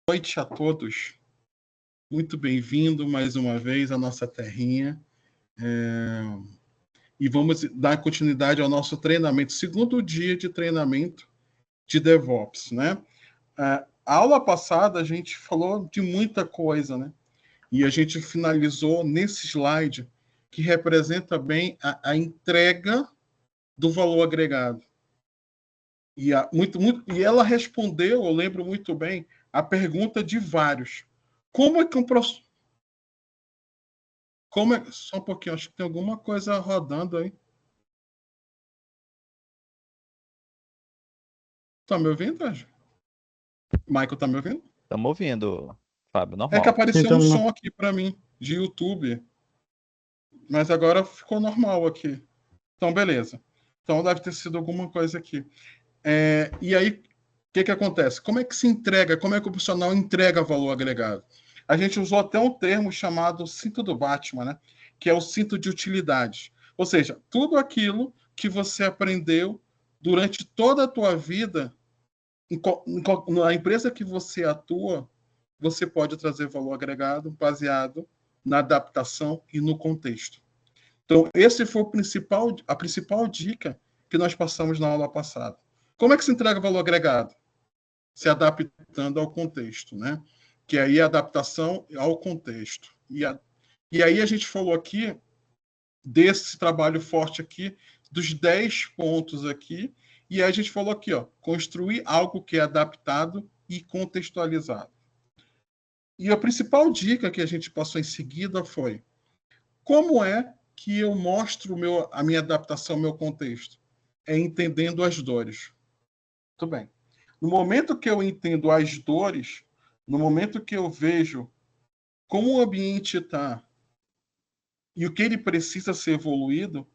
Noite a todos. Muito bem-vindo mais uma vez à nossa terrinha. E vamos dar continuidade ao nosso treinamento, segundo dia de treinamento de DevOps, né? A aula passada a gente falou de muita coisa, né? E a gente finalizou nesse slide que representa bem a entrega do valor agregado. E ela respondeu, eu lembro muito bem, a pergunta de vários. Como é que um processo... Só um pouquinho, acho que tem alguma coisa rodando aí. Tá me ouvindo, Anjo? Michael, tá me ouvindo? Estamos ouvindo, Fábio, É que normal. apareceu um som aqui para mim, de YouTube. Mas agora ficou normal aqui. Então, beleza. Então, deve ter sido alguma coisa aqui. E aí, o que acontece? Como é que se entrega? Como é que o profissional entrega valor agregado? A gente usou até um termo chamado cinto do Batman, né? Que é o cinto de utilidade. Ou seja, tudo aquilo que você aprendeu durante toda a tua vida, na empresa que você atua, você pode trazer valor agregado baseado na adaptação e no contexto. Então, esse foi a principal dica que nós passamos na aula passada. Como é que se entrega valor agregado? Se adaptando ao contexto, né? Que aí a adaptação ao contexto. E aí a gente falou aqui desse trabalho forte aqui, dos 10 pontos aqui, e aí a gente falou aqui, ó, construir algo que é adaptado e contextualizado. E a principal dica que a gente passou em seguida foi: como é que eu mostro a minha adaptação ao meu contexto? É entendendo as dores. Muito bem. No momento que eu entendo as dores, no momento que eu vejo como o ambiente está e o que ele precisa ser evoluído,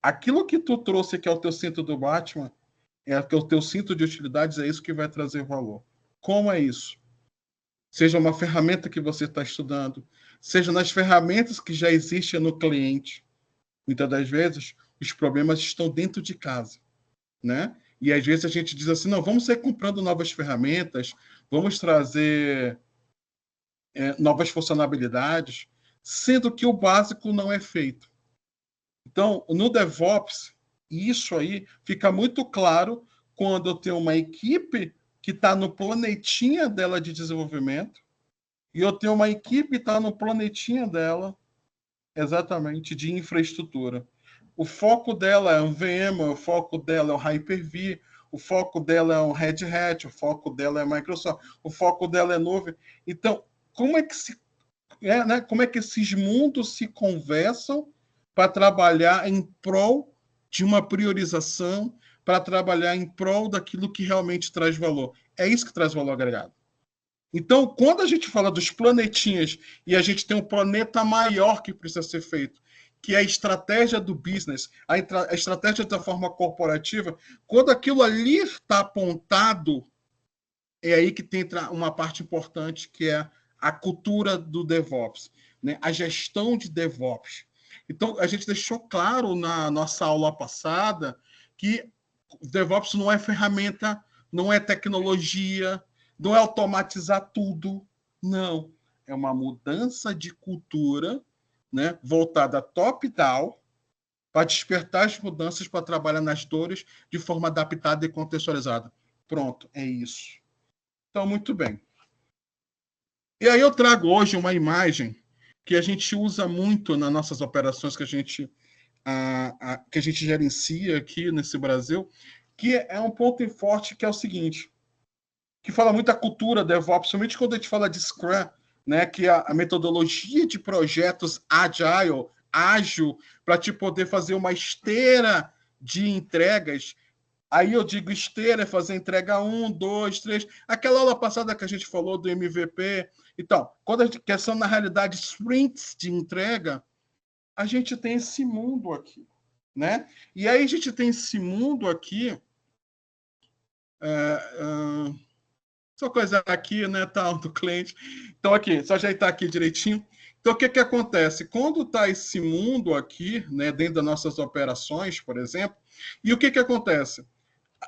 aquilo que tu trouxe, que é o teu cinto do Batman, que é o teu cinto de utilidades, é isso que vai trazer valor. Como é isso? Seja uma ferramenta que você está estudando, seja nas ferramentas que já existem no cliente. Muitas das vezes, os problemas estão dentro de casa, né? E às vezes a gente diz assim, não, vamos sair comprando novas ferramentas, vamos trazer novas funcionalidades, sendo que o básico não é feito. Então, no DevOps, isso aí fica muito claro quando eu tenho uma equipe que está no planetinha dela de desenvolvimento e eu tenho uma equipe que está no planetinha dela, exatamente, de infraestrutura. O foco dela é um VMware, o foco dela é o Hyper-V, o foco dela é um Red Hat, o foco dela é Microsoft, o foco dela é nuvem. Então, como é que né? Como é que esses mundos se conversam para trabalhar em prol de uma priorização, para trabalhar em prol daquilo que realmente traz valor? É isso que traz valor agregado. Então, quando a gente fala dos planetinhas e a gente tem um planeta maior que precisa ser feito, que é a estratégia do business, a estratégia da forma corporativa, quando aquilo ali está apontado, é aí que tem uma parte importante, que é a cultura do DevOps, né? A gestão de DevOps. Então, a gente deixou claro na nossa aula passada que o DevOps não é ferramenta, não é tecnologia, não é automatizar tudo. Não. É uma mudança de cultura, né, voltada top-down, para despertar as mudanças, para trabalhar nas dores de forma adaptada e contextualizada. Pronto, é isso. Então, muito bem. E aí eu trago hoje uma imagem que a gente usa muito nas nossas operações que a gente gerencia aqui nesse Brasil, que é um ponto forte, que é o seguinte, que fala muito da cultura DevOps, principalmente quando a gente fala de Scrum, né, que é a metodologia de projetos agile, ágil, para te poder fazer uma esteira de entregas. Aí eu digo esteira, é fazer entrega 1, 2, 3. Aquela aula passada que a gente falou do MVP. Então, quando a gente questão, na realidade, sprints de entrega, a gente tem esse mundo aqui, né? E aí a gente tem esse mundo aqui, só coisa aqui, né, tal, do cliente. Então, aqui, só ajeitar aqui direitinho. Então, o que acontece? Quando está esse mundo aqui, né, dentro das nossas operações, por exemplo, e o que acontece?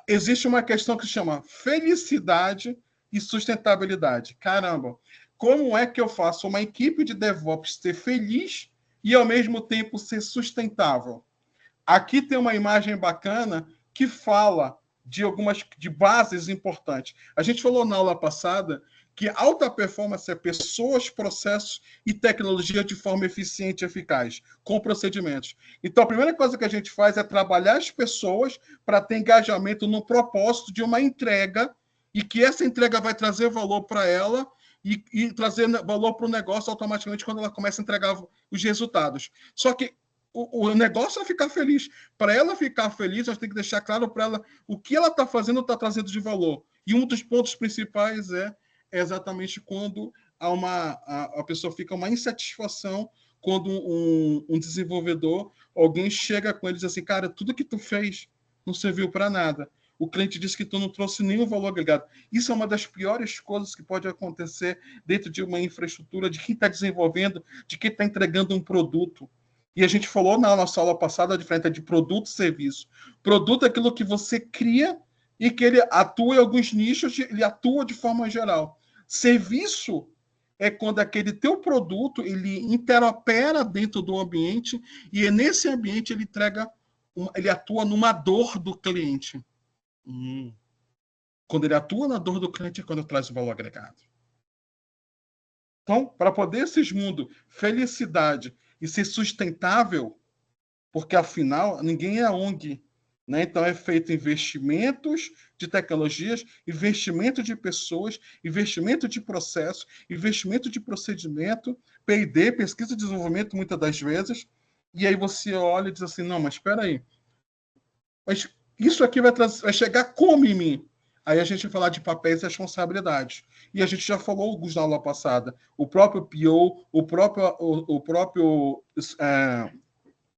Existe uma questão que se chama felicidade e sustentabilidade. Caramba, como é que eu faço uma equipe de DevOps ser feliz e, ao mesmo tempo, ser sustentável? Aqui tem uma imagem bacana que fala de algumas de bases importantes. A gente falou na aula passada que alta performance é pessoas, processos e tecnologia de forma eficiente e eficaz, com procedimentos. Então, a primeira coisa que a gente faz é trabalhar as pessoas para ter engajamento no propósito de uma entrega e que essa entrega vai trazer valor para ela e trazer valor para o negócio automaticamente quando ela começa a entregar os resultados. Só que o negócio é ficar feliz. Para ela ficar feliz, nós temos que deixar claro para ela o que ela está fazendo está trazendo de valor. E um dos pontos principais é exatamente quando a pessoa fica uma insatisfação quando um desenvolvedor, alguém chega com ele e diz assim, cara, tudo que tu fez não serviu para nada. O cliente disse que tu não trouxe nenhum valor agregado. Isso é uma das piores coisas que pode acontecer dentro de uma infraestrutura, de quem está desenvolvendo, de quem está entregando um produto. E a gente falou na nossa aula passada a diferença de produto e serviço. Produto é aquilo que você cria e que ele atua em alguns nichos, ele atua de forma geral. Serviço é quando aquele teu produto ele interopera dentro do ambiente e nesse ambiente ele entrega, ele atua numa dor do cliente. Quando ele atua na dor do cliente é quando traz o valor agregado. Então, para poder esses mundos, felicidade e ser sustentável, porque afinal ninguém é ONG, né? Então é feito investimentos de tecnologias, investimento de pessoas, investimento de processo, investimento de procedimento, P&D, pesquisa e desenvolvimento muitas das vezes, e aí você olha e diz assim, não, mas espera aí, mas isso aqui vai chegar como em mim? Aí a gente vai falar de papéis e responsabilidades. E a gente já falou alguns na aula passada. O próprio PO, o próprio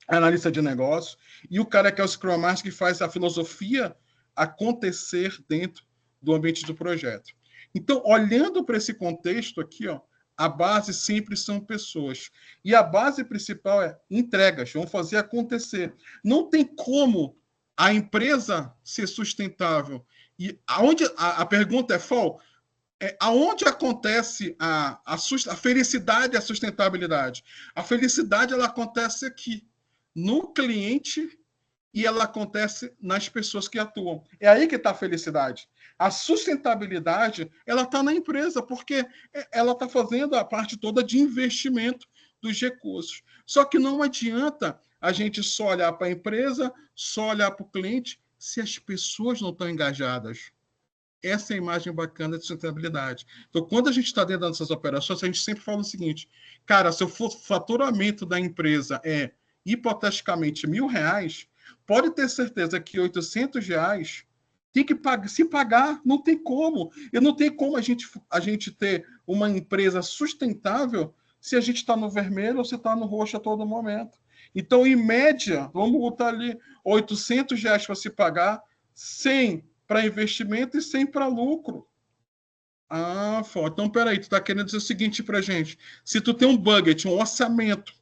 analista de negócio, e o cara que é o Scrum Master que faz a filosofia acontecer dentro do ambiente do projeto. Então, olhando para esse contexto aqui, ó, a base sempre são pessoas. E a base principal é entregas, vamos fazer acontecer. Não tem como a empresa ser sustentável. E aonde a pergunta é, Fol, aonde acontece a felicidade e a sustentabilidade? A felicidade ela acontece aqui, no cliente, e ela acontece nas pessoas que atuam. É aí que está a felicidade. A sustentabilidade ela está na empresa, porque ela está fazendo a parte toda de investimento dos recursos. Só que não adianta a gente só olhar para a empresa, só olhar para o cliente, se as pessoas não estão engajadas. Essa é a imagem bacana de sustentabilidade. Então, quando a gente está dentro dessas operações, a gente sempre fala o seguinte, cara, se o faturamento da empresa é, hipoteticamente, R$1.000, pode ter certeza que R$800 tem que se pagar, não tem como. E não tem como a gente ter uma empresa sustentável se a gente está no vermelho ou se está no roxo a todo momento. Então, em média, vamos botar ali R$800 para se pagar, 100 para investimento e 100 para lucro. Ah, foda. Então, peraí, tu está querendo dizer o seguinte para gente. Se tu tem um budget, um orçamento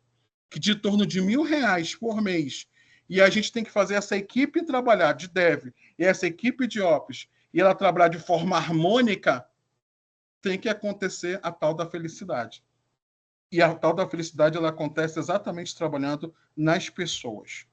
que de torno de R$1.000 por mês, e a gente tem que fazer essa equipe trabalhar de dev e essa equipe de ops, e ela trabalhar de forma harmônica, tem que acontecer a tal da felicidade. E a tal da felicidade ela acontece exatamente trabalhando nas pessoas.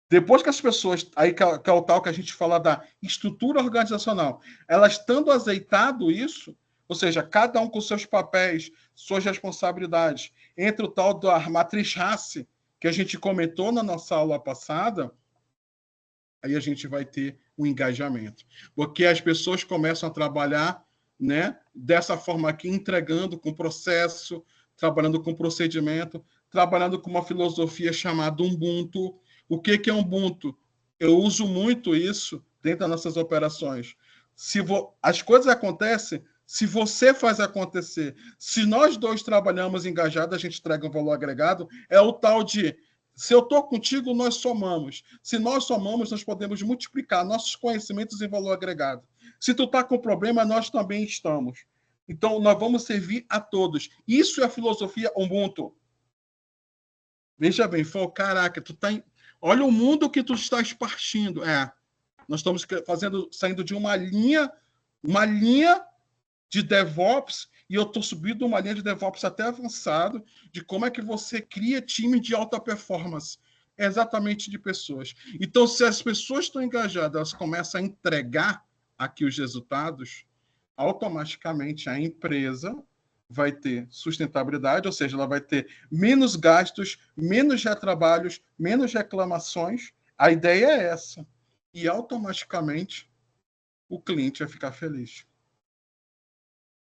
Depois que as pessoas, aí que é o tal que a gente fala da estrutura organizacional, elas estando azeitado isso, ou seja, cada um com seus papéis, suas responsabilidades, entre o tal da matriz RACE, que a gente comentou na nossa aula passada, aí a gente vai ter um engajamento. Porque as pessoas começam a trabalhar, né, dessa forma aqui, entregando com processo, trabalhando com procedimento, trabalhando com uma filosofia chamada Ubuntu. O que é Ubuntu? Eu uso muito isso dentro das nossas operações. As coisas acontecem se você faz acontecer. Se nós dois trabalhamos engajados, a gente entrega um valor agregado, é o tal de se eu estou contigo, nós somamos. Se nós somamos, nós podemos multiplicar nossos conhecimentos em valor agregado. Se tu está com problema, nós também estamos. Então, nós vamos servir a todos. Isso é a filosofia Ubuntu. Veja bem, caraca, tu tá olha o mundo que tu estás partindo. Nós estamos saindo de uma linha de DevOps, e eu estou subindo uma linha de DevOps até avançado, de como é que você cria time de alta performance. É exatamente de pessoas. Então, se as pessoas estão engajadas, elas começam a entregar aqui os resultados, automaticamente a empresa vai ter sustentabilidade, ou seja, ela vai ter menos gastos, menos retrabalhos, menos reclamações. A ideia é essa. E automaticamente o cliente vai ficar feliz.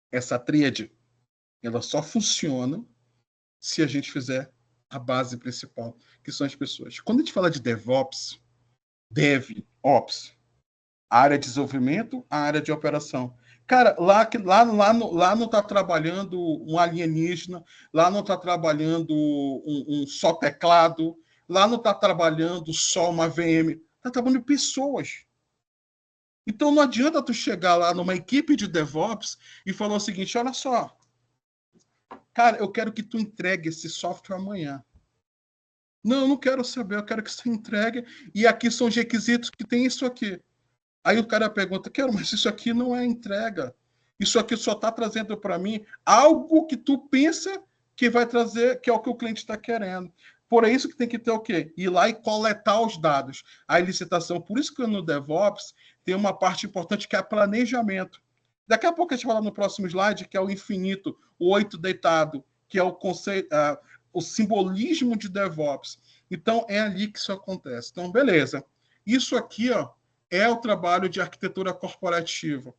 Essa tríade, ela só funciona se a gente fizer a base principal, que são as pessoas. Quando a gente fala de DevOps, DevOps, a área de desenvolvimento, a área de operação. Cara, lá não está trabalhando um alienígena, lá não está trabalhando um só teclado, lá não está trabalhando só uma VM, está trabalhando pessoas. Então não adianta tu chegar lá numa equipe de DevOps e falar o seguinte, olha só, cara, eu quero que tu entregue esse software amanhã. Não, eu não quero saber, eu quero que você entregue, e aqui são os requisitos que tem isso aqui. Aí o cara pergunta, mas isso aqui não é entrega. Isso aqui só está trazendo para mim algo que tu pensa que vai trazer, que é o que o cliente está querendo. Por isso que tem que ter o quê? Ir lá e coletar os dados. A licitação. Por isso que no DevOps tem uma parte importante que é planejamento. Daqui a pouco a gente vai falar no próximo slide, que é o infinito, o 8 deitado, que é o conceito, o simbolismo de DevOps. Então, é ali que isso acontece. Então, beleza. Isso aqui, ó, é o trabalho de arquitetura corporativa.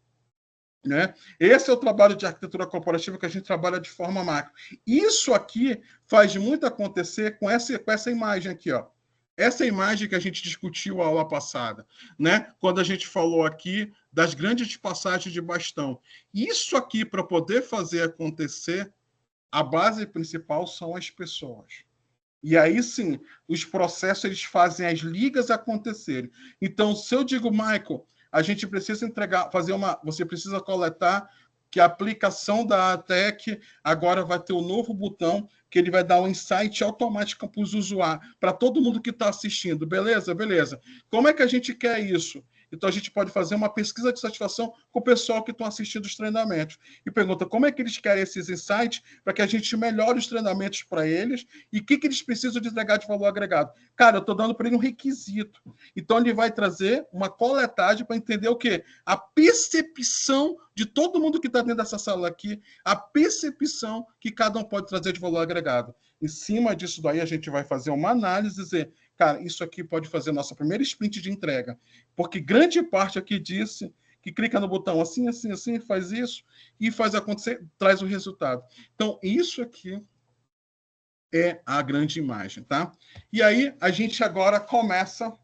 Né? Esse é o trabalho de arquitetura corporativa que a gente trabalha de forma macro. Isso aqui faz muito acontecer com essa imagem aqui, ó. Essa imagem que a gente discutiu a aula passada, né? Quando a gente falou aqui das grandes passagens de bastão. Isso aqui, para poder fazer acontecer, a base principal são as pessoas. E aí sim, os processos eles fazem as ligas acontecerem. Então, se eu digo, Michael, a gente precisa entregar, você precisa coletar que a aplicação da ATEC agora vai ter um novo botão que ele vai dar um insight automático para os usuários, para todo mundo que está assistindo. Beleza? Beleza. Como é que a gente quer isso? Então, a gente pode fazer uma pesquisa de satisfação com o pessoal que estão assistindo os treinamentos. E pergunta como é que eles querem esses insights para que a gente melhore os treinamentos para eles e o que eles precisam de entregar de valor agregado. Cara, eu estou dando para ele um requisito. Então, ele vai trazer uma coletagem para entender o quê? A percepção de todo mundo que está dentro dessa sala aqui, a percepção que cada um pode trazer de valor agregado. Em cima disso daí, a gente vai fazer uma análise e dizer, cara, isso aqui pode fazer nossa primeira sprint de entrega. Porque grande parte aqui disse que clica no botão assim, assim, assim, faz isso e faz acontecer, traz o resultado. Então, isso aqui é a grande imagem, tá? E aí, a gente agora começa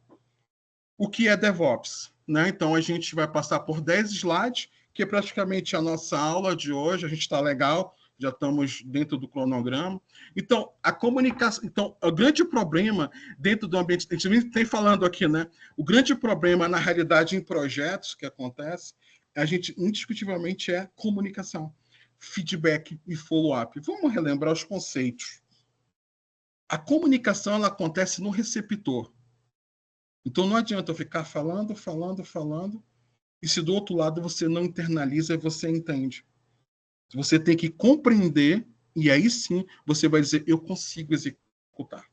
o que é DevOps, né? Então, a gente vai passar por 10 slides, que é praticamente a nossa aula de hoje. A gente está legal, já estamos dentro do cronograma. Então, a comunicação... Então, o grande problema dentro do ambiente... A gente tem falando aqui, né? O grande problema, na realidade, em projetos que acontece, a gente, indiscutivelmente, é comunicação, feedback e follow-up. Vamos relembrar os conceitos. A comunicação, ela acontece no receptor. Então, não adianta eu ficar falando, e se do outro lado você não internaliza, você entende. Você tem que compreender, e aí sim você vai dizer, eu consigo executar.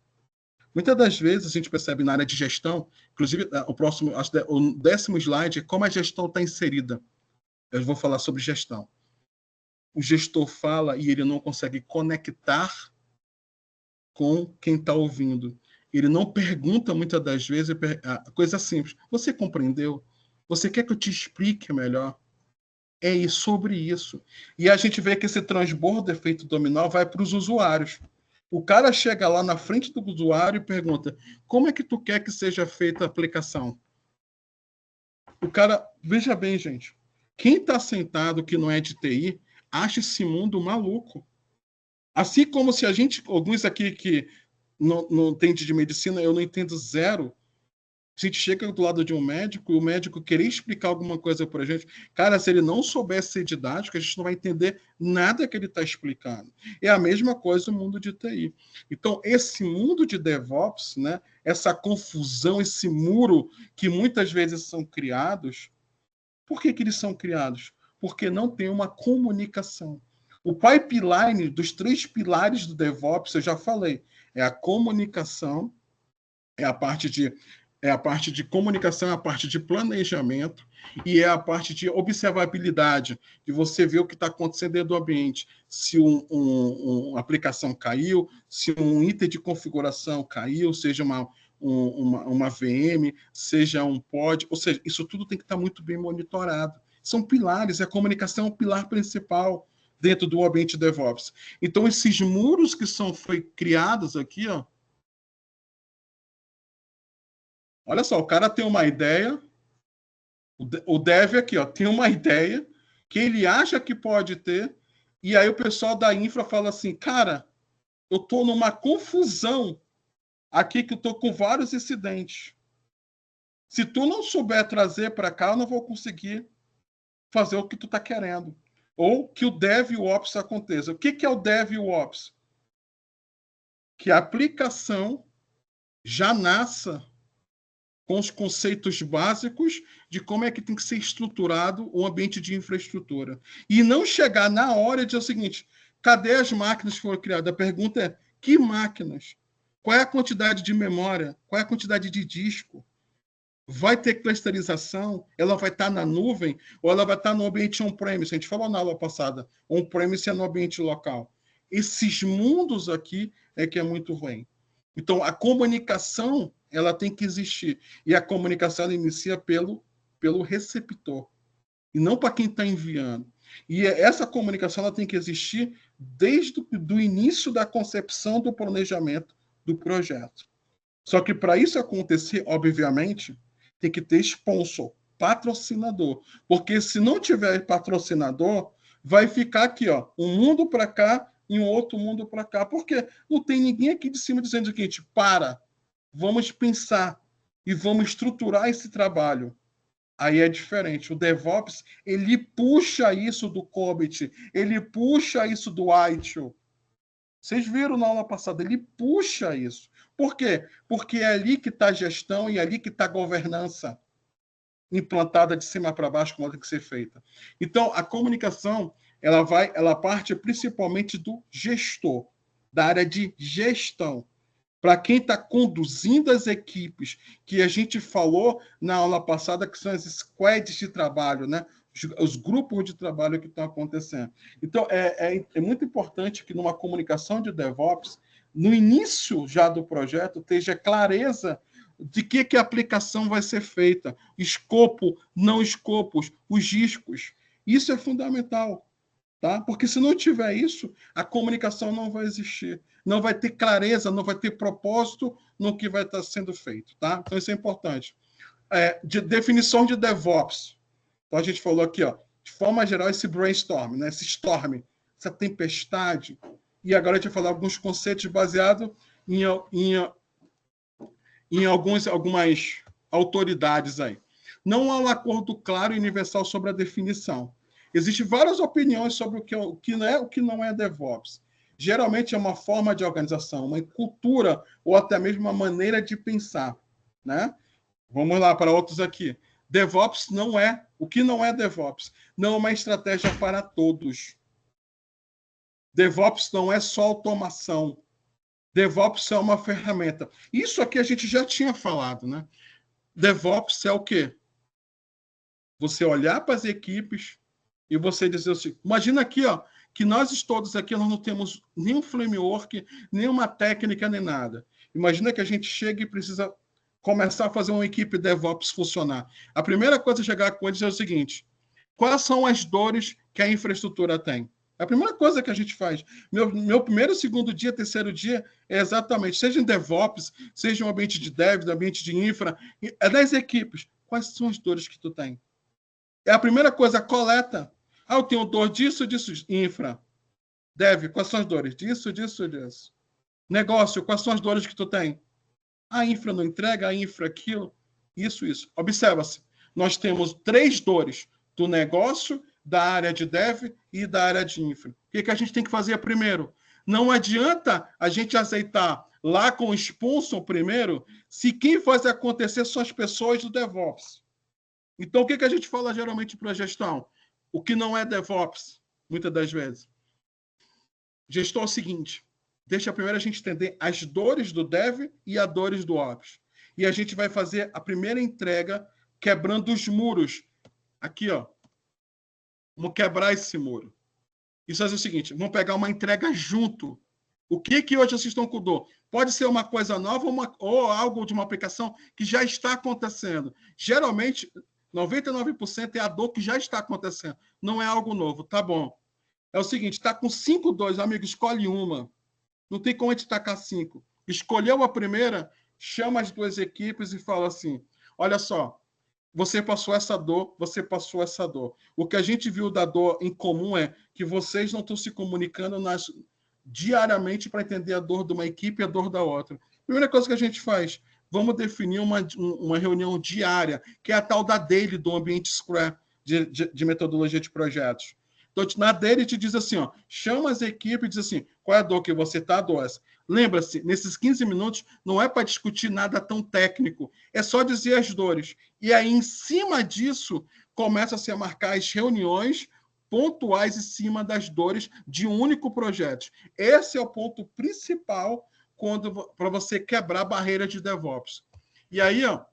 Muitas das vezes a gente percebe na área de gestão, inclusive o 10º slide é como a gestão está inserida. Eu vou falar sobre gestão. O gestor fala e ele não consegue conectar com quem está ouvindo. Ele não pergunta muitas das vezes, coisa simples. Você compreendeu? Você quer que eu te explique melhor? É sobre isso. E a gente vê que esse transbordo efeito dominó vai para os usuários. O cara chega lá na frente do usuário e pergunta, como é que tu quer que seja feita a aplicação? O cara, veja bem, gente, quem está sentado que não é de TI, acha esse mundo maluco. Assim como se a gente, alguns aqui que não entende de medicina, eu não entendo zero. A gente chega do lado de um médico e o médico querer explicar alguma coisa para a gente. Cara, se ele não souber ser didático, a gente não vai entender nada que ele está explicando. É a mesma coisa no mundo de TI. Então, esse mundo de DevOps, né, essa confusão, esse muro que muitas vezes são criados, por que eles são criados? Porque não tem uma comunicação. O pipeline dos 3 pilares do DevOps, eu já falei, é a comunicação, é a parte de comunicação, é a parte de planejamento e é a parte de observabilidade, de você ver o que está acontecendo dentro do ambiente. Se uma aplicação caiu, se um item de configuração caiu, seja uma VM, seja um pod, ou seja, isso tudo tem que estar muito bem monitorado. São pilares, a comunicação é o pilar principal dentro do ambiente DevOps. Então, esses muros que foi criados aqui, ó, olha só, o cara tem uma ideia, o dev aqui, ó, tem uma ideia que ele acha que pode ter, e aí o pessoal da infra fala assim, cara, eu estou numa confusão aqui que eu estou com vários incidentes. Se tu não souber trazer para cá, eu não vou conseguir fazer o que tu está querendo. Ou que o Dev e o Ops aconteça. O que é o Dev e o Ops? Que a aplicação já nasça com os conceitos básicos de como é que tem que ser estruturado o ambiente de infraestrutura. E não chegar na hora e dizer o seguinte, cadê as máquinas que foram criadas? A pergunta é, que máquinas? Qual é a quantidade de memória? Qual é a quantidade de disco? Vai ter clusterização? Ela vai estar na nuvem ou ela vai estar no ambiente on-premise? A gente falou na aula passada, on-premise é no ambiente local. Esses mundos aqui é que é muito ruim. Então, a comunicação ela tem que existir. E a comunicação ela inicia pelo receptor, e não para quem está enviando. E essa comunicação ela tem que existir desde o início da concepção do planejamento do projeto. Só que para isso acontecer, obviamente, tem que ter sponsor, patrocinador. Porque se não tiver patrocinador, vai ficar aqui, ó, um mundo para cá e um outro mundo para cá. Porque não tem ninguém aqui de cima dizendo o seguinte, vamos pensar e vamos estruturar esse trabalho. Aí é diferente. O DevOps, ele puxa isso do COBIT, ele puxa isso do ITIL. Vocês viram na aula passada, ele puxa isso. Por quê? Porque é ali que está a gestão e é ali que está a governança implantada de cima para baixo, como tem que ser feita. Então, a comunicação, ela parte principalmente do gestor, da área de gestão. Para quem está conduzindo as equipes, que a gente falou na aula passada, que são as squads de trabalho, né? Os grupos de trabalho que estão acontecendo. Então, é muito importante que numa comunicação de DevOps, no início já do projeto, esteja clareza de que a aplicação vai ser feita, escopo, não escopos, os riscos. Isso é fundamental. Tá? Porque se não tiver isso, a comunicação não vai existir. Não vai ter clareza, não vai ter propósito no que vai estar sendo feito. Tá? Então, isso é importante. De definição de DevOps. Então, a gente falou aqui, ó, de forma geral, esse brainstorm, né? Esse storm, essa tempestade. E agora a gente vai falar alguns conceitos baseados em algumas autoridades aí. Não há um acordo claro e universal sobre a definição. Existem várias opiniões sobre o que não é DevOps. Geralmente é uma forma de organização, uma cultura ou até mesmo uma maneira de pensar, né? Vamos lá para outros aqui. DevOps não é. O que não é DevOps? Não é uma estratégia para todos. DevOps não é só automação. DevOps é uma ferramenta. Isso aqui a gente já tinha falado, né? DevOps é o quê? Você olhar para as equipes e você dizer assim, imagina aqui, ó, que nós todos aqui nós não temos nenhum framework, nenhuma técnica, nem nada. Imagina que a gente chega e precisa começar a fazer uma equipe DevOps funcionar. A primeira coisa a chegar com eles é o seguinte, quais são as dores que a infraestrutura tem? É a primeira coisa que a gente faz. Meu primeiro, segundo dia, terceiro dia é exatamente, seja em DevOps, seja um ambiente de Dev, um ambiente de infra, é das equipes. Quais são as dores que tu tem? É a primeira coisa, a coleta. Eu tenho dor disso, infra. Dev, quais são as dores? Disso. Negócio, quais são as dores que tu tem? A infra não entrega, a infra aquilo. Isso. Observa-se. Nós temos 3 dores do negócio, da área de dev e da área de infra. O que a gente tem que fazer primeiro? Não adianta a gente aceitar lá com o sponsor primeiro, se quem faz acontecer são as pessoas do DevOps. Então, o que a gente fala geralmente para a gestão? O que não é DevOps, muitas das vezes. Gestor é o seguinte, deixa primeiro a gente entender as dores do Dev e as dores do Ops. E a gente vai fazer a primeira entrega quebrando os muros. Aqui, ó. Vamos quebrar esse muro. Isso faz o seguinte, vamos pegar uma entrega junto. O que hoje vocês estão com dor? Pode ser uma coisa nova ou algo de uma aplicação que já está acontecendo. Geralmente, 99% é a dor que já está acontecendo. Não é algo novo. Tá bom. É o seguinte, está com 5 dores, amigo, escolhe uma. Não tem como a gente tacar 5. Escolheu a primeira, chama as duas equipes e fala assim, olha só, você passou essa dor, você passou essa dor. O que a gente viu da dor em comum é que vocês não estão se comunicando diariamente para entender a dor de uma equipe e a dor da outra. Primeira coisa que a gente faz, vamos definir uma reunião diária, que é a tal da daily do ambiente Scrum, de metodologia de projetos. Então, na daily te diz assim, ó, chama as equipes e diz assim, qual é a dor que você está, dor? Lembra-se, nesses 15 minutos não é para discutir nada tão técnico, é só dizer as dores. E aí, em cima disso, começa-se a marcar as reuniões pontuais em cima das dores de um único projeto. Esse é o ponto principal para você quebrar a barreira de DevOps. E aí, ó,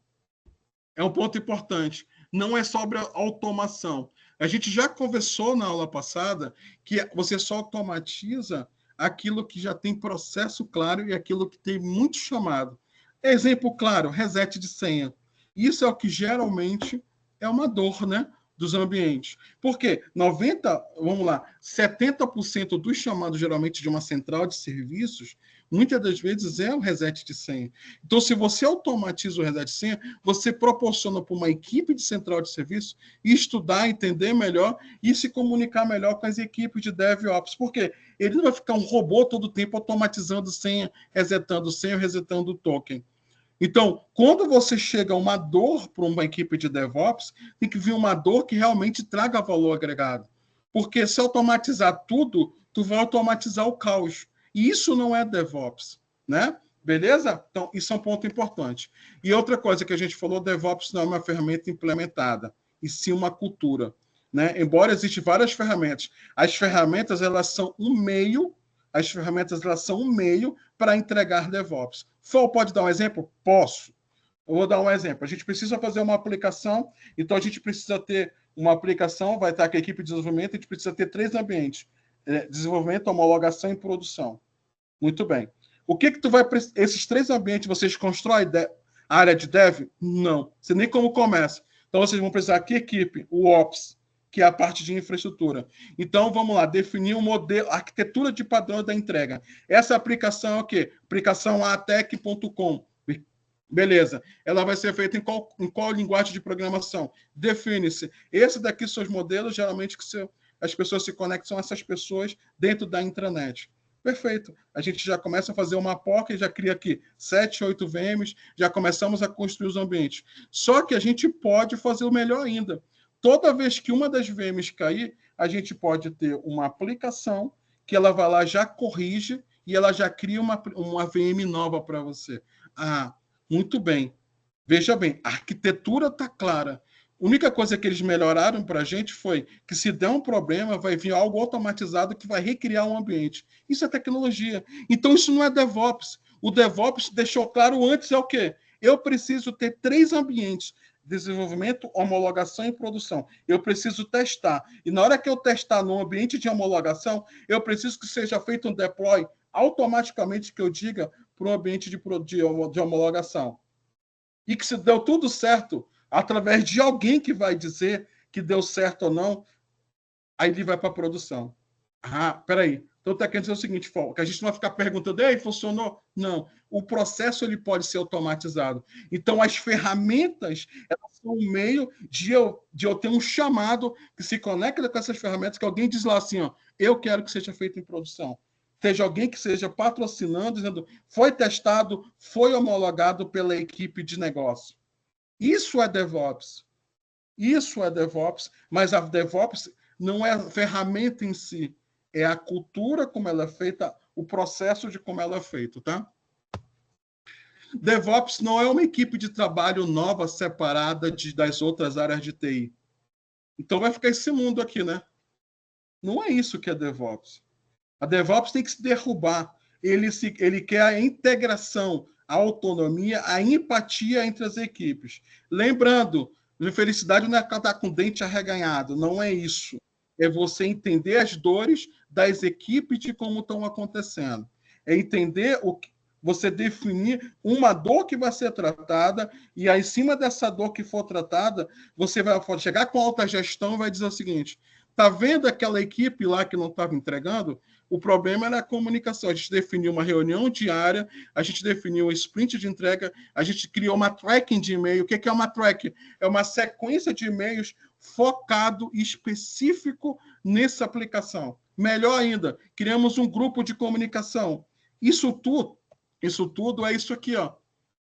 é um ponto importante. Não é sobre a automação. A gente já conversou na aula passada que você só automatiza aquilo que já tem processo claro e aquilo que tem muito chamado. Exemplo claro, reset de senha. Isso é o que geralmente é uma dor, né, dos ambientes. Por quê? 70% dos chamados geralmente de uma central de serviços, muitas das vezes é o reset de senha. Então, se você automatiza o reset de senha, você proporciona para uma equipe de central de serviço estudar, entender melhor e se comunicar melhor com as equipes de DevOps. Por quê? Ele não vai ficar um robô todo o tempo automatizando senha, resetando o token. Então, quando você chega a uma dor para uma equipe de DevOps, tem que vir uma dor que realmente traga valor agregado. Porque se automatizar tudo, tu vai automatizar o caos. E isso não é DevOps, né? Beleza? Então, isso é um ponto importante. E outra coisa que a gente falou, DevOps não é uma ferramenta implementada, e sim uma cultura, né? Embora existam várias ferramentas, as ferramentas elas são um meio para entregar DevOps. Pode dar um exemplo? Posso. Eu vou dar um exemplo. A gente precisa fazer uma aplicação, então a gente precisa ter uma aplicação, vai estar com a equipe de desenvolvimento, a gente precisa ter 3 ambientes: desenvolvimento, homologação e produção. Muito bem. O que tu vai... Esses 3 ambientes, vocês constroem a área de dev? Não. Você nem como começa. Então, vocês vão precisar que equipe? O Ops, que é a parte de infraestrutura. Então, vamos lá, definir um modelo, arquitetura de padrão da entrega. Essa aplicação é o quê? Aplicação atec.com. Beleza. Ela vai ser feita em qual linguagem de programação? Define-se. Esse daqui são os modelos, geralmente, que as pessoas se conectam a essas pessoas dentro da intranet. Perfeito. A gente já começa a fazer uma POC, já cria aqui 7, 8 VMs, já começamos a construir os ambientes. Só que a gente pode fazer o melhor ainda. Toda vez que uma das VMs cair, a gente pode ter uma aplicação que ela vai lá, já corrige e ela já cria uma VM nova para você. Ah, muito bem. Veja bem, a arquitetura está clara. A única coisa que eles melhoraram para a gente foi que se der um problema, vai vir algo automatizado que vai recriar um ambiente. Isso é tecnologia. Então, isso não é DevOps. O DevOps deixou claro antes é o quê? Eu preciso ter 3 ambientes: desenvolvimento, homologação e produção. Eu preciso testar. E na hora que eu testar no ambiente de homologação, eu preciso que seja feito um deploy automaticamente, que eu diga para o ambiente de homologação. E que se deu tudo certo, através de alguém que vai dizer que deu certo ou não, aí ele vai para a produção. Ah, peraí. Então está querendo dizer o seguinte, que a gente não vai ficar perguntando, ei, funcionou? Não. O processo ele pode ser automatizado. Então, as ferramentas elas são um meio de eu ter um chamado que se conecta com essas ferramentas, que alguém diz lá assim, ó, eu quero que seja feito em produção. Seja alguém que seja patrocinando, dizendo, foi testado, foi homologado pela equipe de negócio. Isso é DevOps. Isso é DevOps, mas a DevOps não é a ferramenta em si, é a cultura como ela é feita, o processo de como ela é feito, tá? DevOps não é uma equipe de trabalho nova, separada das outras áreas de TI. Então vai ficar esse mundo aqui, né? Não é isso que é DevOps. A DevOps tem que se derrubar. Ele quer a integração, a autonomia, a empatia entre as equipes. Lembrando, felicidade não é estar com o dente arreganhado, não é isso. É você entender as dores das equipes de como estão acontecendo. É entender você definir uma dor que vai ser tratada e aí, em cima dessa dor que for tratada, você vai chegar com alta gestão e vai dizer o seguinte: tá vendo aquela equipe lá que não estava entregando? O problema era a comunicação. A gente definiu uma reunião diária, a gente definiu um sprint de entrega, a gente criou uma tracking de e-mail. O que é uma tracking? É uma sequência de e-mails focado e específico nessa aplicação. Melhor ainda, criamos um grupo de comunicação. Isso tudo é isso aqui, ó,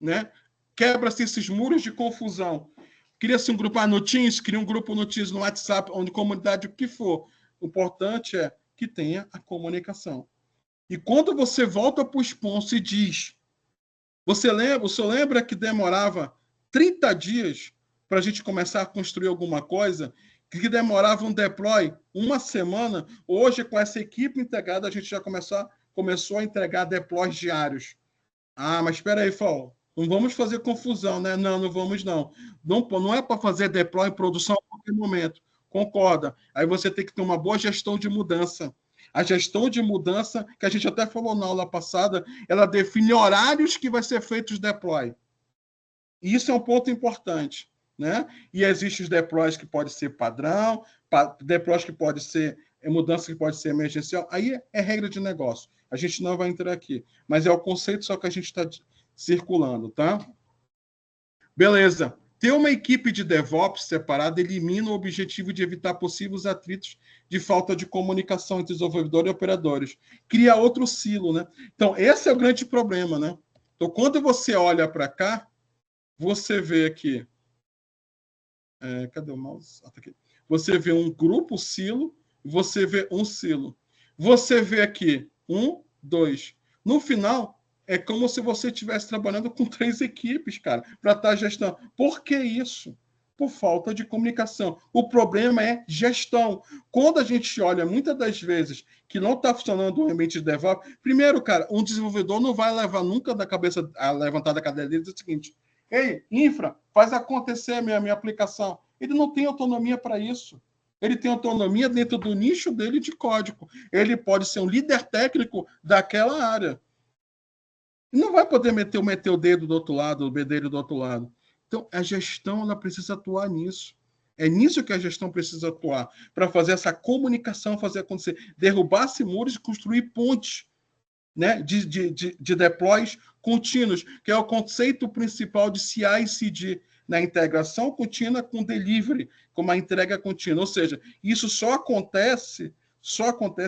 né? Quebra-se esses muros de confusão. Cria-se um grupo no Teams, cria um grupo no Teams, no WhatsApp, onde comunidade, o que for. O importante é que tenha a comunicação. E quando você volta para o sponsor e diz, você lembra que demorava 30 dias para a gente começar a construir alguma coisa, que demorava um deploy uma semana? Hoje, com essa equipe integrada, a gente já começou a entregar deploys diários. Ah, mas espera aí, Fol. Não vamos fazer confusão, né? Não, não vamos, não. Não é para fazer deploy em produção a qualquer momento. Concorda? Aí você tem que ter uma boa gestão de mudança. A gestão de mudança, que a gente até falou na aula passada, ela define horários que vai ser feito os deploy. E isso é um ponto importante, né? E existem os deploys que podem ser padrão, deploys que podem ser mudança que pode ser emergencial. Aí é regra de negócio. A gente não vai entrar aqui. Mas é o conceito só que a gente está circulando, tá? Beleza. Ter uma equipe de DevOps separada elimina o objetivo de evitar possíveis atritos de falta de comunicação entre desenvolvedores e operadores. Cria outro silo, né? Então, esse é o grande problema, né? Então, quando você olha para cá, você vê aqui... cadê o mouse? Ah, tá aqui. Você vê um grupo silo, você vê um silo. Você vê aqui 1, 2. No final, é como se você estivesse trabalhando com 3 equipes, cara, para estar gestão. Por que isso? Por falta de comunicação. O problema é gestão. Quando a gente olha, muitas das vezes, que não está funcionando o ambiente de DevOps, primeiro, cara, um desenvolvedor não vai levar nunca da cabeça, a levantar da cadeira dele e dizer o seguinte: ei, infra, faz acontecer a minha aplicação. Ele não tem autonomia para isso. Ele tem autonomia dentro do nicho dele de código. Ele pode ser um líder técnico daquela área. Não vai poder meter o dedo do outro lado, o bedelho do outro lado. Então, a gestão ela precisa atuar nisso. É nisso que a gestão precisa atuar, para fazer essa comunicação, fazer acontecer, derrubar-se muros e construir pontes, né, de deploys contínuos, que é o conceito principal de CI e CD, na integração contínua com delivery, com uma entrega contínua. Ou seja, isso só acontece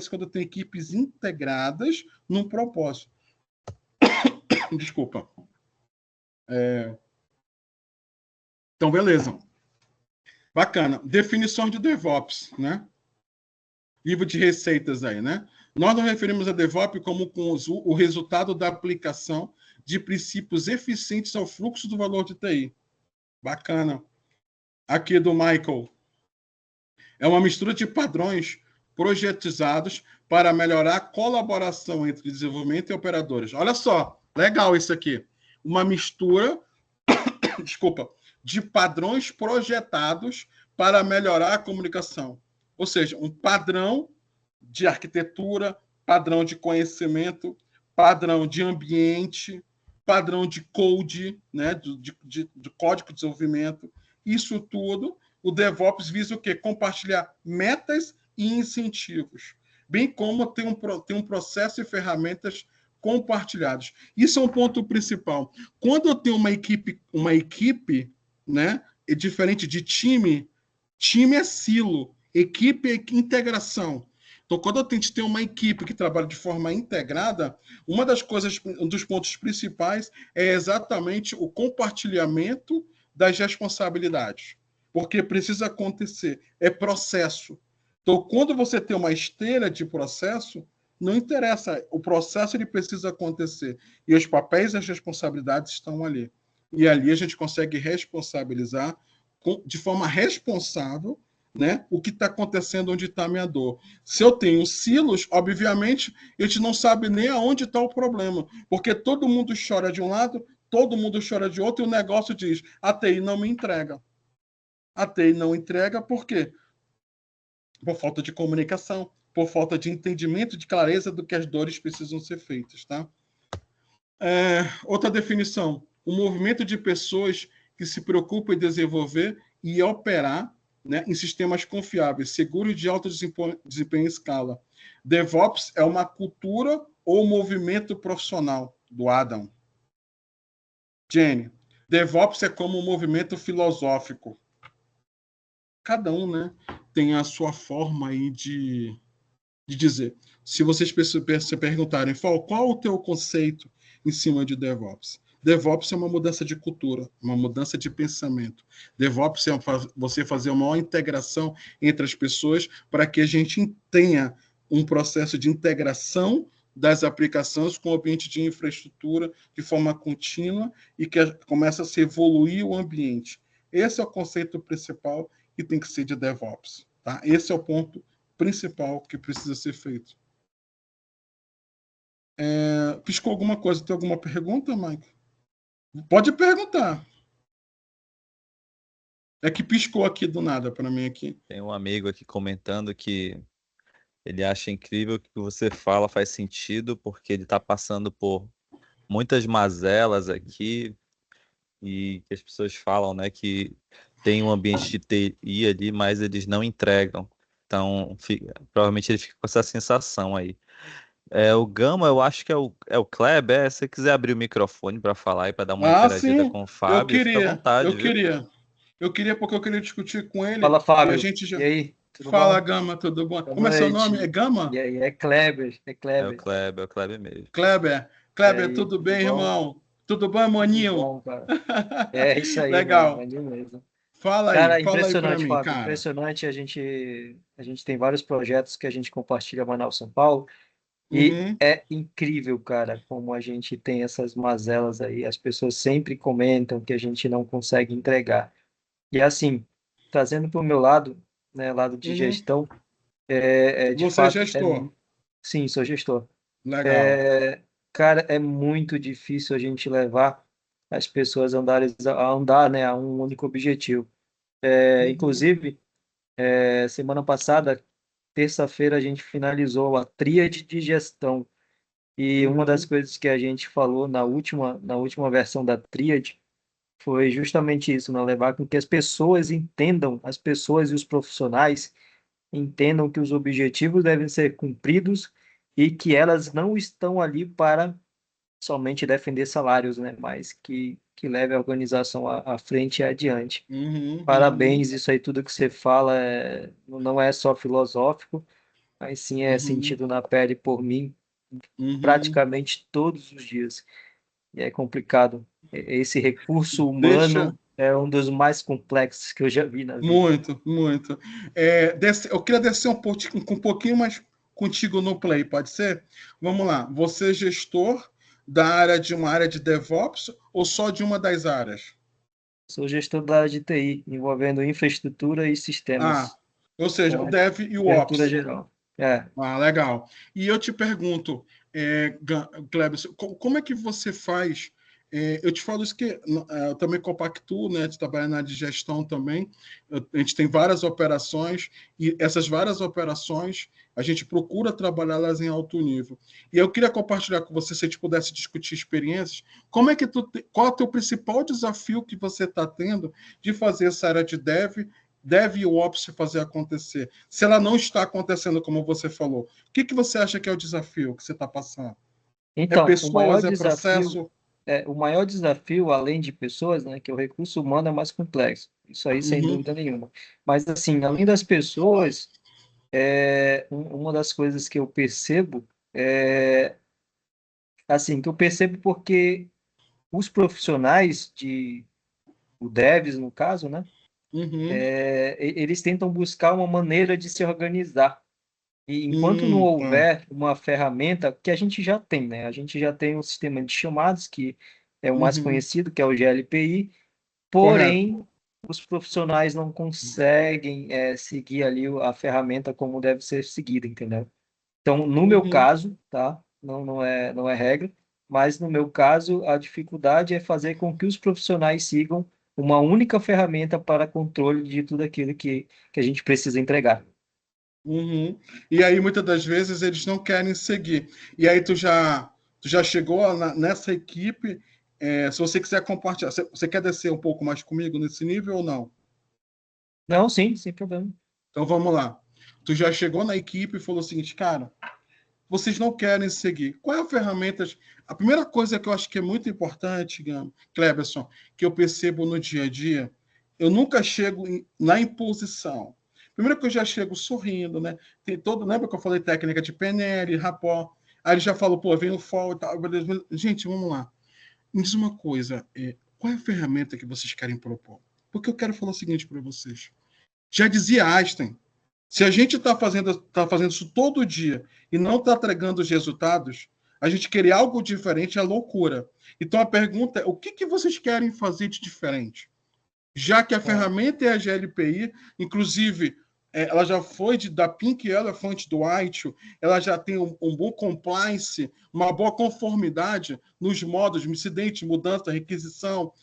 quando tem equipes integradas num propósito. Desculpa. Então, beleza. Bacana. Definição de DevOps, né? Livro de receitas aí, né? Nós nos referimos a DevOps como o resultado da aplicação de princípios eficientes ao fluxo do valor de TI. Bacana. Aqui do Michael. É uma mistura de padrões projetizados para melhorar a colaboração entre desenvolvimento e operadores. Olha só, legal isso aqui. Uma mistura, desculpa, de padrões projetados para melhorar a comunicação. Ou seja, um padrão de arquitetura, padrão de conhecimento, padrão de ambiente, padrão de code, né, de código de desenvolvimento. Isso tudo, o DevOps visa o quê? Compartilhar metas e incentivos, bem como ter um processo e ferramentas compartilhados. Isso é um ponto principal. Quando eu tenho uma equipe, né, é diferente de time. Time é silo, equipe é integração. Então, quando a gente tem uma equipe que trabalha de forma integrada, um dos pontos principais é exatamente o compartilhamento das responsabilidades, porque precisa acontecer, é processo. Então, quando você tem uma esteira de processo, não interessa, o processo ele precisa acontecer, e os papéis e as responsabilidades estão ali. E ali a gente consegue responsabilizar de forma responsável né? O que está acontecendo, onde está a minha dor. Se eu tenho silos, obviamente, a gente não sabe nem aonde está o problema, porque todo mundo chora de um lado, todo mundo chora de outro, e o negócio diz: a TI não me entrega. A TI não entrega por quê? Por falta de comunicação, por falta de entendimento, de clareza do que as dores precisam ser feitas, tá? Outra definição: um movimento de pessoas que se preocupam em desenvolver e operar, né, em sistemas confiáveis, seguros de alto desempenho em escala. DevOps é uma cultura ou movimento profissional do Adam. Jenny, DevOps é como um movimento filosófico. Cada um, né, tem a sua forma aí de dizer. Se vocês se perguntarem, qual o teu conceito em cima de DevOps? DevOps é uma mudança de cultura, uma mudança de pensamento. DevOps é você fazer uma maior integração entre as pessoas para que a gente tenha um processo de integração das aplicações com o ambiente de infraestrutura de forma contínua e que começa a se evoluir o ambiente. Esse é o conceito principal que tem que ser de DevOps. Tá? Esse é o ponto principal que precisa ser feito. Piscou alguma coisa? Tem alguma pergunta, Mike? Pode perguntar. É que piscou aqui do nada para mim aqui. Tem um amigo aqui comentando que ele acha incrível que o que você fala faz sentido, porque ele está passando por muitas mazelas aqui e que as pessoas falam, né, que tem um ambiente de TI ali, mas eles não entregam. Então, provavelmente ele fica com essa sensação aí. O Gama, eu acho que é o Kleber. Se você quiser abrir o microfone para falar e para dar uma interagida Sim. com o Eu Fábio, fica à queria. vontade, Eu viu? queria. Eu queria porque eu queria discutir com ele Fala, e a Fábio. gente já. E aí, tudo Fala, bom? Gama, tudo bom? Boa Como é seu nome? É noite. Gama? E aí, é Kleber, É o Kleber mesmo. Kleber. E Kleber, aí, tudo tudo bem, bom? irmão? Tudo bom, Tudo maninho? bom, cara. É isso aí, mano, Legal. maneiro mesmo. Fala aí para Impressionante, mim, Fábio, cara. impressionante. A gente tem vários projetos que a gente compartilha Manaus, São Paulo, e Uhum, é incrível, cara, como a gente tem essas mazelas aí. As pessoas sempre comentam que a gente não consegue entregar. E assim, trazendo para o meu lado, né, lado de uhum. gestão, de Você é fato, gestor. sim, sou gestor. Legal. Cara, é muito difícil a gente levar as pessoas a andar, né, a um único objetivo. Uhum, Inclusive, semana passada, terça-feira, a gente finalizou a tríade de gestão. E uma das uhum, coisas que a gente falou na última versão da tríade foi justamente isso, né, levar com que as pessoas entendam, as pessoas e os profissionais entendam que os objetivos devem ser cumpridos e que elas não estão ali para somente defender salários, né? Mas que leve a organização à frente e adiante. uhum, uhum, Parabéns, isso aí tudo que você fala não é só filosófico, mas sim é uhum, sentido na pele por mim uhum. praticamente todos os dias. E é complicado. Esse recurso Deixa humano é um dos mais complexos que eu já vi na vida. muito, muito. Eu queria descer um pouquinho mais contigo no play, pode ser? Vamos lá. Você é gestor da área de uma área de DevOps ou só de uma das áreas? Sou gestor da área de TI, envolvendo infraestrutura e Ah, sistemas, ou seja, o com Dev e o cobertura Ops. geral. É. Ah, legal. E eu te pergunto, Kleber, como é que você faz? Eu te falo isso que eu também compactuo, né, de trabalhar na área de gestão também. A gente tem várias operações e essas várias operações a gente procura trabalhá-las em alto nível. E eu queria compartilhar com você, se a gente pudesse discutir experiências, qual é o teu principal desafio que você está tendo de fazer essa área de Dev e o Ops fazer acontecer? Se ela não está acontecendo como você falou, o que você acha que é o desafio que você está passando? É Então, pessoas, é processo? o maior desafio, além de pessoas, né, que o recurso humano é mais complexo. Isso aí, sem Uhum, dúvida nenhuma. Mas, assim, além das pessoas, uma das coisas que eu percebo é, assim, que eu percebo porque os profissionais o devs, no caso, né, uhum, eles tentam buscar uma maneira de se organizar. E enquanto não tá, houver uma ferramenta que a gente já tem, né? A gente já tem um sistema de chamados que é o mais uhum, conhecido, que é o GLPI, correto. porém os profissionais não conseguem seguir ali a ferramenta como deve ser seguida, entendeu? Então, no meu Uhum, caso, tá? Não é regra, mas no meu caso, a dificuldade é fazer com que os profissionais sigam uma única ferramenta para controle de tudo aquilo que a gente precisa entregar. uhum. E aí, muitas das vezes, eles não querem seguir. E aí, tu já chegou nessa equipe. Se você quiser compartilhar, você quer descer um pouco mais comigo nesse nível ou não? Não, sim, sem problema. Então, vamos lá. Tu já chegou na equipe e falou o seguinte, cara, vocês não querem seguir. Qual é a ferramenta? A primeira coisa que eu acho que é muito importante, Cleberson, que eu percebo no dia a dia, eu nunca chego na imposição. Primeiro que eu já chego sorrindo, né? Lembra que eu falei técnica de PNL, rapó? Aí ele já falou, pô, vem o fall e tal. Gente, vamos lá. Me diz uma coisa, qual é a ferramenta que vocês querem propor? Porque eu quero falar o seguinte para vocês. Já dizia Einstein, se a gente tá fazendo isso todo dia e não está entregando os resultados, a gente querer algo diferente é loucura. Então a pergunta é: o que vocês querem fazer de diferente? Já que a É, ferramenta é a GLPI, inclusive ela já foi da Pink Elephant do White, ela já tem um bom compliance, uma boa conformidade nos modos, incidente, mudança, requisição,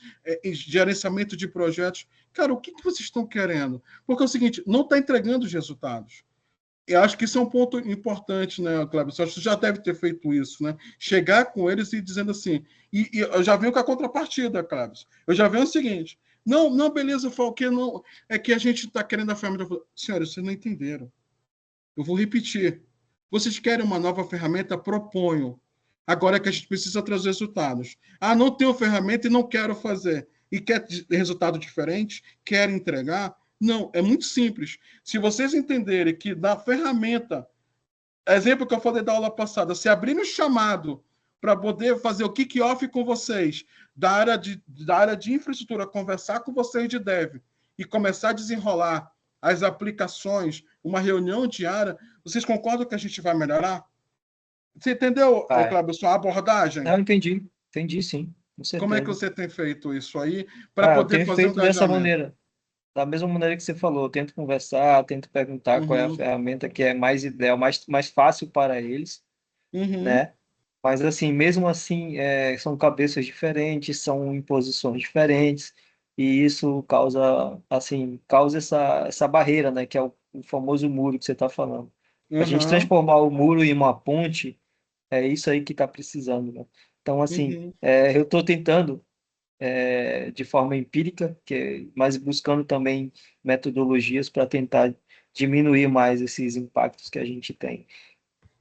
gerenciamento de projetos. Cara, o que vocês estão querendo? Porque é o seguinte, não está entregando os resultados. Eu acho que isso é um ponto importante, né, Cleber? Eu acho que você já deve ter feito isso, né? Chegar com eles e dizendo assim. E eu já venho com a contrapartida, Cleber. Eu já venho o seguinte: não, não, beleza, Falque, não. É que a gente está querendo a ferramenta. Senhores, vocês não entenderam. Eu vou repetir. Vocês querem uma nova ferramenta? Proponho. Agora é que a gente precisa trazer resultados. Ah, não tenho ferramenta e não quero fazer. E quer resultado diferente? Quer entregar? Não, é muito simples. Se vocês entenderem que da ferramenta, exemplo que eu falei da aula passada, se abrir o chamado para poder fazer o kick-off com vocês, da área de infraestrutura, conversar com vocês de dev e começar a desenrolar as aplicações, uma reunião diária, vocês concordam que a gente vai melhorar? Você entendeu, vai. Cláudio, sua abordagem? Não, entendi. Entendi, sim, com Como é que certeza. você tem feito isso aí para Eu poder tenho fazer o feito dessa engajamento? maneira. Da mesma maneira que você falou, eu tento conversar, tento perguntar qual é a Uhum, ferramenta que é mais ideal, mais fácil para eles, uhum, né? Mas assim, mesmo assim, são cabeças diferentes, são imposições diferentes, e isso causa essa barreira, né? Que é o famoso muro que você está falando. A gente uhum, transformar o muro em uma ponte, é isso aí que está precisando, né? Então, assim, uhum, eu estou tentando de forma empírica, mas buscando também metodologias para tentar diminuir mais esses impactos que a gente tem.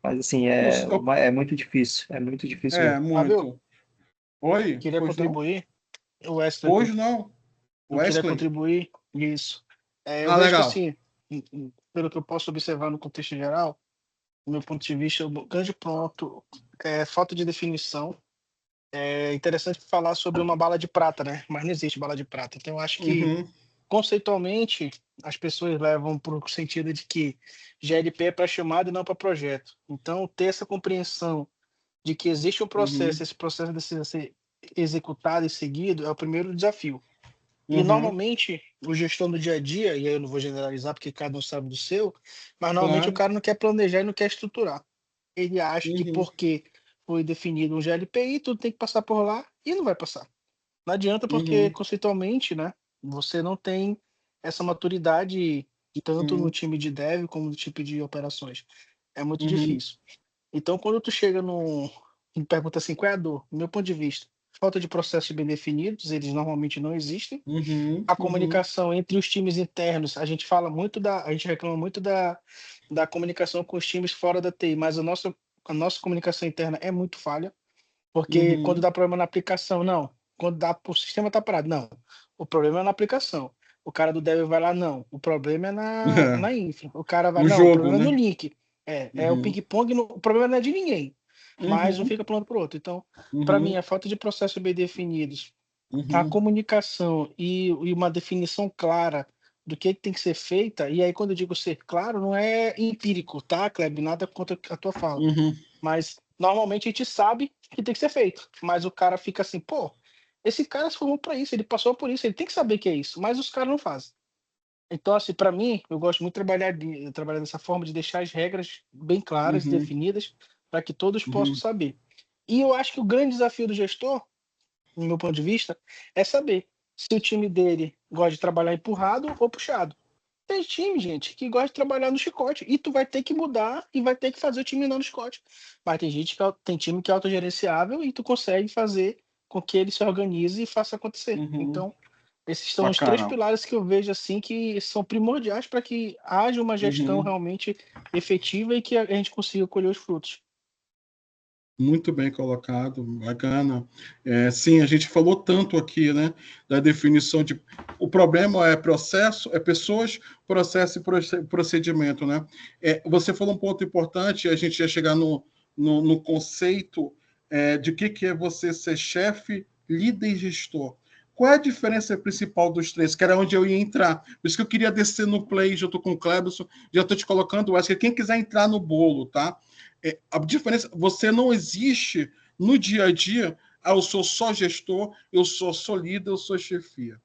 Mas assim, é muito difícil mesmo. Fábio, muito. Oi, queria pois não? contribuir. O Wesley aqui. Pois não. Eu queria Wesley. contribuir nisso. Eu Ah, vejo que, legal. assim, pelo que eu posso observar no contexto geral, do meu ponto de vista, o grande ponto é falta de definição. É interessante falar sobre uma bala de prata, né? Mas não existe bala de prata. Então, eu acho que, Uhum, conceitualmente, as pessoas levam para o sentido de que GLP é para chamada e não para projeto. Então, ter essa compreensão de que existe um processo, uhum, esse processo precisa ser executado e seguido, é o primeiro desafio. E uhum. normalmente o gestor no dia a dia, e aí eu não vou generalizar porque cada um sabe do seu, mas normalmente o Claro. cara não quer planejar e não quer estruturar. Ele acha que Uhum, porque foi definido um GLPI, tudo tem que passar por lá e não vai passar. Não adianta porque uhum, conceitualmente, né, você não tem essa maturidade tanto no uhum, time de dev como no time de operações. É muito uhum, difícil. Então, quando tu chega e pergunta assim, qual é a dor? Do meu ponto de vista, falta de processos bem definidos, eles normalmente não existem. uhum, A uhum. comunicação entre os times internos, a gente reclama muito da comunicação com os times fora da TI, mas a nossa comunicação interna é muito falha, porque quando Uhum. dá problema na aplicação, não. Quando o sistema tá parado, não. O problema é na aplicação. O cara do dev vai lá, não. O problema é na infra. O cara vai, No não, o jogo, problema é no né? link. É o Uhum, ping-pong, o problema não é de ninguém, mas um uhum, fica pronto pro outro. Então, para mim, uhum, a falta de processos bem definidos, a uhum, comunicação e uma definição clara do que tem que ser feita, e aí quando eu digo ser claro, não é empírico, tá, Kleber? Nada contra a tua fala. uhum, Mas normalmente a gente sabe que tem que ser feito, mas o cara fica assim, pô, Esse cara se formou para isso, ele passou por isso, ele tem que saber que é isso, mas os caras não fazem. Então, assim, para mim, eu gosto muito de trabalhar dessa forma, de deixar as regras bem claras e Uhum, definidas, para que todos possam uhum, saber. E eu acho que o grande desafio do gestor, no meu ponto de vista, é saber se o time dele gosta de trabalhar empurrado ou puxado. Tem time, gente, que gosta de trabalhar no chicote, e tu vai ter que mudar e vai ter que fazer o time andar no chicote. Mas tem gente que tem time que é autogerenciável e tu consegue fazer com que ele se organize e faça acontecer. uhum. Então, esses são os 3 Bacana. pilares que eu vejo, assim, que são primordiais para que haja uma gestão Uhum. realmente efetiva e que a gente consiga colher os frutos. Muito bem colocado, bacana. Sim, a gente falou tanto aqui, né, da definição de. O problema é processo, é pessoas, processo e procedimento, né? Você falou um ponto importante, a gente ia chegar no conceito de que é você ser chefe, líder e gestor. Qual é a diferença principal dos três? Que era onde eu ia entrar. Por isso que eu queria descer no play, já estou com o Cleberson, já estou te colocando, acho que quem quiser entrar no bolo, tá? A diferença, você não existe no dia a dia, eu sou só gestor, eu sou só líder, eu sou chefia.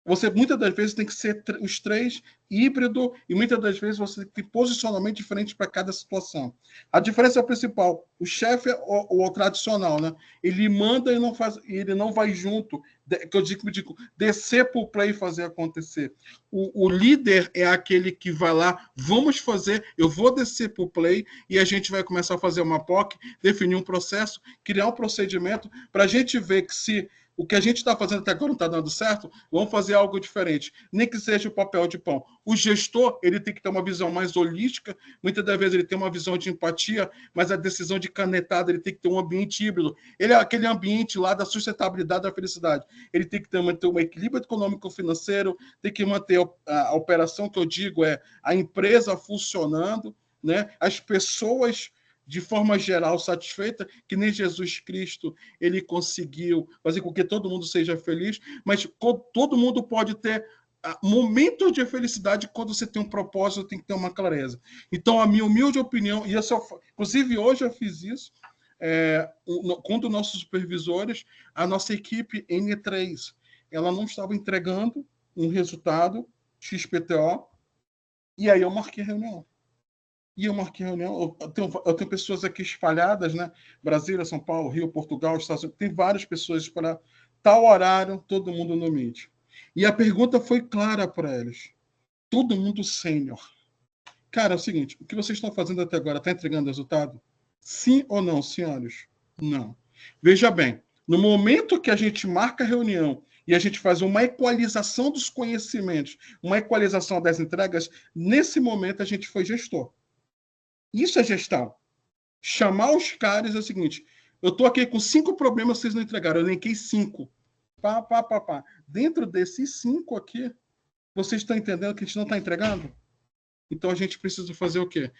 Você muitas das vezes tem que ser os três híbrido e muitas das vezes você tem posicionamento diferente para cada situação. A diferença principal, o chefe é o tradicional, né? Ele manda e não faz, ele não vai junto, que eu digo, descer para o play e fazer acontecer. O líder é aquele que vai lá, vamos fazer, eu vou descer para o play e a gente vai começar a fazer uma POC, definir um processo, criar um procedimento para a gente ver que se o que a gente está fazendo até agora não está dando certo, vamos fazer algo diferente, nem que seja o papel de pão. O gestor, ele tem que ter uma visão mais holística, muitas das vezes ele tem uma visão de empatia, mas a decisão de canetada, ele tem que ter um ambiente híbrido. Ele é aquele ambiente lá da sustentabilidade da felicidade. Ele tem que manter um equilíbrio econômico-financeiro, tem que manter a operação, que eu digo, a empresa funcionando, né? As pessoas de forma geral satisfeita, que nem Jesus Cristo ele conseguiu fazer com que todo mundo seja feliz, mas todo mundo pode ter momentos de felicidade quando você tem um propósito, tem que ter uma clareza. Então, a minha humilde opinião, e inclusive hoje eu fiz isso, com um dos nossos supervisores, a nossa equipe N3, ela não estava entregando um resultado XPTO, e aí eu marquei reunião. E eu marquei reunião. Eu tenho pessoas aqui espalhadas, né? Brasília, São Paulo, Rio, Portugal, Estados Unidos. Tem várias pessoas para tal horário, todo mundo no Meet. E a pergunta foi clara para eles. Todo mundo sênior. Cara, é o seguinte: o que vocês estão fazendo até agora está entregando resultado? Sim ou não, senhores? Não. Veja bem, no momento que a gente marca a reunião e a gente faz uma equalização dos conhecimentos, uma equalização das entregas, nesse momento a gente foi gestor. Isso é gestão. Chamar os caras é o seguinte: eu estou aqui com 5 problemas que vocês não entregaram, eu elenquei 5. Pá, pá, pá, pá. Dentro desses 5 aqui, vocês estão entendendo que a gente não está entregando? Então a gente precisa fazer o quê?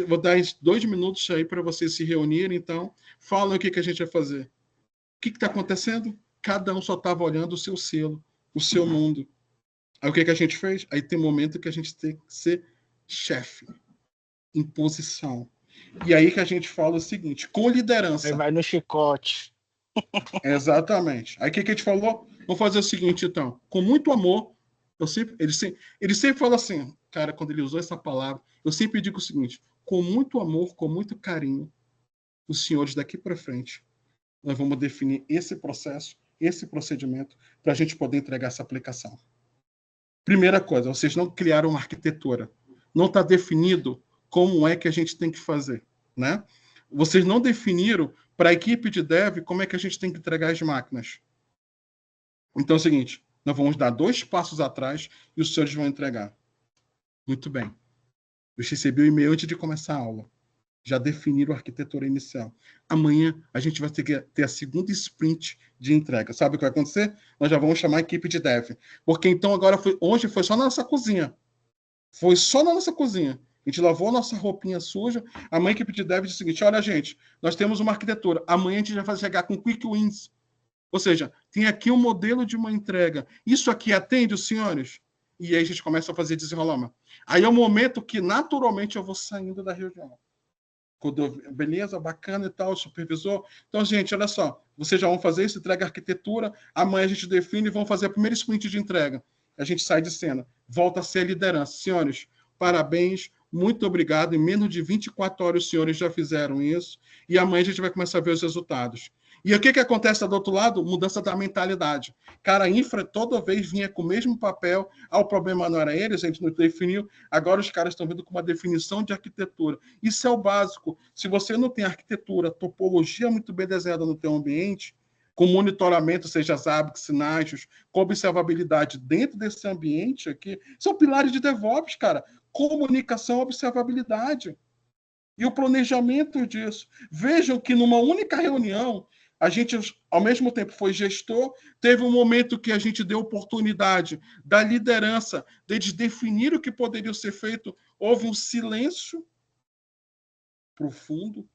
Vou dar 2 minutos aí para vocês se reunirem, então. Falam o que a gente vai fazer. O que está acontecendo? Cada um só estava olhando o seu selo, o seu mundo. Aí o que a gente fez? Aí tem um momento que a gente tem que ser chefe, em posição. E aí que a gente fala o seguinte, com Aí liderança. vai no chicote. Exatamente. Aí o que a gente falou? Vamos fazer o seguinte, então. Com muito amor, ele sempre fala assim, cara, quando ele usou essa palavra, eu sempre digo o seguinte, com muito amor, com muito carinho, os senhores daqui para frente, nós vamos definir esse processo, esse procedimento, para a gente poder entregar essa aplicação. Primeira coisa, vocês não criaram uma arquitetura. Não está definido como é que a gente tem que fazer, né? Vocês não definiram para a equipe de dev como é que a gente tem que entregar as máquinas. Então é o seguinte, nós vamos dar 2 passos atrás e os senhores vão entregar. Muito bem. Eu recebi o e-mail antes de começar a aula. Já definiram a arquitetura inicial. Amanhã a gente vai ter a segunda sprint de entrega. Sabe o que vai acontecer? Nós já vamos chamar a equipe de dev. Porque então agora hoje foi só na nossa cozinha. Foi só na nossa cozinha. A gente lavou a nossa roupinha suja. Amanhã a equipe de dev diz o seguinte: olha, gente, nós temos uma arquitetura. Amanhã a gente já vai chegar com quick wins. Ou seja, tem aqui um modelo de uma entrega. Isso aqui atende os senhores? E aí a gente começa a fazer desenrolamento. Aí é o momento que naturalmente eu vou saindo da reunião. Beleza, bacana e tal, supervisor. Então, gente, olha só, vocês já vão fazer isso, entrega a arquitetura, amanhã a gente define e vão fazer a primeira sprint de entrega. A gente sai de cena, volta a ser a liderança. Senhores, parabéns, muito obrigado. Em menos de 24 horas os senhores já fizeram isso e amanhã a gente vai começar a ver os resultados. E o que acontece do outro lado? Mudança da mentalidade. Cara, a infra toda vez vinha com o mesmo papel. O problema não era eles, a gente não definiu. Agora os caras estão vindo com uma definição de arquitetura. Isso é o básico. Se você não tem arquitetura, topologia muito bem desenhada no teu ambiente, com monitoramento, seja as ABICs, sinais, com observabilidade dentro desse ambiente aqui, são pilares de DevOps, cara. Comunicação, observabilidade. E o planejamento disso. Vejam que numa única reunião, a gente, ao mesmo tempo, foi gestor, teve um momento que a gente deu oportunidade da liderança, deles definir o que poderia ser feito, houve um silêncio profundo,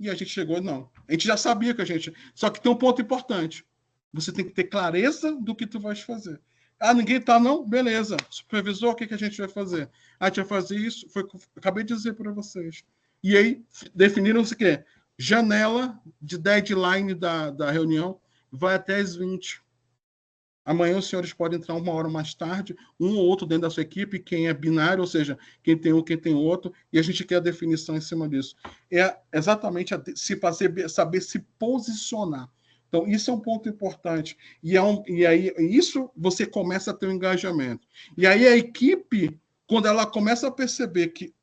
e a gente chegou, não. A gente já sabia que a gente... Só que tem um ponto importante. Você tem que ter clareza do que tu vais fazer. Ah, ninguém tá, não? Beleza. Supervisor, o que a gente vai fazer? Ah, a gente vai fazer isso. Acabei de dizer para vocês. E aí, definiram-se o quê? Janela de deadline da reunião vai até as 20. Amanhã os senhores podem entrar 1 hora mais tarde, um ou outro dentro da sua equipe, quem é binário, ou seja, quem tem um, quem tem outro, e a gente quer a definição em cima disso. É exatamente saber se posicionar. Então, isso é um ponto importante. E aí, isso você começa a ter um engajamento. E aí a equipe, quando ela começa a perceber que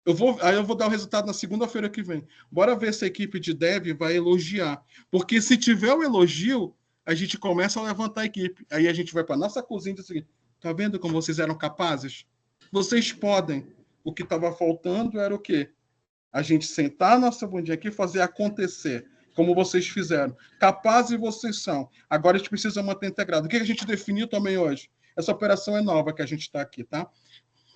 eu vou dar o resultado na segunda-feira que vem. Bora ver se a equipe de dev vai elogiar. Porque se tiver o elogio, a gente começa a levantar a equipe. Aí a gente vai para a nossa cozinha e diz assim, tá vendo como vocês eram capazes? Vocês podem. O que estava faltando era o quê? A gente sentar a nossa bundinha aqui e fazer acontecer, como vocês fizeram. Capazes vocês são. Agora a gente precisa manter integrado. O que a gente definiu também hoje? Essa operação é nova que a gente está aqui, tá?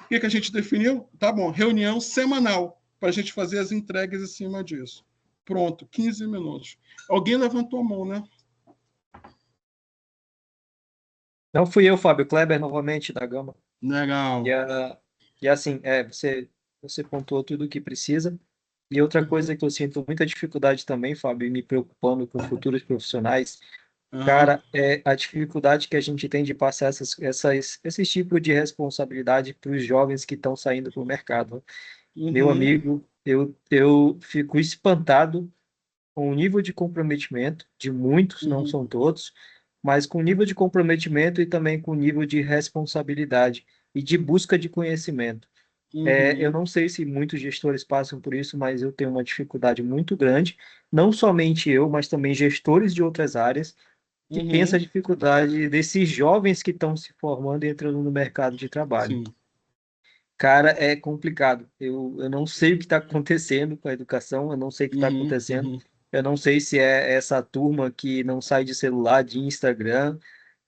O que a gente definiu? Tá bom, reunião semanal para a gente fazer as entregas em cima disso. Pronto, 15 minutos. Alguém levantou a mão, né? Não fui eu, Fábio Kleber, novamente, da Gama. Legal. E assim, você pontuou tudo o que precisa. E outra coisa que eu sinto muita dificuldade também, Fábio, me preocupando com futuros profissionais, cara, é a dificuldade que a gente tem de passar esse tipo de responsabilidade para os jovens que estão saindo para o mercado. Meu amigo, eu fico espantado com o nível de comprometimento de muitos, não são todos, mas com o nível de comprometimento e também com o nível de responsabilidade e de busca de conhecimento. Eu não sei se muitos gestores passam por isso, mas eu tenho uma dificuldade muito grande, não somente eu, mas também gestores de outras áreas, que têm essa dificuldade desses jovens que estão se formando e entrando no mercado de trabalho. Sim. Cara, é complicado. Eu não sei o que está acontecendo com a educação, eu não sei o que está acontecendo. Eu não sei se é essa turma que não sai de celular, de Instagram,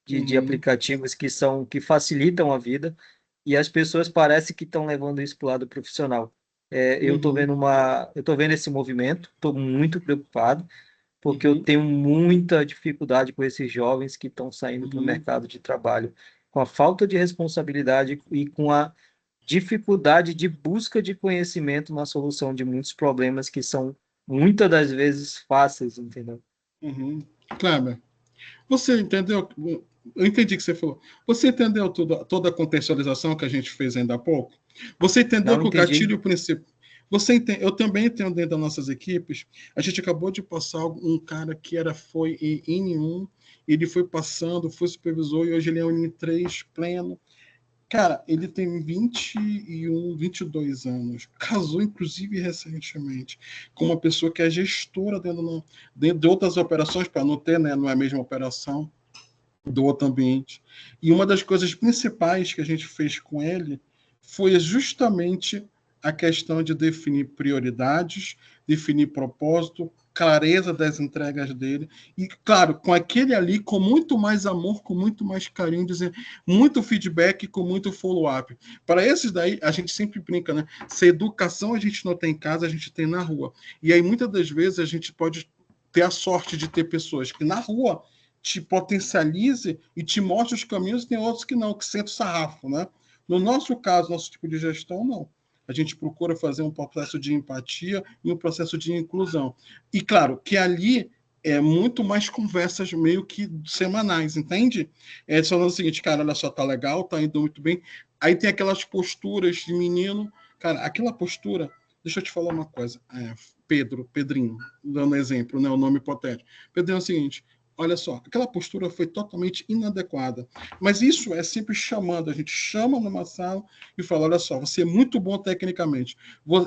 de aplicativos que facilitam a vida, e as pessoas parecem que estão levando isso para o lado profissional. Eu estou vendo esse movimento, estou muito preocupado, porque eu tenho muita dificuldade com esses jovens que estão saindo para o mercado de trabalho, com a falta de responsabilidade e com a dificuldade de busca de conhecimento na solução de muitos problemas que são, muitas das vezes, fáceis, entendeu? Kleber, você entendeu? Eu entendi o que você falou. Você entendeu toda a contextualização que a gente fez ainda há pouco? Você entendeu que o gatilho principal... Eu também tenho dentro das nossas equipes, a gente acabou de passar um cara que foi em N1, ele foi passando, foi supervisor, e hoje ele é um N3 pleno. Cara, ele tem 21, 22 anos. Casou, inclusive, recentemente, com uma pessoa que é gestora dentro de outras operações, para não ter, né, não é a mesma operação do outro ambiente. E uma das coisas principais que a gente fez com ele foi justamente a questão de definir prioridades, definir propósito, clareza das entregas dele, e, claro, com aquele ali, com muito mais amor, com muito mais carinho, dizer, muito feedback, com muito follow-up. Para esses daí, a gente sempre brinca, né? Se educação a gente não tem em casa, a gente tem na rua. E aí, muitas das vezes, a gente pode ter a sorte de ter pessoas que na rua te potencialize e te mostre os caminhos, e tem outros que não, que sentem o sarrafo, né? No nosso caso, nosso tipo de gestão, não. A gente procura fazer um processo de empatia e um processo de inclusão. E, claro, que ali é muito mais conversas meio que semanais, entende? É falando o seguinte, cara, olha só, tá legal, tá indo muito bem. Aí tem aquelas posturas de menino. Cara, aquela postura... Deixa eu te falar uma coisa. Pedrinho, dando exemplo, né, o nome hipotético. Pedrinho é o seguinte, olha só, aquela postura foi totalmente inadequada. Mas isso é sempre chamando, a gente chama numa sala e fala, olha só, você é muito bom tecnicamente.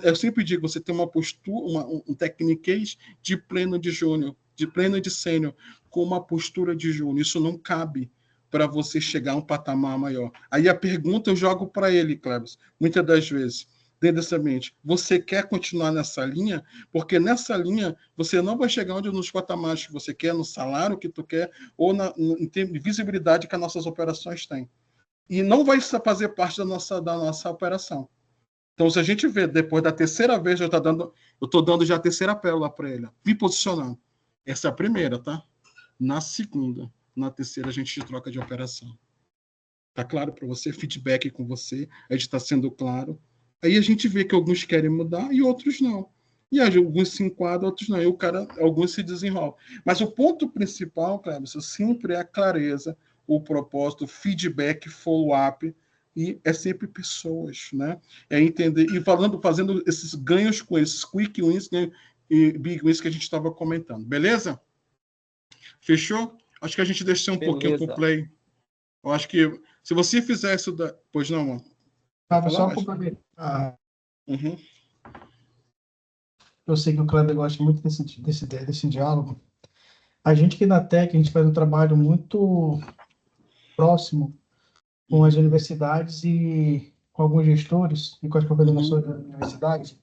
Eu sempre digo, você tem uma postura, um tecniquez de pleno de júnior, de pleno de sênior, com uma postura de júnior. Isso não cabe para você chegar a um patamar maior. Aí a pergunta eu jogo para ele, Cleves, muitas das vezes, dentro dessa mente, você quer continuar nessa linha? Porque nessa linha você não vai chegar onde nos patamares que você quer, no salário que tu quer, ou em termos de visibilidade que as nossas operações têm. E não vai fazer parte da nossa operação. Então, se a gente vê, depois da terceira vez, eu estou dando já a terceira pérola para ele, me posicionando. Essa é a primeira, tá? Na segunda, na terceira, a gente troca de operação. Tá claro para você? Feedback com você, a gente está sendo claro. Aí a gente vê que alguns querem mudar e outros não. E alguns se enquadram, outros não. E alguns se desenrolam. Mas o ponto principal, Cleber, sempre é a clareza, o propósito, o feedback, follow-up, e é sempre pessoas, né? É entender, e fazendo esses ganhos com esses quick wins, né, e big wins que a gente estava comentando. Beleza? Fechou? Acho que a gente deixou um pouquinho para o play. Eu acho que se você fizer isso... Pois não, mano. Só complementar. Uhum. Eu sei que o Kleber gosta muito desse diálogo. A gente aqui na TEC, a gente faz um trabalho muito próximo com as universidades e com alguns gestores e com as coordenações das universidades,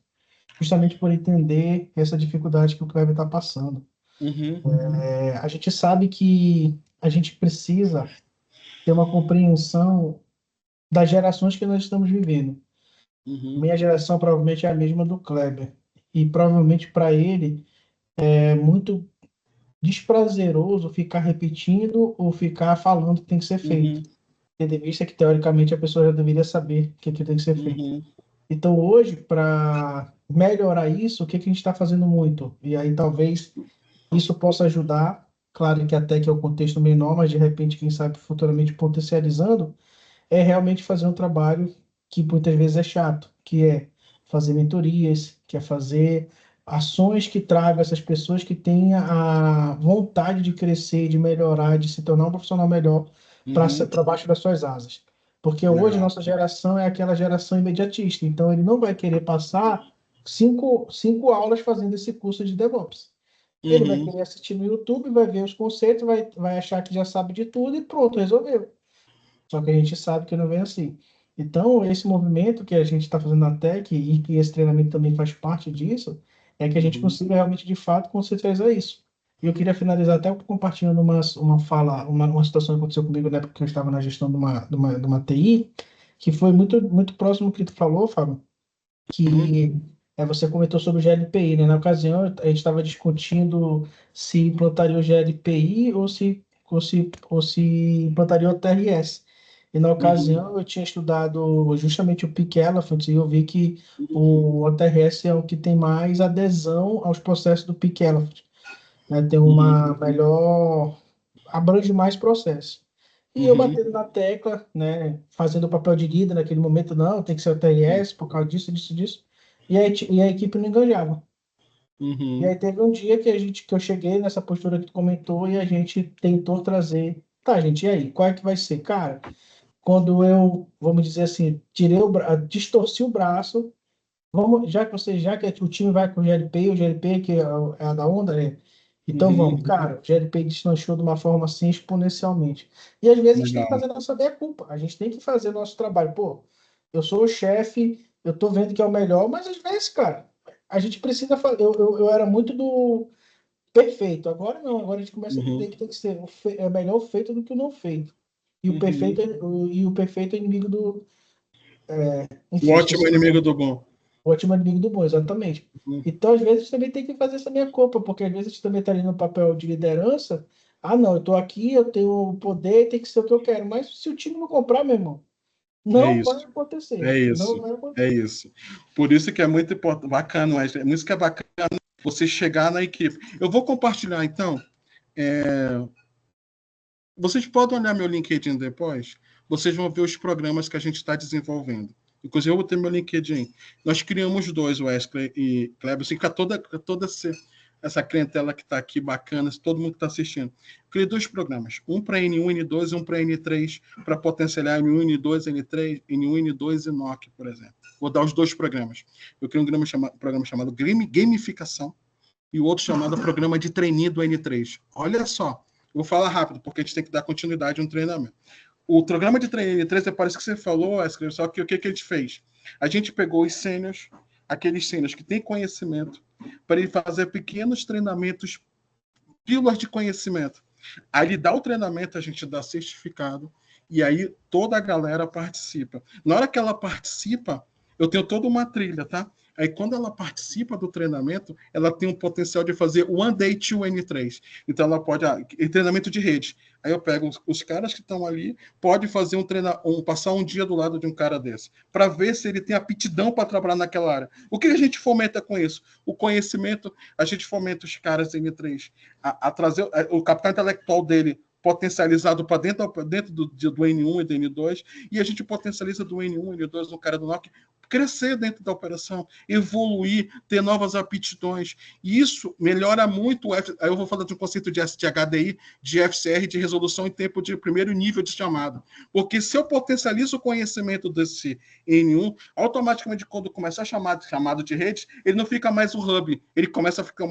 justamente por entender essa dificuldade que o Kleber está passando. A gente sabe que a gente precisa ter uma compreensão das gerações que nós estamos vivendo. Minha geração provavelmente é a mesma do Kleber. E provavelmente para ele é muito desprazeroso ficar repetindo ou ficar falando que tem que ser feito. Tendo em vista que, teoricamente, a pessoa já deveria saber que aquilo tem que ser feito. Então, hoje, para melhorar isso, o que a gente está fazendo muito? E aí, talvez, isso possa ajudar. Claro que até que é o contexto menor, mas, de repente, quem sabe, futuramente potencializando, é realmente fazer um trabalho que muitas vezes é chato, que é fazer mentorias, que é fazer ações que tragam essas pessoas que têm a vontade de crescer, de melhorar, de se tornar um profissional melhor para baixo das suas asas. Porque hoje nossa geração é aquela geração imediatista, então ele não vai querer passar cinco aulas fazendo esse curso de DevOps. Ele vai querer assistir no YouTube, vai ver os conceitos, vai achar que já sabe de tudo e pronto, resolveu. Só que a gente sabe que não vem assim. Então, esse movimento que a gente está fazendo na Tech e que esse treinamento também faz parte disso, é que a gente consiga realmente, de fato, conceituar isso. E eu queria finalizar até compartilhando uma situação que aconteceu comigo na época que eu estava na gestão de uma TI, que foi muito, muito próximo do que tu falou, Fábio, que você comentou sobre o GLPI, né? Na ocasião, a gente estava discutindo se implantaria o GLPI ou se implantaria o TRS. E na ocasião eu tinha estudado justamente o Peak Elephant e eu vi que o OTRS é o que tem mais adesão aos processos do Peak Elephant, né? Tem uma melhor... abrange mais processos. E eu batendo na tecla, né, fazendo o papel de líder naquele momento, não, tem que ser o TRS por causa disso, disso. E a equipe não enganjava. E aí teve um dia que eu cheguei nessa postura que tu comentou e a gente tentou trazer, tá, gente, e aí, qual é que vai ser? Cara, quando eu, vamos dizer assim, distorci o braço, já que o time vai com o GLP que é a da onda, né? Então vamos, cara, o GLP deslanchou de uma forma assim exponencialmente. E às vezes a gente tem que fazer a nossa meia-culpa, a gente tem que fazer o nosso trabalho. Pô, eu sou o chefe, eu tô vendo que é o melhor, mas às vezes, cara, a gente precisa fazer. Eu era muito do perfeito, agora não, agora a gente começa a entender que tem que ser é melhor o feito do que o não feito. E o perfeito é inimigo do. Enfim, O ótimo é inimigo do bom. O ótimo é inimigo do bom, exatamente. Então, às vezes, também tem que fazer essa minha culpa, porque às vezes a gente também está ali no papel de liderança. Ah, não, eu estou aqui, eu tenho o poder, tem que ser o que eu quero. Mas se o time não comprar, meu irmão, Não vai isso. acontecer. É isso. Não vai acontecer. É isso. Por isso que é muito importante, bacana, Wesley. É isso que é bacana você chegar na equipe. Eu vou compartilhar, então. Vocês podem olhar meu LinkedIn depois. Vocês vão ver os programas que a gente está desenvolvendo. Inclusive, eu vou ter meu LinkedIn. Nós criamos dois, Wesley e Kleber, assim, com toda essa clientela que está aqui, bacana, todo mundo que está assistindo. Eu criei dois programas, um para N1, N2 e um para N3, para potencializar N1, N2, N3, N1, N2 e NOC, por exemplo. Vou dar os dois programas. Eu criei um programa chamado Gamificação e o outro chamado Programa de Trainee do N3. Olha só, eu vou falar rápido, porque a gente tem que dar continuidade no treinamento. O programa de trainee N3, parece que você falou, Wesley, só que o que a gente fez? A gente pegou os sêniors, aqueles sêniors que têm conhecimento, para ele fazer pequenos treinamentos, pílulas de conhecimento. Aí ele dá o treinamento, a gente dá certificado, e aí toda a galera participa. Na hora que ela participa, eu tenho toda uma trilha, tá? Aí quando ela participa do treinamento, ela tem um potencial de fazer One Day to N3. Então ela pode, treinamento de rede. Aí eu pego os caras que estão ali, pode fazer passar um dia do lado de um cara desse, para ver se ele tem aptidão para trabalhar naquela área. O que a gente fomenta com isso? O conhecimento, a gente fomenta os caras N3 a trazer o capital intelectual dele potencializado para dentro do N1 e do N2, e a gente potencializa do N1 e N2 no cara do NOC, crescer dentro da operação, evoluir, ter novas aptidões. E isso melhora muito. Aí eu vou falar de um conceito de HDI, de FCR, de resolução em tempo de primeiro nível de chamada. Porque se eu potencializo o conhecimento desse N1, automaticamente, quando começar a chamado de rede, ele não fica mais um hub, ele começa a ficar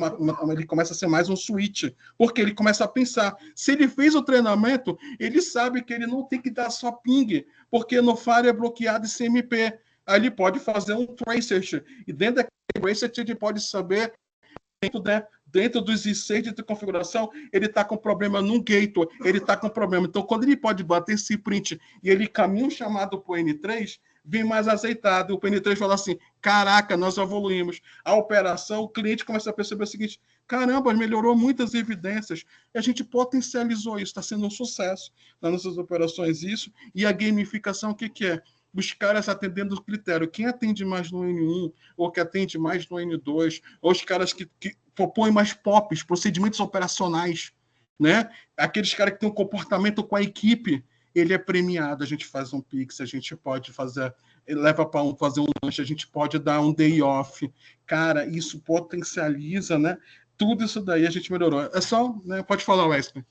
ele começa a ser mais um switch, porque ele começa a pensar. Se ele fez o treinamento, ele sabe que ele não tem que dar só ping, porque no Fire é bloqueado CMP. Aí ele pode fazer um tracer, e dentro daquele tracer ele pode saber, dentro dos ICs de configuração, ele está com problema num gateway, ele está com problema. Então, quando ele pode bater esse print e ele caminha um chamado para o N3, vem mais azeitado. O N3 fala assim, caraca, nós evoluímos. A operação, o cliente começa a perceber o seguinte, caramba, melhorou muitas evidências. E a gente potencializou isso, está sendo um sucesso nas nossas operações isso. E a gamificação, o que é? Os caras atendendo o critério. Quem atende mais no N1, ou que atende mais no N2, ou os caras que propõem mais POPs, procedimentos operacionais, né? Aqueles caras que têm um comportamento com a equipe, ele é premiado. A gente faz um Pix, a gente pode fazer, leva para fazer um lanche, a gente pode dar um day off. Cara, isso potencializa, né? Tudo isso daí a gente melhorou. É só, né? Pode falar, Wesley.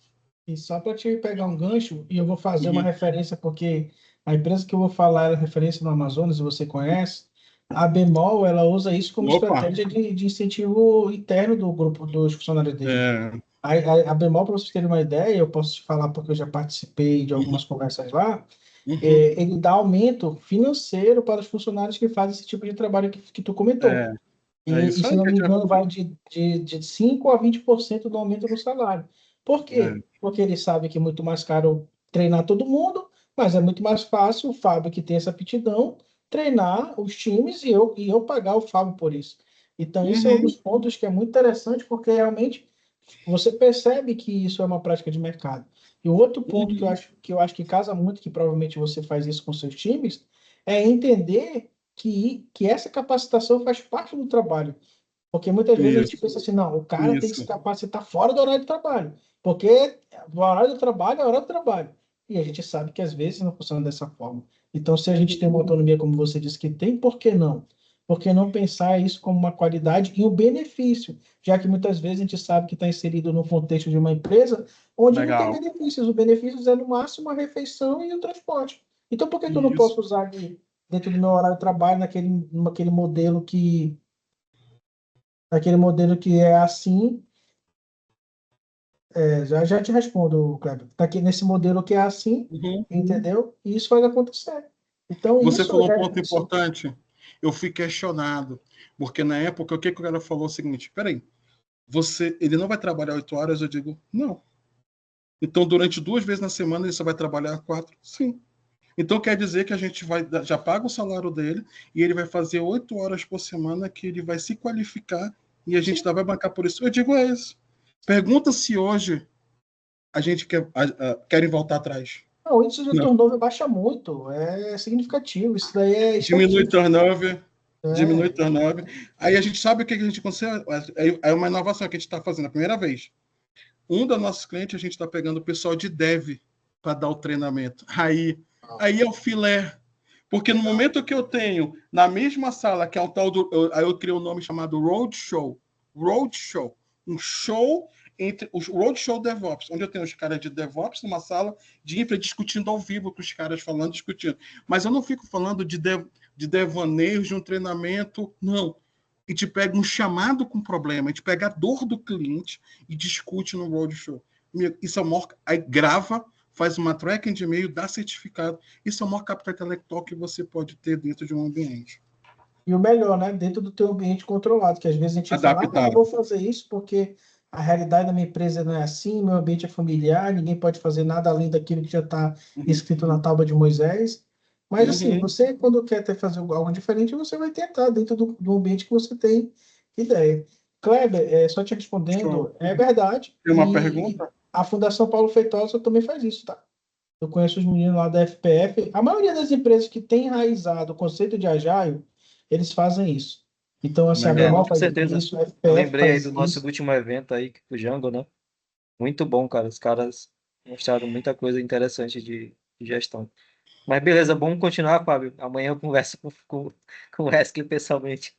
E só para te pegar um gancho, e eu vou fazer uma referência, porque a empresa que eu vou falar é referência no Amazonas, você conhece, a Bemol, ela usa isso como estratégia de incentivo interno do grupo dos funcionários dele. A Bemol, para vocês terem uma ideia, eu posso te falar porque eu já participei de algumas conversas lá, ele dá aumento financeiro para os funcionários que fazem esse tipo de trabalho que tu comentou. E se não me engano, vai de 5% a 20% do aumento do salário. Por quê? Porque ele sabe que é muito mais caro treinar todo mundo, mas é muito mais fácil o Fábio, que tem essa aptidão, treinar os times e eu pagar o Fábio por isso. Então, isso é um dos pontos que é muito interessante, porque realmente você percebe que isso é uma prática de mercado. E o outro ponto que eu acho que casa muito, que provavelmente você faz isso com seus times, é entender que essa capacitação faz parte do trabalho. Porque muitas vezes a gente pensa assim, não, o cara tem que se capacitar fora do horário de trabalho, porque o horário do trabalho é o horário do trabalho. E a gente sabe que às vezes não funciona dessa forma. Então, se a gente tem uma autonomia, como você disse que tem, por que não? Por que não pensar isso como uma qualidade e um benefício? Já que muitas vezes a gente sabe que está inserido no contexto de uma empresa onde não tem benefícios. Os benefícios é, no máximo, a refeição e o transporte. Então, por que eu não posso usar aqui, dentro do meu horário de trabalho, naquele modelo que é assim? Já te respondo, Kleber. Está aqui nesse modelo que é assim, entendeu? E isso faz acontecer. Então, você falou um ponto importante. Eu fui questionado, porque na época, o que o cara falou é o seguinte, peraí, ele não vai trabalhar 8 horas? Eu digo, não. Então, durante 2 vezes na semana, ele só vai trabalhar 4? Sim. Então, quer dizer que a gente já paga o salário dele e ele vai fazer 8 horas por semana que ele vai se qualificar e a gente vai bancar por isso. Eu digo, é isso. Pergunta se hoje a gente querem voltar atrás. Não, o índice de Não. turnover baixa muito, é significativo. Isso daí é Diminui estatístico. turnover, diminui É. turnover. Aí a gente sabe o que a gente consegue. É uma inovação que a gente está fazendo a primeira vez. Um dos nossos clientes, a gente está pegando o pessoal de dev para dar o treinamento. Aí é o filé. Porque no momento que eu tenho, na mesma sala, que é o tal do. Aí eu criei um nome chamado Roadshow. Roadshow. Um show entre os Roadshow DevOps, onde eu tenho os caras de DevOps numa sala de infra discutindo ao vivo com os caras falando, discutindo. Mas eu não fico falando de devaneios de um treinamento, não. A gente pega um chamado com problema, a gente pega a dor do cliente e discute no Roadshow. Isso é o maior. Aí grava, faz uma tracking de e-mail, dá certificado. Isso é o maior capital intelectual que você pode ter dentro de um ambiente. E o melhor, né? Dentro do teu ambiente controlado, que às vezes a gente fala, eu não vou fazer isso porque a realidade da minha empresa não é assim, meu ambiente é familiar, ninguém pode fazer nada além daquilo que já está escrito na tábua de Moisés. Mas, assim, você, quando quer fazer algo diferente, você vai tentar dentro do ambiente que você tem ideia. Kleber, só te respondendo, é verdade. Tem uma pergunta? A Fundação Paulo Feitosa também faz isso, tá? Eu conheço os meninos lá da FPF. A maioria das empresas que tem enraizado o conceito de Agile, eles fazem isso. Então, assim, a Bemol Com faz certeza. isso, a Eu FPF lembrei aí faz do nosso isso. último evento aí, o Django, né? Muito bom, cara. Os caras mostraram muita coisa interessante de gestão. Mas beleza, vamos continuar, Fábio. Amanhã eu converso com o Wesley pessoalmente.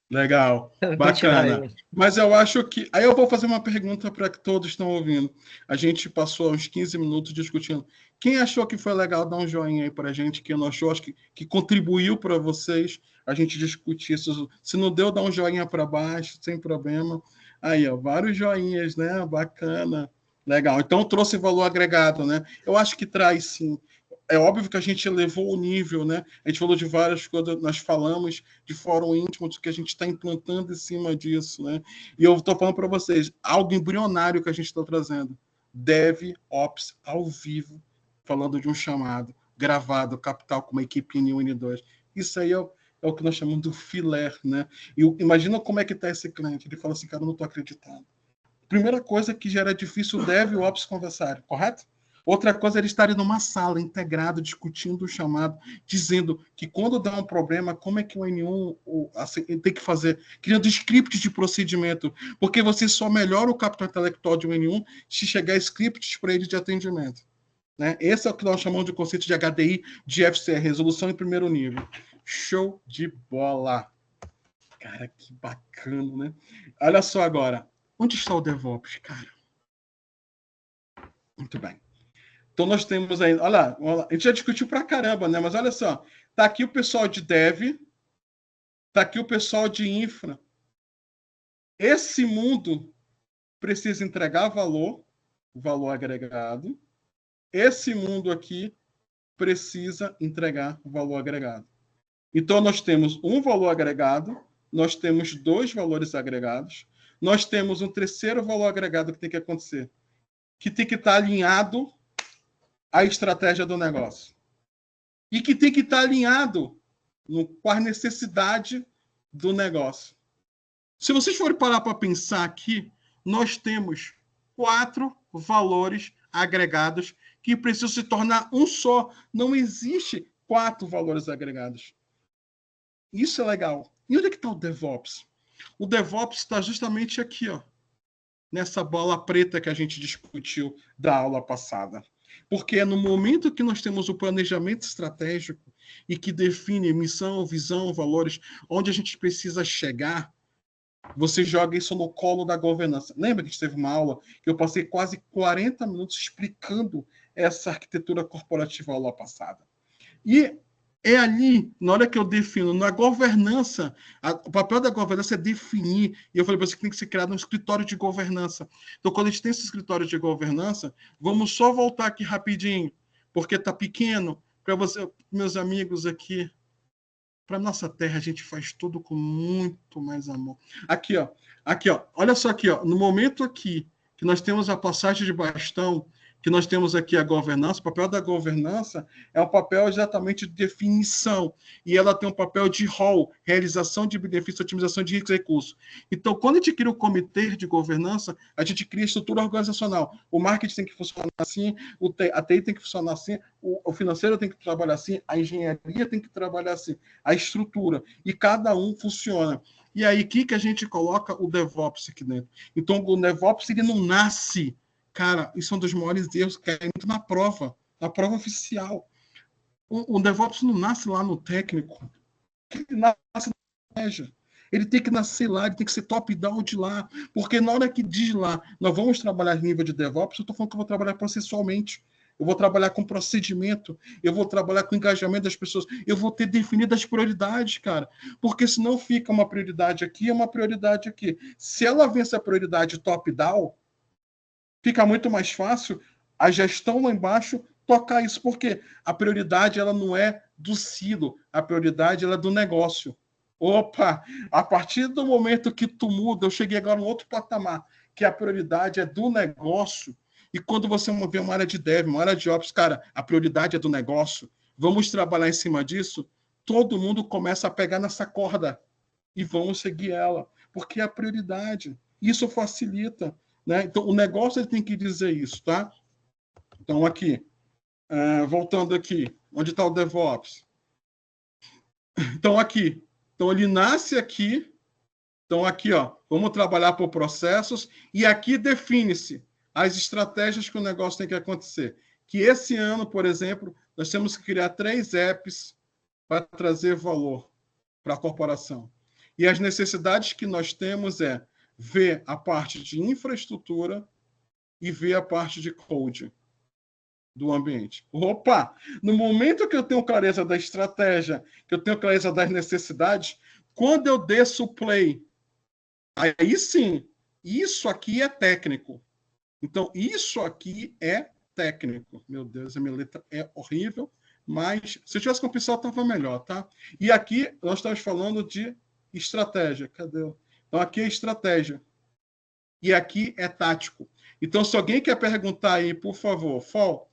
Legal, Vamos continuar bacana. aí. Mas eu acho que. Aí eu vou fazer uma pergunta para que todos estão ouvindo. A gente passou uns 15 minutos discutindo. Quem achou que foi legal, dá um joinha aí para a gente. Quem não achou, acho que contribuiu para vocês a gente discutir isso. Se não deu, dá um joinha para baixo, sem problema. Aí, ó, vários joinhas, né? Bacana. Legal. Então trouxe valor agregado, né? Eu acho que traz sim. É óbvio que a gente elevou o nível, né? A gente falou de várias coisas, nós falamos de fórum íntimo, do que a gente está implantando em cima disso, né? E eu estou falando para vocês, algo embrionário que a gente está trazendo. DevOps ao vivo, falando de um chamado, gravado, capital, com uma equipe em Uni2. Isso aí é o que nós chamamos do filé, né? E imagina como é que está esse cliente. Ele fala assim, cara, eu não estou acreditando. Primeira coisa que já era difícil o Dev e o Ops conversarem, correto? Outra coisa é eles estarem numa sala integrado, discutindo o chamado, dizendo que quando dá um problema, como é que o N1 assim, tem que fazer, criando scripts de procedimento, porque você só melhora o capital intelectual de um N1 se chegar scripts para ele de atendimento. Né? Esse é o que nós chamamos de conceito de HDI, de FCR, resolução em primeiro nível. Show de bola! Cara, que bacana, né? Olha só agora. Onde está o DevOps, cara? Muito bem. Então nós temos aí, olha lá, a gente já discutiu pra caramba, né? Mas olha só, tá aqui o pessoal de Dev, tá aqui o pessoal de Infra. Esse mundo precisa entregar valor agregado. Esse mundo aqui precisa entregar valor agregado. Então nós temos um valor agregado, nós temos dois valores agregados, nós temos um terceiro valor agregado que tem que acontecer, que tem que estar alinhado à estratégia do negócio. E que tem que estar alinhado com a necessidade do negócio. Se vocês forem parar para pensar aqui, nós temos 4 valores agregados que precisam se tornar um só. Não existe 4 valores agregados. Isso é legal. E onde é que está o DevOps? O DevOps está justamente aqui, ó, nessa bola preta que a gente discutiu da aula passada. Porque é no momento que nós temos o planejamento estratégico e que define missão, visão, valores, onde a gente precisa chegar, você joga isso no colo da governança. Lembra que a gente teve uma aula que eu passei quase 40 minutos explicando essa arquitetura corporativa aula passada. E é ali, na hora que eu defino, na governança, o papel da governança é definir, e eu falei para você que tem que ser criado um escritório de governança. Então, quando a gente tem esse escritório de governança, vamos só voltar aqui rapidinho, porque está pequeno, para você, meus amigos aqui, para nossa terra, a gente faz tudo com muito mais amor. Aqui, ó, olha só aqui, ó, no momento aqui, que nós temos a passagem de bastão, que nós temos aqui a governança. O papel da governança é um papel exatamente de definição, e ela tem um papel de rol, realização de benefícios, otimização de recursos. Então, quando a gente cria o comitê de governança, a gente cria estrutura organizacional. O marketing tem que funcionar assim, a TI tem que funcionar assim, o financeiro tem que trabalhar assim, a engenharia tem que trabalhar assim, a estrutura, e cada um funciona. E aí, o que a gente coloca? O DevOps aqui dentro. Então, o DevOps, ele não nasce. Cara, isso é um dos maiores erros que é muito na prova oficial. O DevOps não nasce lá no técnico. Ele nasce na estratégia. Ele tem que nascer lá, ele tem que ser top-down de lá. Porque na hora que diz lá, nós vamos trabalhar nível de DevOps, eu estou falando que eu vou trabalhar processualmente. Eu vou trabalhar com procedimento, eu vou trabalhar com engajamento das pessoas, eu vou ter definido as prioridades, cara. Porque senão fica uma prioridade aqui e uma prioridade aqui. Se ela vence a prioridade top-down, fica muito mais fácil a gestão lá embaixo tocar isso, porque a prioridade ela não é do silo, a prioridade ela é do negócio. Opa, a partir do momento que tu muda, eu cheguei agora num outro patamar, que a prioridade é do negócio. E quando você vê uma área de dev, uma área de ops, cara, a prioridade é do negócio, vamos trabalhar em cima disso, todo mundo começa a pegar nessa corda e vamos seguir ela, porque é a prioridade. Isso facilita, né? Então, o negócio ele tem que dizer isso, tá? Então, aqui, voltando aqui, onde está o DevOps? Então, aqui. Então, ele nasce aqui. Então, aqui, ó, vamos trabalhar por processos, e aqui define-se as estratégias que o negócio tem que acontecer. Que esse ano, por exemplo, nós temos que criar 3 apps para trazer valor para a corporação. E as necessidades que nós temos é ver a parte de infraestrutura e ver a parte de code do ambiente. Opa! No momento que eu tenho clareza da estratégia, que eu tenho clareza das necessidades, quando eu desço o play, aí sim, isso aqui é técnico. Então, isso aqui é técnico. Meu Deus, a minha letra é horrível, mas se eu tivesse com o pincel, estava melhor, tá? E aqui nós estamos falando de estratégia. Cadê? Então, aqui é estratégia. E aqui é tático. Então, se alguém quer perguntar aí, por favor, Fol,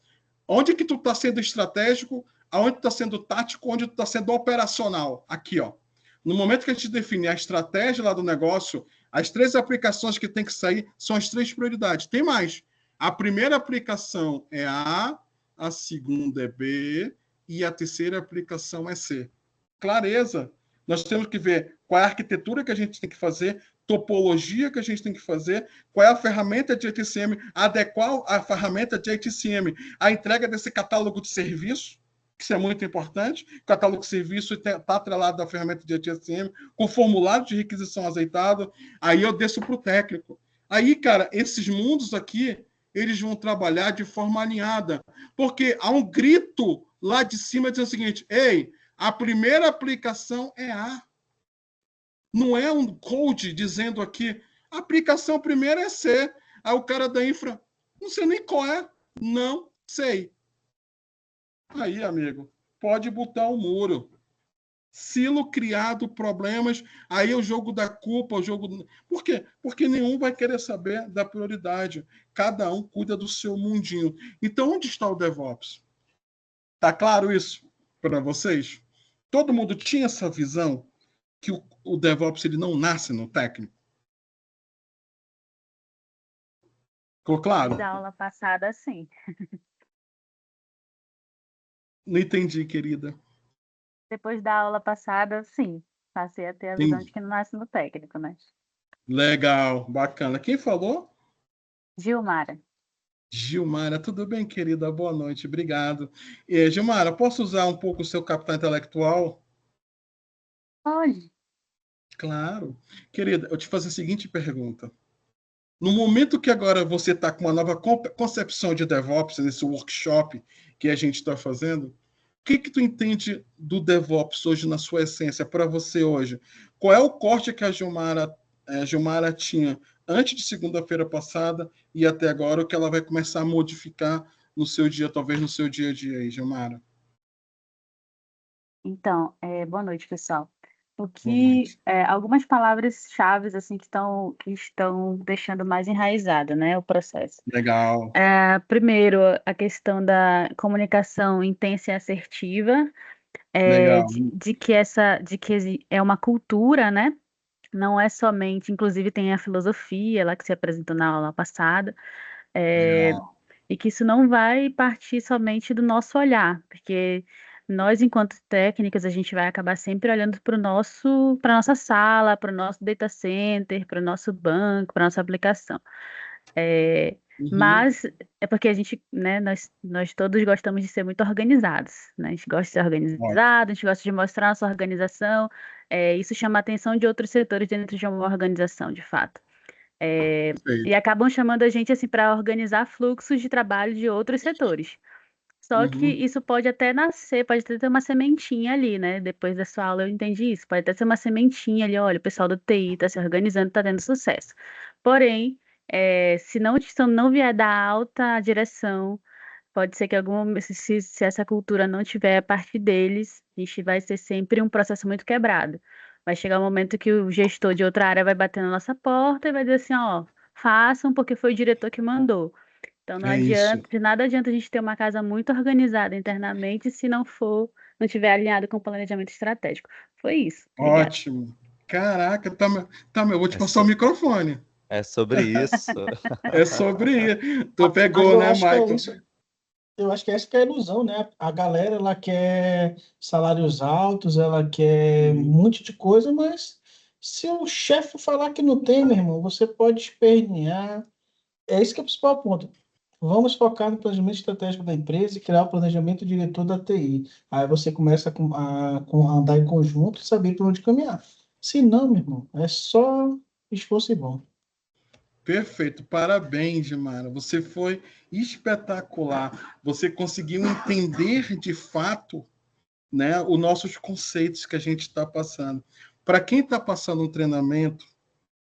onde que tu está sendo estratégico, aonde tu está sendo tático, onde tu está sendo operacional? Aqui, ó. No momento que a gente define a estratégia lá do negócio, as 3 aplicações que tem que sair são as 3 prioridades. Tem mais. A primeira aplicação é a segunda é B e a terceira aplicação é C. Clareza. Nós temos que ver qual é a arquitetura que a gente tem que fazer, topologia que a gente tem que fazer, qual é a ferramenta de HTML, adequar a ferramenta de HTML à entrega desse catálogo de serviço, que isso é muito importante. O catálogo de serviço está atrelado à ferramenta de HTML, com formulário de requisição azeitado, aí eu desço para o técnico. Aí, cara, esses mundos aqui, eles vão trabalhar de forma alinhada, porque há um grito lá de cima dizendo o seguinte: ei, a primeira aplicação é A. Não é um code dizendo aqui, a aplicação primeira é C. Aí o cara da infra, não sei nem qual é. Não sei. Aí, amigo, pode botar um muro. Silo criado, problemas, aí é o jogo da culpa, o jogo... Por quê? Porque nenhum vai querer saber da prioridade. Cada um cuida do seu mundinho. Então, onde está o DevOps? Tá claro isso para vocês? Todo mundo tinha essa visão que o DevOps ele não nasce no técnico? Ficou claro? Da aula passada, sim. Não entendi, querida. Depois da aula passada, sim. Passei a ter a visão de que não nasce no técnico, né? Legal, bacana. Quem falou? Gilmara. Gilmara, tudo bem, querida? Boa noite, obrigado. Gilmara, posso usar um pouco o seu capital intelectual? Pode. Claro. Querida, eu te faço a seguinte pergunta. No momento que agora você está com uma nova concepção de DevOps, nesse workshop que a gente está fazendo, o que tu entende do DevOps hoje na sua essência, para você hoje? Qual é o corte que a Gilmara tinha antes de segunda-feira passada e até agora, o que ela vai começar a modificar no seu dia, talvez no seu dia a dia aí, Gilmara? Então, boa noite, pessoal. Algumas palavras-chave assim que estão deixando mais enraizado, né, o processo. Legal, Primeiro, a questão da comunicação intensa e assertiva, legal, de que é uma cultura, né? Não é somente, inclusive tem a filosofia lá que se apresentou na aula passada, é, legal. e que isso não vai partir somente do nosso olhar, porque nós, enquanto técnicas, a gente vai acabar sempre olhando para para nossa sala, para o nosso data center, para o nosso banco, para nossa aplicação. Uhum, Mas é porque a gente, né, nós todos gostamos de ser muito organizados, né? A gente gosta de ser ótimo, organizado, a gente gosta de mostrar a nossa organização, isso chama a atenção de outros setores dentro de uma organização, de fato. E perfeito. acabam chamando a gente assim para organizar fluxos de trabalho de outros setores. Só que Uhum, isso pode até nascer, pode até ter uma sementinha ali, né? Depois da sua aula eu entendi isso. Pode até ser uma sementinha ali, olha, o pessoal do TI está se organizando, está tendo sucesso. Porém, se não vier da alta direção, pode ser que se essa cultura não tiver a partir deles, a gente vai ser sempre um processo muito quebrado. Vai chegar um momento que o gestor de outra área vai bater na nossa porta e vai dizer assim, ó, façam porque foi o diretor que mandou. Então não é isso. adianta, de nada adianta a gente ter uma casa muito organizada internamente se não tiver alinhado com o planejamento estratégico. Foi isso. Obrigada. Ótimo. Caraca, eu vou te É, passar o so- microfone. é sobre isso. É sobre isso. Tu Mas pegou, eu né, acho que é Michael? isso. Eu acho que essa que é a ilusão, né? A galera, ela quer salários altos, ela quer um Uhum. monte de coisa, mas se o chefe falar que não tem, meu irmão, você pode espernear. É isso que é o principal ponto. Vamos focar no planejamento estratégico da empresa e criar o planejamento diretor da TI. Aí você começa a andar em conjunto e saber para onde caminhar. Se não, meu irmão, é só esforço e bom. Perfeito, parabéns, Gimara. Você foi espetacular. Você conseguiu entender de fato, né, os nossos conceitos que a gente está passando. Para quem está passando um treinamento,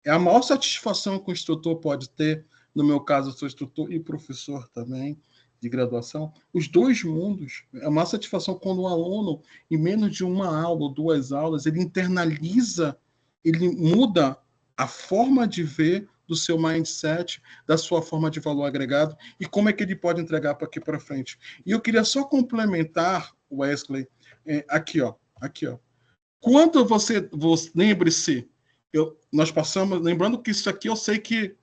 é a maior satisfação que o instrutor pode ter. No meu caso, eu sou instrutor e professor também de graduação. Os dois mundos. É uma satisfação quando um aluno, em menos de uma aula ou duas aulas, ele internaliza, ele muda a forma de ver do seu mindset, da sua forma de valor agregado e como é que ele pode entregar para aqui para frente. E eu queria só complementar, Wesley, aqui, ó, aqui, ó. Quando você lembre-se, nós passamos, lembrando que isso aqui eu sei que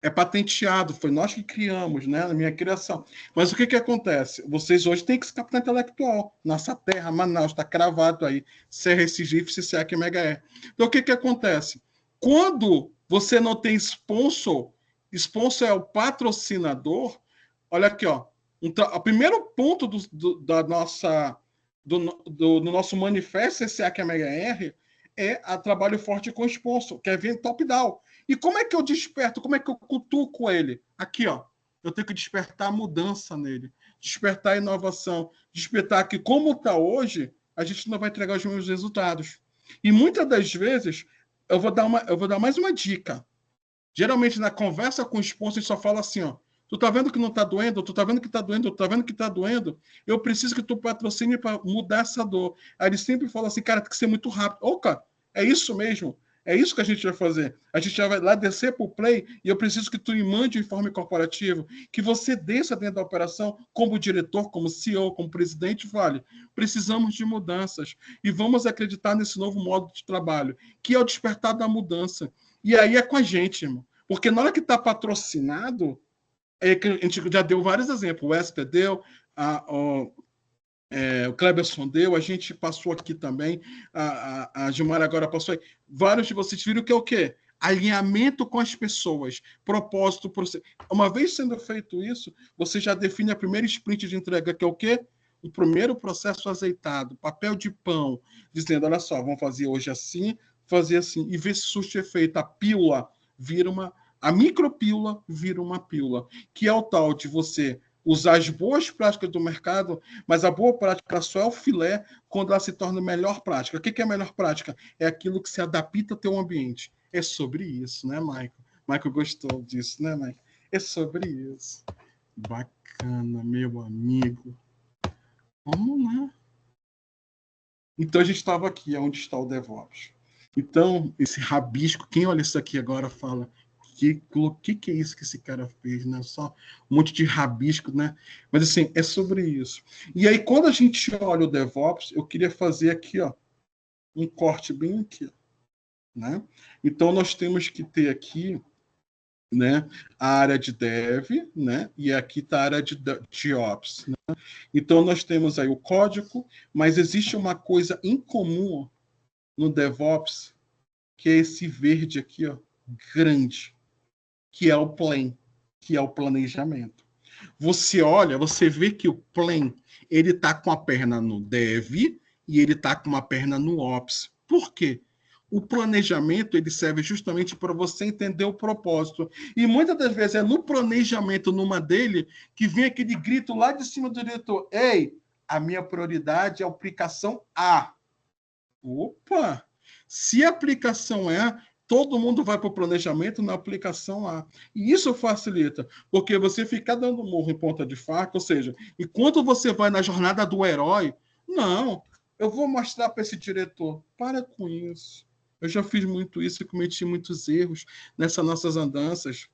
é patenteado, foi nós que criamos, né, na minha criação. Mas o que que acontece? Vocês hoje têm que se capital intelectual. Nossa terra, Manaus, está cravado aí. Serra Recife, CSEC e MHE. Então o que que acontece? Quando você não tem sponsor, sponsor é o patrocinador, olha aqui, ó. O primeiro ponto da nossa do nosso manifesto CSEC MHR é a trabalho forte com sponsor, que é vir top-down. E como é que eu desperto? Como é que eu cutuco ele? Aqui, ó. Eu tenho que despertar a mudança nele, despertar a inovação, despertar que, como está hoje, a gente não vai entregar os mesmos resultados. E muitas das vezes, eu vou dar mais uma dica. Geralmente, na conversa com o sponsor, ele só fala assim, ó. Tu tá vendo que não tá doendo? Tu tá vendo que tá doendo? Tu tá vendo que tá doendo? Eu preciso que tu patrocine para mudar essa dor. Aí ele sempre fala assim, cara, tem que ser muito rápido. Ô, cara, é isso mesmo. É isso que a gente vai fazer. A gente vai lá descer para o play e eu preciso que tu me mande o informe corporativo, que você desça dentro da operação como diretor, como CEO, como presidente, vale. Precisamos de mudanças e vamos acreditar nesse novo modo de trabalho, que é o despertar da mudança. E aí é com a gente, irmão. Porque na hora que está patrocinado, que a gente já deu vários exemplos. O Esper deu, o Kleberson deu, a gente passou aqui também, a Gilmar agora passou aí. Vários de vocês viram que é o quê? Alinhamento com as pessoas, propósito. Uma vez sendo feito isso, você já define a primeira sprint de entrega, que é o quê? O primeiro processo azeitado, papel de pão, dizendo, olha só, vamos fazer hoje assim, fazer assim, e ver se surte efeito. A pílula vira a micropílula vira uma pílula, que é o tal de você usar as boas práticas do mercado, mas a boa prática só é o filé quando ela se torna melhor prática. O que é a melhor prática? É aquilo que se adapta ao teu ambiente. É sobre isso, né, Michael? Michael gostou disso, né, Michael? É sobre isso. Bacana, meu amigo. Vamos lá. Então a gente estava aqui, onde está o DevOps. Então, esse rabisco, quem olha isso aqui agora fala, que é isso que esse cara fez, né? Só um monte de rabisco, né? Mas assim, é sobre isso. E aí, quando a gente olha o DevOps, eu queria fazer aqui, ó, um corte bem aqui, né? Então, nós temos que ter aqui, né, a área de Dev, né? E aqui está a área de Ops, né? Então, nós temos aí o código, mas existe uma coisa em comum no DevOps, que é esse verde aqui, ó, grande, que é o plan, que é o planejamento. Você olha, você vê que o plan, ele está com a perna no dev e ele está com uma perna no ops. Por quê? O planejamento, ele serve justamente para você entender o propósito. E muitas das vezes é no planejamento, numa dele, que vem aquele grito lá de cima do diretor: ei, a minha prioridade é a aplicação A. Opa! Se a aplicação é, todo mundo vai para o planejamento na aplicação A. E isso facilita, porque você fica dando morro em ponta de faca, ou seja, enquanto você vai na jornada do herói, não, eu vou mostrar para esse diretor, para com isso. Eu já fiz muito isso e cometi muitos erros nessas nossas andanças,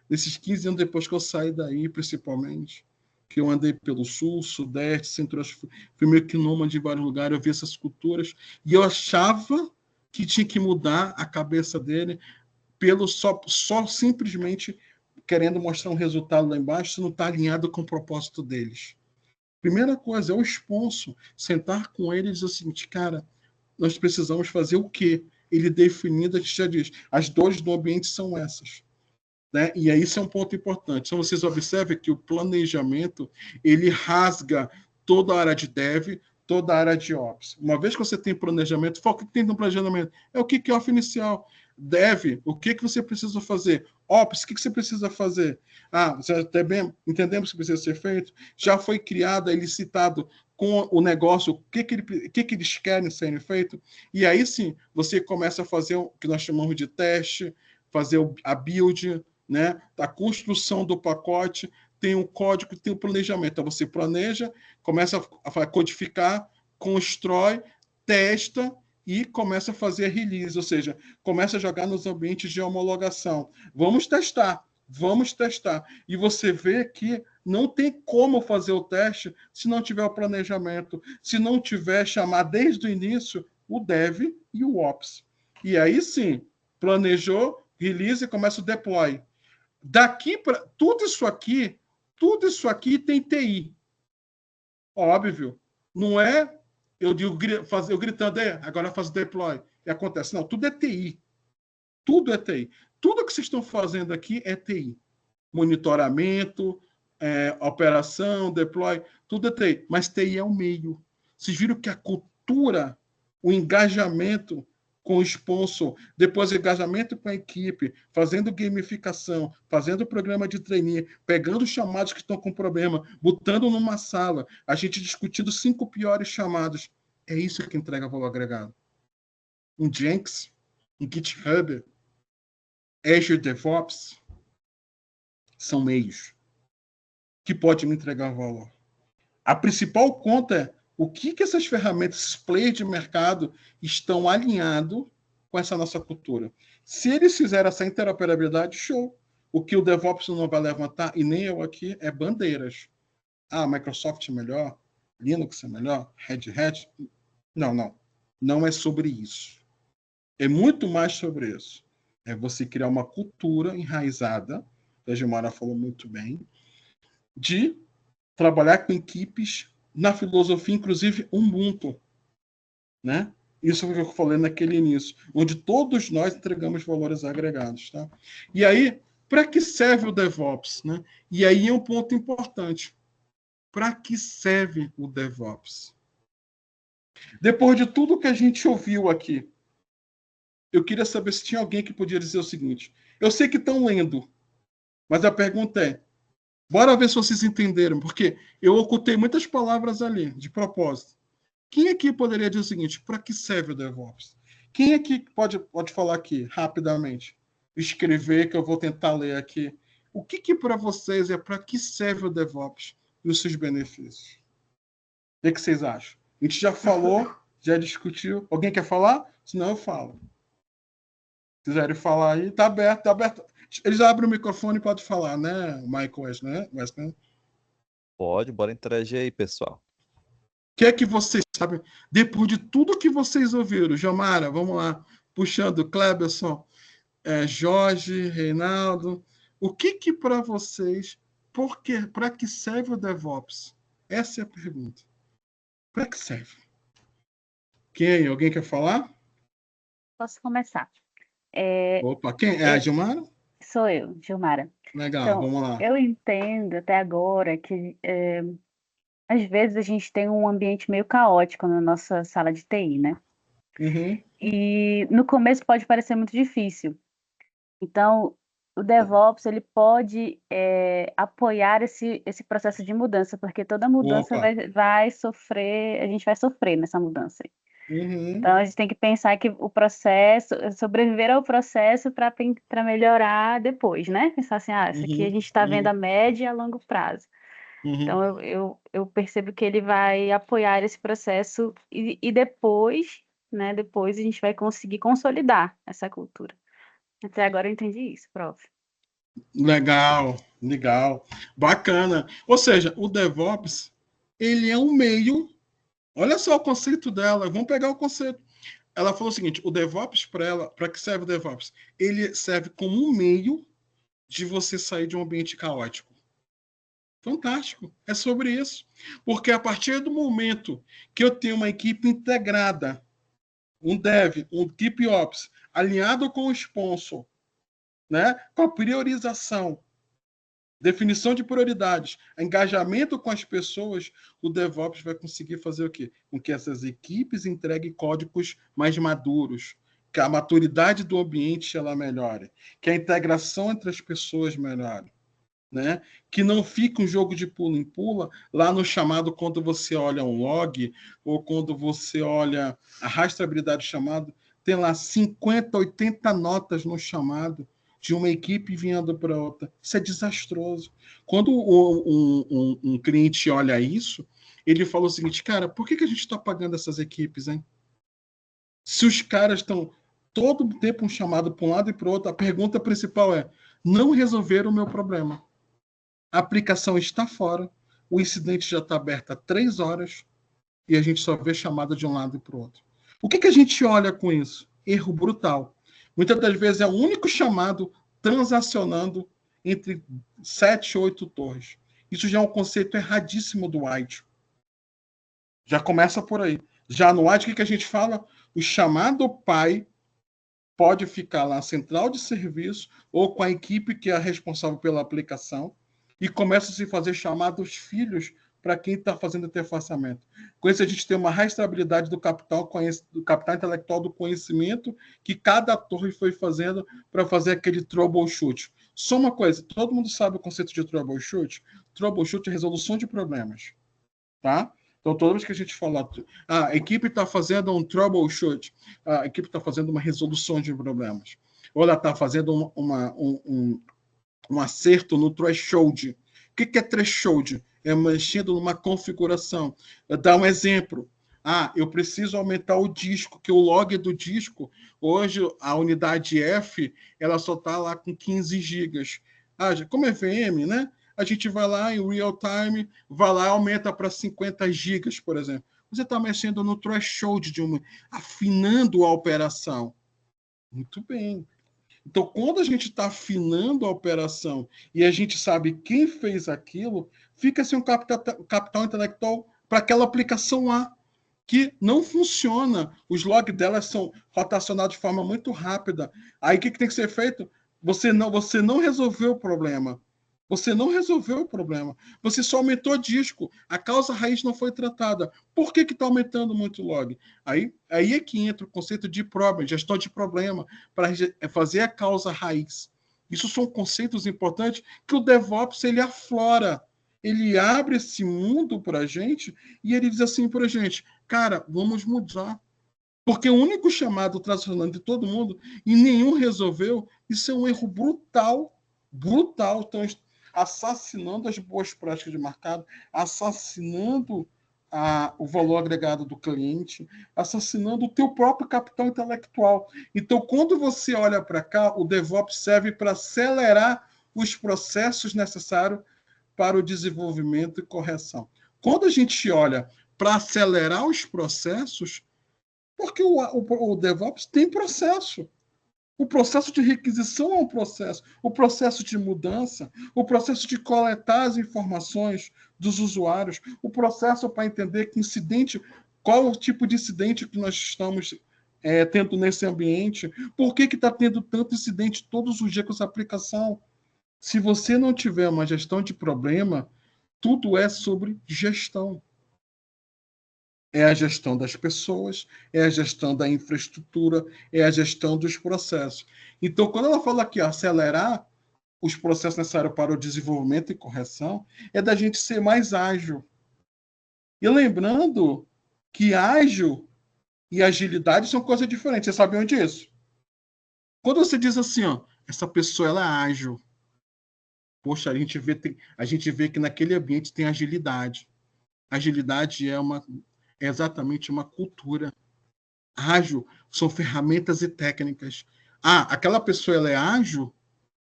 nesses 15 anos depois que eu saí daí, principalmente, que eu andei pelo sul, sudeste, centro-oeste, fui meio que nômade em vários lugares, eu vi essas culturas, e eu achava que tinha que mudar a cabeça dele pelo só simplesmente querendo mostrar um resultado lá embaixo, se não está alinhado com o propósito deles. Primeira coisa é o sponsor, sentar com ele e dizer o seguinte: cara, nós precisamos fazer o quê? Ele definido, a gente já diz, as dores do ambiente são essas. Né? E aí isso é um ponto importante. Então vocês observem que o planejamento, ele rasga toda a área de dev, toda a área de ops. Uma vez que você tem planejamento, foca o que tem no planejamento. É o kick-off inicial. Dev, o que você precisa fazer? Ops, o que você precisa fazer? Ah, você até bem entendemos o que precisa ser feito? Já foi criado, é licitado com o negócio, o que eles querem ser feito? E aí sim, você começa a fazer o que nós chamamos de teste, fazer a build, né? A construção do pacote, tem o código, tem o planejamento. Então, você planeja, começa a codificar, constrói, testa e começa a fazer a release, ou seja, começa a jogar nos ambientes de homologação. Vamos testar. E você vê que não tem como fazer o teste se não tiver o planejamento, se não tiver chamar desde o início o dev e o ops. E aí sim, planejou, release e começa o deploy. Daqui para tudo isso aqui tem TI. Óbvio. Não é eu gritando, agora eu faço deploy. E acontece. Não, tudo é TI. Tudo é TI. Tudo que vocês estão fazendo aqui é TI. Monitoramento, operação, deploy, tudo é TI. Mas TI é o meio. Vocês viram que a cultura, o engajamento com o sponsor, depois engajamento com a equipe, fazendo gamificação, fazendo programa de trainee, pegando os chamados que estão com problema, botando numa sala, a gente discutindo 5 piores chamados. É isso que entrega valor agregado. Um Jenkins, um GitHub, Azure DevOps, são meios que podem me entregar valor. A principal conta é o que essas ferramentas, esses players de mercado, estão alinhados com essa nossa cultura. Se eles fizerem essa interoperabilidade, show. O que o DevOps não vai levantar, e nem eu aqui, é bandeiras. Ah, Microsoft é melhor, Linux é melhor, Red Hat. Não. Não é sobre isso. É muito mais sobre isso. É você criar uma cultura enraizada, a Gilmara falou muito bem, de trabalhar com equipes na filosofia, inclusive Ubuntu, né? Isso foi o que eu falei naquele início, onde todos nós entregamos valores agregados, tá? E aí, para que serve o DevOps, né? E aí é um ponto importante. Para que serve o DevOps? Depois de tudo que a gente ouviu aqui, eu queria saber se tinha alguém que podia dizer o seguinte: eu sei que estão lendo, mas a pergunta é, bora ver se vocês entenderam, porque eu ocultei muitas palavras ali, de propósito. Quem aqui poderia dizer o seguinte: para que serve o DevOps? Quem aqui pode falar aqui, rapidamente? Escrever, que eu vou tentar ler aqui. O que para vocês é para que serve o DevOps e os seus benefícios? O que vocês acham? A gente já falou Já discutiu? Alguém quer falar? Senão eu falo. Se quiserem falar aí, tá aberto, tá aberto. Eles abrem o microfone e podem falar, né, Michael Wesley? O Pode, bora interagir aí, pessoal. que é que vocês sabem? Depois de tudo que vocês ouviram, Jamara, vamos lá, puxando Kleberson, Jorge, Reinaldo, o que para vocês, para que serve o DevOps? Essa é a pergunta. Para que serve? Quem? Alguém quer falar? Posso começar? Opa, quem? É a Gilmara? Sou eu, Gilmara. Legal, Então, vamos lá. eu entendo até agora que às vezes a gente tem um ambiente meio caótico na nossa sala de TI, né? Uhum. E no começo pode parecer muito difícil. Então, o DevOps ele pode apoiar esse processo de mudança, porque toda mudança Opa. vai sofrer, a gente vai sofrer nessa mudança. Uhum. Então, a gente tem que pensar que o processo, sobreviver ao processo para melhorar depois, né? Pensar assim, isso aqui a gente está vendo a média e a longo prazo. Uhum. Então, eu percebo que ele vai apoiar esse processo e depois, né? Depois a gente vai conseguir consolidar essa cultura. Até agora eu entendi isso, prof. Legal. Bacana. Ou seja, o DevOps, ele é um meio. Olha só o conceito dela. Vamos pegar o conceito. Ela falou o seguinte: o DevOps, para que serve o DevOps? Ele serve como um meio de você sair de um ambiente caótico. Fantástico. É sobre isso. Porque a partir do momento que eu tenho uma equipe integrada, um dev, um equipe ops, alinhado com o sponsor, né, com a priorização, definição de prioridades, engajamento com as pessoas, o DevOps vai conseguir fazer o quê? Com que essas equipes entreguem códigos mais maduros, que a maturidade do ambiente ela melhore, que a integração entre as pessoas melhore, né? Que não fique um jogo de pula em pula, lá no chamado, quando você olha um log, ou quando você olha a rastreabilidade do chamado, tem lá 50, 80 notas no chamado, de uma equipe vindo para outra. Isso é desastroso. Quando um cliente olha isso, ele fala o seguinte, cara, por que a gente está pagando essas equipes, hein? Se os caras estão todo o tempo um chamado para um lado e para o outro, a pergunta principal é, não resolveram o meu problema. A aplicação está fora, o incidente já está aberto há 3 horas e a gente só vê chamada de um lado e para o outro. O que a gente olha com isso? Erro brutal. Muitas das vezes é o único chamado transacionando entre 7 e 8 torres. Isso já é um conceito erradíssimo do White. Já começa por aí. Já no White, o que a gente fala? O chamado pai pode ficar lá na central de serviço ou com a equipe que é responsável pela aplicação e começa a se fazer chamados filhos para quem está fazendo interfaceamento. Com isso, a gente tem uma rastreabilidade do capital intelectual do conhecimento que cada torre foi fazendo para fazer aquele troubleshoot. Só uma coisa, todo mundo sabe o conceito de troubleshoot? Troubleshoot é resolução de problemas. Tá? Então, toda vez que a gente fala, a equipe está fazendo um troubleshoot, a equipe está fazendo uma resolução de problemas, ou ela está fazendo um acerto no threshold. O que é threshold? É mexendo numa configuração. Dá um exemplo. Eu preciso aumentar o disco, que o log do disco, hoje a unidade F, ela só está lá com 15 gigas. Como é VM, né? A gente vai lá em real time, vai lá e aumenta para 50 gigas, por exemplo. Você está mexendo no threshold, afinando a operação. Muito bem. Então, quando a gente está afinando a operação e a gente sabe quem fez aquilo, fica-se um capital intelectual para aquela aplicação lá, que não funciona. Os logs delas são rotacionados de forma muito rápida. Aí, o que tem que ser feito? Você não resolveu o problema. Você não resolveu o problema. Você só aumentou disco. A causa raiz não foi tratada. Por que está aumentando muito o log? Aí é que entra o conceito de problem, gestão de problema, para fazer a causa raiz. Isso são conceitos importantes que o DevOps ele aflora. Ele abre esse mundo para a gente e ele diz assim para a gente, cara, vamos mudar. Porque o único chamado transacionando de todo mundo e nenhum resolveu, isso é um erro brutal. Brutal. Então, assassinando as boas práticas de mercado, assassinando o valor agregado do cliente, assassinando o teu próprio capital intelectual. Então, quando você olha para cá, o DevOps serve para acelerar os processos necessários para o desenvolvimento e correção. Quando a gente olha para acelerar os processos, porque o DevOps tem processo. O processo de requisição é um processo. O processo de mudança, o processo de coletar as informações dos usuários, o processo para entender que incidente, qual o tipo de incidente que nós estamos tendo nesse ambiente, por que está tendo tanto incidente todos os dias com essa aplicação. Se você não tiver uma gestão de problema, tudo é sobre gestão. É a gestão das pessoas, é a gestão da infraestrutura, é a gestão dos processos. Então, quando ela fala aqui, acelerar os processos necessários para o desenvolvimento e correção, é da gente ser mais ágil. E lembrando que ágil e agilidade são coisas diferentes. Vocês sabiam disso? Quando você diz assim, ó, essa pessoa ela é ágil, poxa, a gente vê que naquele ambiente tem agilidade. Agilidade é exatamente uma cultura. Ágil são ferramentas e técnicas. Aquela pessoa ela é ágil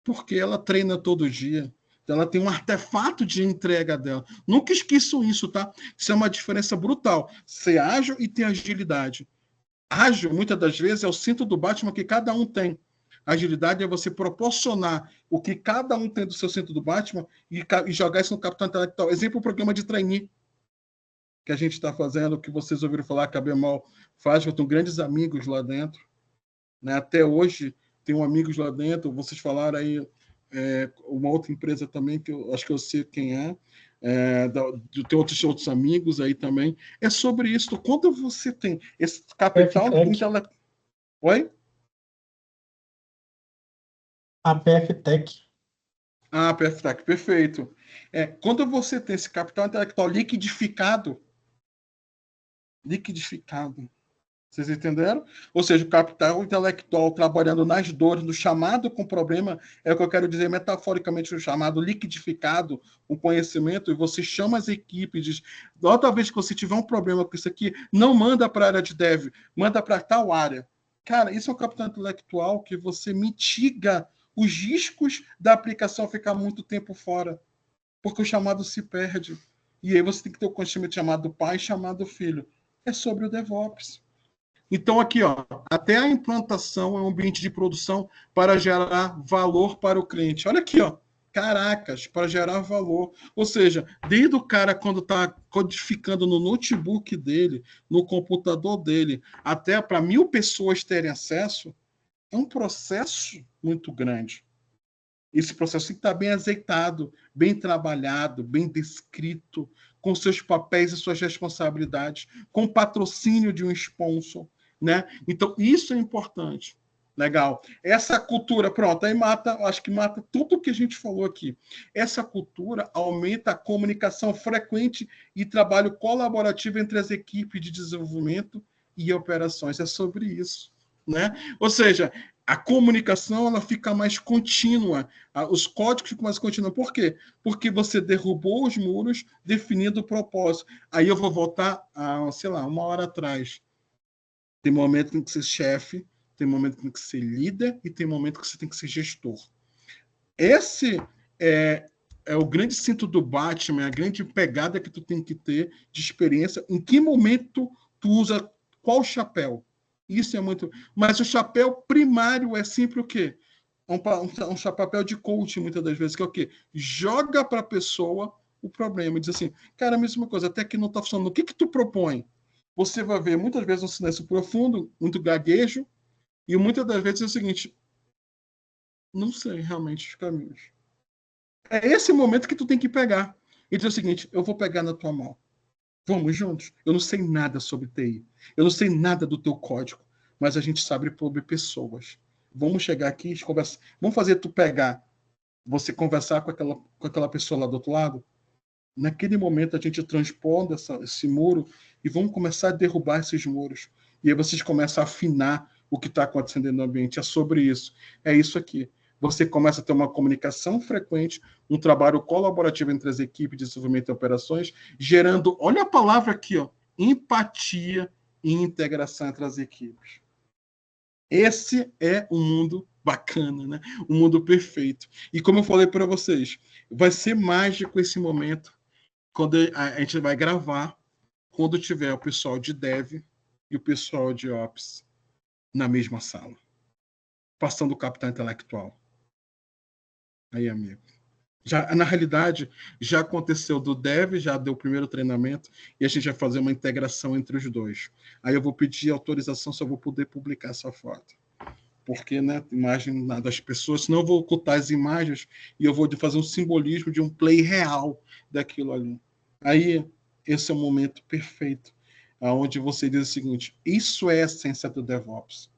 porque ela treina todo dia. Ela tem um artefato de entrega dela. Nunca esqueçam isso, tá? Isso é uma diferença brutal. Ser ágil e ter agilidade. Ágil, muitas das vezes, é o cinto do Batman que cada um tem. Agilidade é você proporcionar o que cada um tem do seu cinto do Batman e jogar isso no capital intelectual. Exemplo, o programa de trainee que a gente está fazendo, que vocês ouviram falar que a Bemol faz, eu tenho grandes amigos lá dentro. Né? Até hoje, tenho amigos lá dentro. Vocês falaram aí uma outra empresa também, que eu acho que eu sei quem é. Tem outros amigos aí também. É sobre isso. Quando você tem esse capital intelectual... Oi? A PFTech. PFTech, perfeito. Quando você tem esse capital intelectual liquidificado, vocês entenderam? Ou seja, o capital intelectual trabalhando nas dores, no chamado com problema, é o que eu quero dizer metaforicamente, o chamado liquidificado, o conhecimento, e você chama as equipes, diz, outra vez que você tiver um problema com isso aqui, não manda para a área de dev, manda para tal área. Cara, isso é um capital intelectual que você mitiga os riscos da aplicação ficar muito tempo fora, porque o chamado se perde. E aí você tem que ter o conhecimento chamado pai, chamado filho. É sobre o DevOps. Então, aqui, ó, até a implantação é um ambiente de produção para gerar valor para o cliente. Olha aqui, ó. Caracas, para gerar valor. Ou seja, desde o cara quando está codificando no notebook dele, no computador dele, até para 1.000 pessoas terem acesso, é um processo muito grande. Esse processo tem que estar bem azeitado, bem trabalhado, bem descrito, com seus papéis e suas responsabilidades, com patrocínio de um sponsor, né? Então, isso é importante. Legal. Essa cultura, pronto, aí acho que mata tudo o que a gente falou aqui. Essa cultura aumenta a comunicação frequente e trabalho colaborativo entre as equipes de desenvolvimento e operações. É sobre isso, né? Ou seja, a comunicação ela fica mais contínua, os códigos ficam mais contínuos. Por quê? Porque você derrubou os muros definindo o propósito. Aí eu vou voltar a, sei lá, 1 hora atrás. Tem momento que tem que ser chefe, tem momento que tem que ser líder e tem momento que você tem que ser gestor. Esse é o grande cinto do Batman, a grande pegada que tu tem que ter de experiência. Em que momento tu usa qual chapéu? Isso é muito... Mas o chapéu primário é sempre o quê? Um chapéu de coach, muitas das vezes, que é o quê? Joga para a pessoa o problema. Diz assim, cara, a mesma coisa, até que não está funcionando. O que tu propõe? Você vai ver, muitas vezes, um silêncio profundo, muito gaguejo, e muitas das vezes é o seguinte, não sei realmente os caminhos. É esse momento que tu tem que pegar. E dizer o seguinte, eu vou pegar na tua mão. Vamos juntos? Eu não sei nada sobre TI. Eu não sei nada do teu código. Mas a gente sabe sobre pessoas. Vamos chegar aqui e conversar. Vamos fazer tu pegar, você conversar com aquela pessoa lá do outro lado. Naquele momento a gente transpõe esse muro e vamos começar a derrubar esses muros. E aí vocês começam a afinar o que está acontecendo no ambiente. É sobre isso. É isso aqui. você começa a ter uma comunicação frequente, um trabalho colaborativo entre as equipes de desenvolvimento e operações, gerando, olha a palavra aqui, ó, empatia e integração entre as equipes. Esse é um mundo bacana, né? Um mundo perfeito. E como eu falei para vocês, vai ser mágico esse momento quando a gente vai gravar, quando tiver o pessoal de Dev e o pessoal de Ops na mesma sala, passando o capital intelectual. Aí, amigo. Já, na realidade, já aconteceu do Dev, já deu o primeiro treinamento, e a gente vai fazer uma integração entre os dois. Aí eu vou pedir autorização se eu vou poder publicar essa foto. Porque, né, imagem das pessoas, senão eu vou ocultar as imagens e eu vou fazer um simbolismo de um play real daquilo ali. Aí, esse é o momento perfeito, onde você diz o seguinte, isso é a essência do DevOps.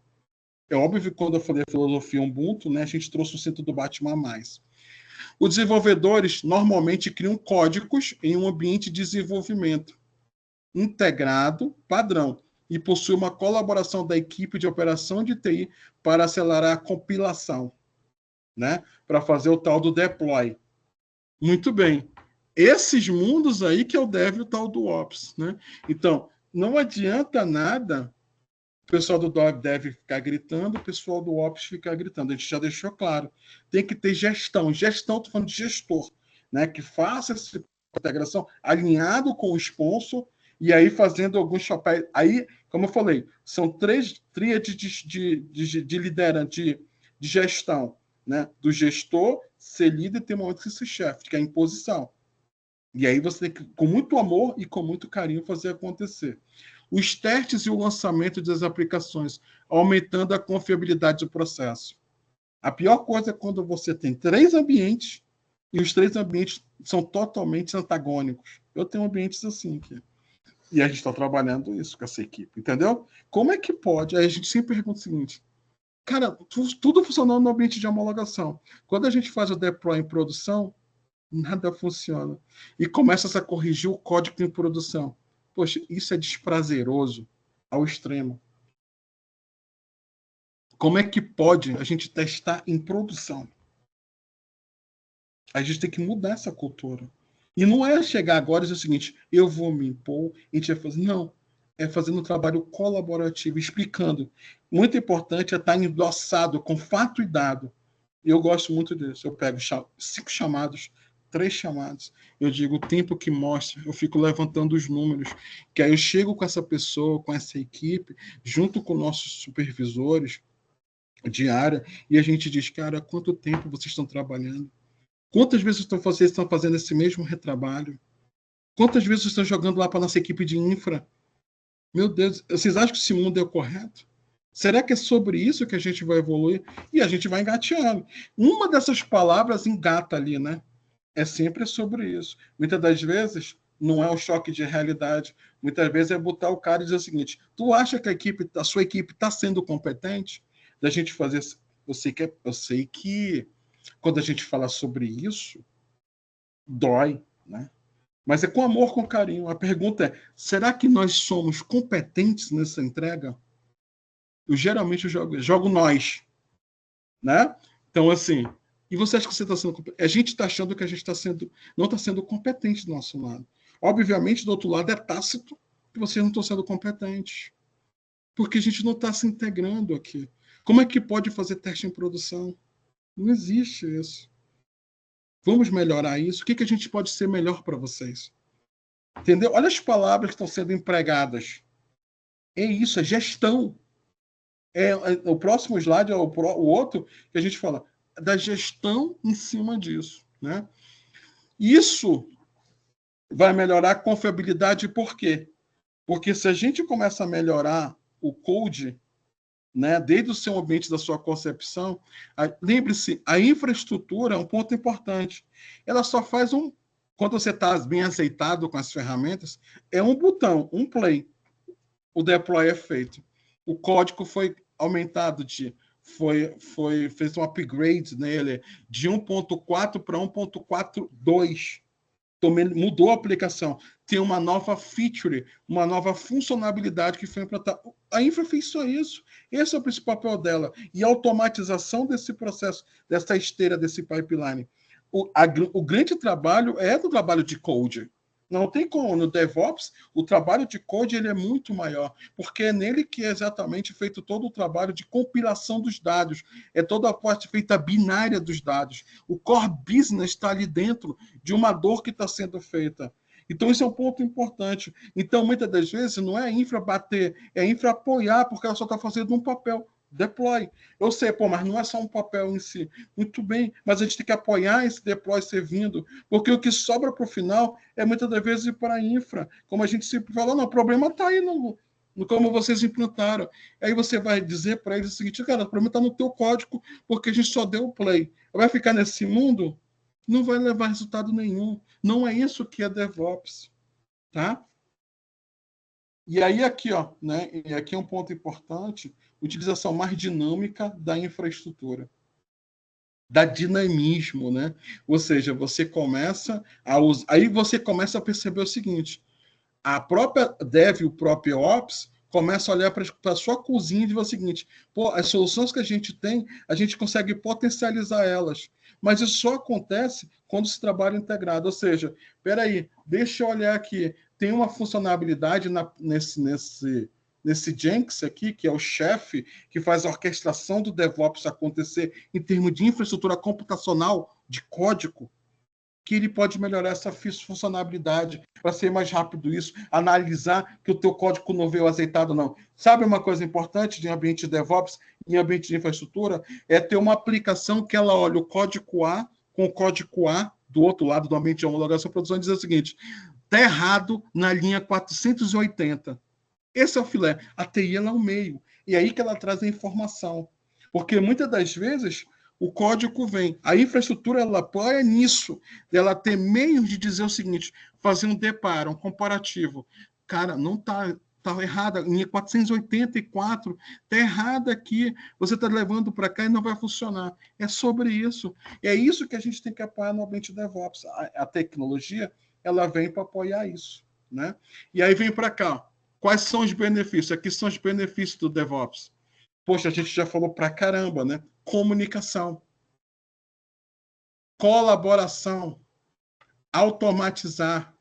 É óbvio que quando eu falei a filosofia Ubuntu, né, a gente trouxe o cinto do Batman a mais. Os desenvolvedores normalmente criam códigos em um ambiente de desenvolvimento integrado, padrão, e possui uma colaboração da equipe de operação de TI para acelerar a compilação, né? Para fazer o tal do deploy. Muito bem. Esses mundos aí que é o Dev e o tal do Ops, né? Então, não adianta nada o pessoal do Dev ficar gritando, o pessoal do Ops ficar gritando. A gente já deixou claro. Tem que ter gestão. Gestão, estou falando de gestor, né? Que faça essa integração alinhado com o sponsor e aí fazendo alguns papéis. Aí, como eu falei, são 3 tríades de liderança, de gestão, né? Do gestor, ser líder e ter um momento que ser chefe, que é a imposição. E aí você tem que, com muito amor e com muito carinho, fazer acontecer. Os testes e o lançamento das aplicações, aumentando a confiabilidade do processo. A pior coisa é quando você tem 3 ambientes e os 3 ambientes são totalmente antagônicos. Eu tenho ambientes assim aqui. E a gente está trabalhando isso com essa equipe, entendeu? Como é que pode? Aí a gente sempre pergunta o seguinte, cara, tudo funcionando no ambiente de homologação. Quando a gente faz o deploy em produção, nada funciona. E começa a corrigir o código em produção. Poxa, isso é desprazeroso ao extremo. Como é que pode a gente testar em produção? A gente tem que mudar essa cultura. E não é chegar agora e dizer o seguinte, eu vou me impor, a gente vai fazer. Não. É fazendo um trabalho colaborativo, explicando. Muito importante é estar endossado com fato e dado. E eu gosto muito disso. Eu pego 5 chamados, 3 chamados. Eu digo o tempo que mostra, eu fico levantando os números, que aí eu chego com essa pessoa, com essa equipe, junto com nossos supervisores de área, e a gente diz, cara, há quanto tempo vocês estão trabalhando? Quantas vezes vocês estão fazendo esse mesmo retrabalho? Quantas vezes vocês estão jogando lá para a nossa equipe de infra? Meu Deus, vocês acham que esse mundo é o correto? Será que é sobre isso que a gente vai evoluir? E a gente vai engateando. Uma dessas palavras engata ali, né? É sempre sobre isso. Muitas das vezes não é um choque de realidade. Muitas vezes é botar o cara e dizer o seguinte: tu acha que a sua equipe está sendo competente? Da gente fazer. Eu sei que quando a gente fala sobre isso, dói, né? Mas é com amor, com carinho. A pergunta é: será que nós somos competentes nessa entrega? Eu geralmente jogo nós, né? Então, assim, e você acha que você está sendo competente? A gente está achando que a gente não está sendo competente do nosso lado. Obviamente, do outro lado é tácito que vocês não estão sendo competentes. Porque a gente não está se integrando aqui. Como é que pode fazer teste em produção? Não existe isso. Vamos melhorar isso? O que a gente pode ser melhor para vocês? Entendeu? Olha as palavras que estão sendo empregadas. É isso, é gestão. O próximo slide é o outro que a gente fala da gestão em cima disso, né? Isso vai melhorar a confiabilidade, por quê? Porque se a gente começa a melhorar o code, né, desde o seu ambiente da sua concepção, lembre-se, a infraestrutura é um ponto importante. Ela só faz quando você está bem aceitado com as ferramentas, é um botão, um play. O deploy é feito. O código foi aumentado fez um upgrade nele de 1.4 para 1.42. Mudou a aplicação, tem uma nova feature, uma nova funcionalidade que foi implantada. A infra fez só isso. Esse é o principal papel dela. E a automatização desse processo, dessa esteira, desse pipeline. O grande trabalho é do trabalho de code. Não tem como. No DevOps, o trabalho de code ele é muito maior, porque é nele que é exatamente feito todo o trabalho de compilação dos dados. É toda a parte feita binária dos dados. O core business está ali dentro de uma dor que está sendo feita. Então, isso é um ponto importante. Então, muitas das vezes, não é a infra bater, é a infra apoiar, porque ela só está fazendo um papel. Deploy. Eu sei, mas não é só um papel em si. Muito bem, mas a gente tem que apoiar esse deploy servindo, porque o que sobra para o final é muitas das vezes ir para a infra. Como a gente sempre fala, não, o problema está aí no como vocês implantaram. Aí você vai dizer para eles o seguinte, cara, o problema está no teu código, porque a gente só deu o play. Vai ficar nesse mundo? Não vai levar resultado nenhum. Não é isso que é DevOps. Tá? E aí aqui, ó, né? E aqui é um ponto importante, utilização mais dinâmica da infraestrutura, da dinamismo, né? Ou seja, você começa a usar, aí você começa a perceber o seguinte: a própria Dev, o próprio Ops, começa a olhar para a sua cozinha e dizer o seguinte: pô, as soluções que a gente tem, a gente consegue potencializar elas. Mas isso só acontece quando se trabalha integrado. Ou seja, peraí, deixa eu olhar aqui. Tem uma funcionalidade nesse Jenkins aqui, que é o chefe, que faz a orquestração do DevOps acontecer em termos de infraestrutura computacional, de código, que ele pode melhorar essa funcionalidade para ser mais rápido isso, analisar que o teu código não veio azeitado, não. Sabe uma coisa importante de ambiente de DevOps, em ambiente de infraestrutura? É ter uma aplicação que ela olha o código A com o código A do outro lado do ambiente de homologação e produção e diz o seguinte: está errado na linha 480. Esse é o filé. A TI ela é o meio. E é aí que ela traz a informação. Porque muitas das vezes o código vem. A infraestrutura ela apoia nisso, dela ter meios de dizer o seguinte, fazer um deparo, um comparativo. Cara, não está errada, em 484, está errada aqui, você está levando para cá e não vai funcionar. É sobre isso. É isso que a gente tem que apoiar no ambiente DevOps. A tecnologia, ela vem para apoiar isso. Né? E aí vem para cá. Quais são os benefícios? Aqui são os benefícios do DevOps. Poxa, a gente já falou pra caramba, né? Comunicação, colaboração, automatizar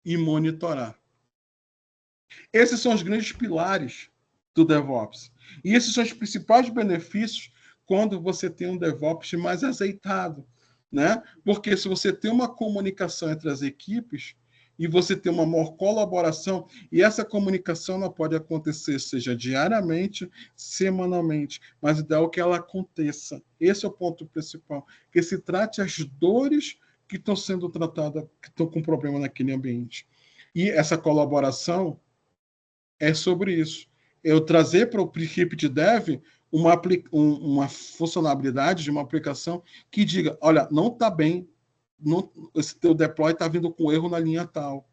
e monitorar. Esses são os grandes pilares do DevOps. E esses são os principais benefícios quando você tem um DevOps mais azeitado, né? Porque se você tem uma comunicação entre as equipes e você tem uma maior colaboração, e essa comunicação não pode acontecer, seja diariamente, semanalmente, mas o ideal é que ela aconteça. Esse é o ponto principal, que se trate as dores que estão sendo tratadas, que estão com problema naquele ambiente. E essa colaboração é sobre isso. Eu trazer para o equipe de dev uma funcionalidade de uma aplicação que diga, olha, não está bem, esse teu deploy está vindo com erro na linha tal.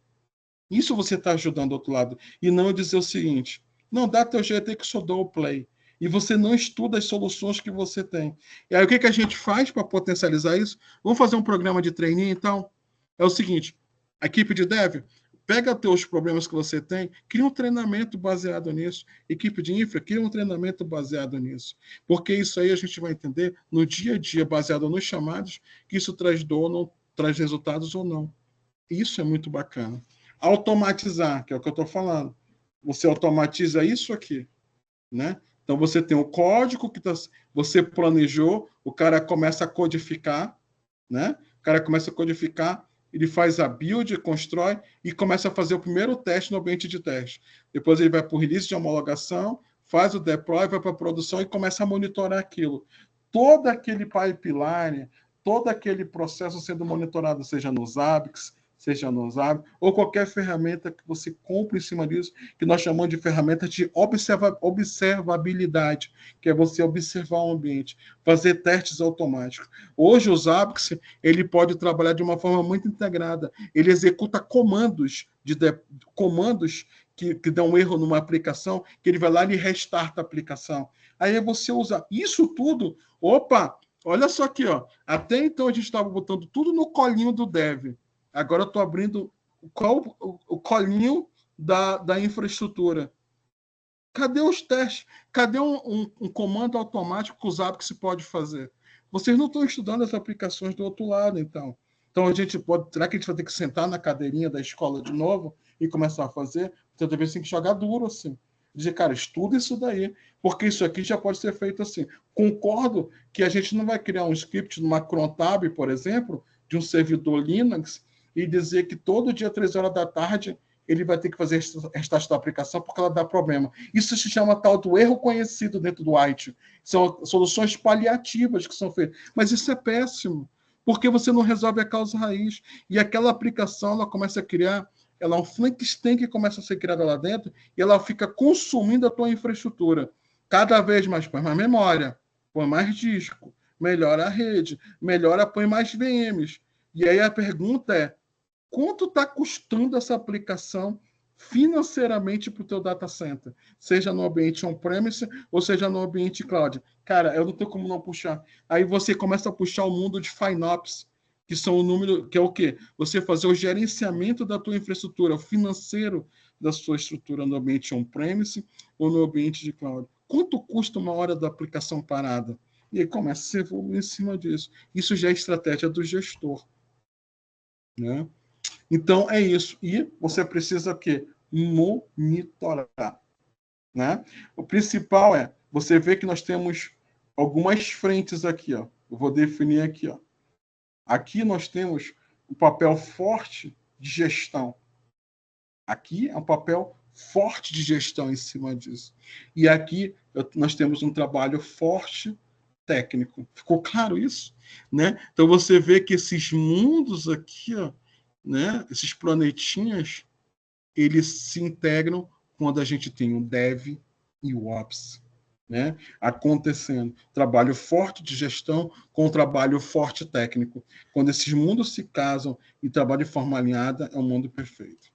Isso você está ajudando do outro lado. E não dizer o seguinte, não dá teu jeito aí que só dou o play. E você não estuda as soluções que você tem. E aí o que a gente faz para potencializar isso? Vamos fazer um programa de treininho, então? É o seguinte, a equipe de dev, pega os problemas que você tem, cria um treinamento baseado nisso. Equipe de infra, cria um treinamento baseado nisso. Porque isso aí a gente vai entender no dia a dia, baseado nos chamados, que isso traz dor ou não traz resultados ou não. Isso é muito bacana. Automatizar, que é o que eu estou falando. Você automatiza isso aqui, né? Então você tem o código que você planejou, o cara começa a codificar, né? O cara começa a codificar, ele faz a build, constrói e começa a fazer o primeiro teste no ambiente de teste. Depois ele vai para o release de homologação, faz o deploy, vai para a produção e começa a monitorar aquilo. Todo aquele pipeline, todo aquele processo sendo monitorado, seja no Zabbix, seja no Zabbix, ou qualquer ferramenta que você compre em cima disso, que nós chamamos de ferramenta de observabilidade, que é você observar o ambiente, fazer testes automáticos. Hoje o Zabbix, ele pode trabalhar de uma forma muito integrada. Ele executa comandos que dão erro numa aplicação, que ele vai lá e restarta a aplicação. Aí você usa isso tudo. Opa, olha só aqui, ó. Até então a gente estava botando tudo no colinho do dev. Agora eu estou abrindo o colinho da infraestrutura. Cadê os testes? Cadê um comando automático que o Zapier se pode fazer? Vocês não estão estudando as aplicações do outro lado, então. Então, será que a gente vai ter que sentar na cadeirinha da escola de novo e começar a fazer? Então, talvez tem que jogar duro, assim. Dizer, cara, estuda isso daí, porque isso aqui já pode ser feito assim. Concordo que a gente não vai criar um script numa crontab, por exemplo, de um servidor Linux, e dizer que todo dia, 3 horas da tarde, ele vai ter que fazer restart da aplicação porque ela dá problema. Isso se chama tal do erro conhecido dentro do IT. São soluções paliativas que são feitas. Mas isso é péssimo, porque você não resolve a causa raiz. E aquela aplicação, ela começa a criar, ela é um Frankenstein que começa a ser criada lá dentro, e ela fica consumindo a tua infraestrutura. Cada vez mais, põe mais memória, põe mais disco, melhora a rede, põe mais VMs. E aí a pergunta é, quanto está custando essa aplicação financeiramente para o teu data center? Seja no ambiente on-premise ou seja no ambiente cloud. Cara, eu não tenho como não puxar. Aí você começa a puxar o mundo de FinOps, que são o número, que é o quê? Você fazer o gerenciamento da tua infraestrutura, o financeiro da sua estrutura no ambiente on-premise ou no ambiente de cloud. Quanto custa uma hora da aplicação parada? E aí começa a se evoluir em cima disso. Isso já é estratégia do gestor, né? Então, é isso. E você precisa o quê? Monitorar, né? O principal é, você vê que nós temos algumas frentes aqui, ó. Eu vou definir aqui, ó. Aqui nós temos um papel forte de gestão. Aqui é um papel forte de gestão em cima disso. E aqui nós temos um trabalho forte técnico. Ficou claro isso? Né? Então, você vê que esses mundos aqui, ó, né? Esses planetinhas, eles se integram quando a gente tem o Dev e o Ops, né? Acontecendo. Trabalho forte de gestão com trabalho forte técnico. Quando esses mundos se casam e trabalham de forma alinhada, é um mundo perfeito.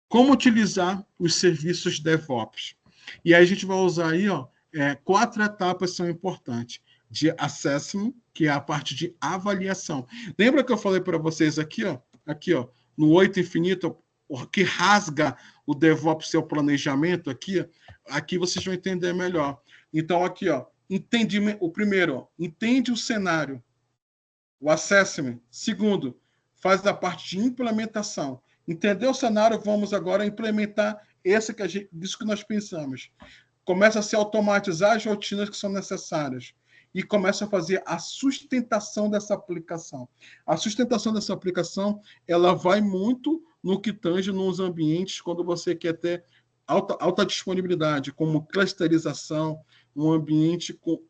Como utilizar os serviços DevOps? E aí a gente vai usar aí, ó, 4 etapas são importantes. De assessment, que é a parte de avaliação. Lembra que eu falei para vocês aqui, ó, no 8 infinito, que rasga o DevOps seu planejamento aqui vocês vão entender melhor. Então, aqui, ó, o primeiro, ó, entende o cenário, o assessment. Segundo, faz a parte de implementação. Entendeu o cenário, vamos agora implementar disso que nós pensamos. Começa a se automatizar as rotinas que são necessárias. E começa a fazer a sustentação dessa aplicação. A sustentação dessa aplicação, ela vai muito no que tange nos ambientes, quando você quer ter alta disponibilidade, como clusterização, um ambiente com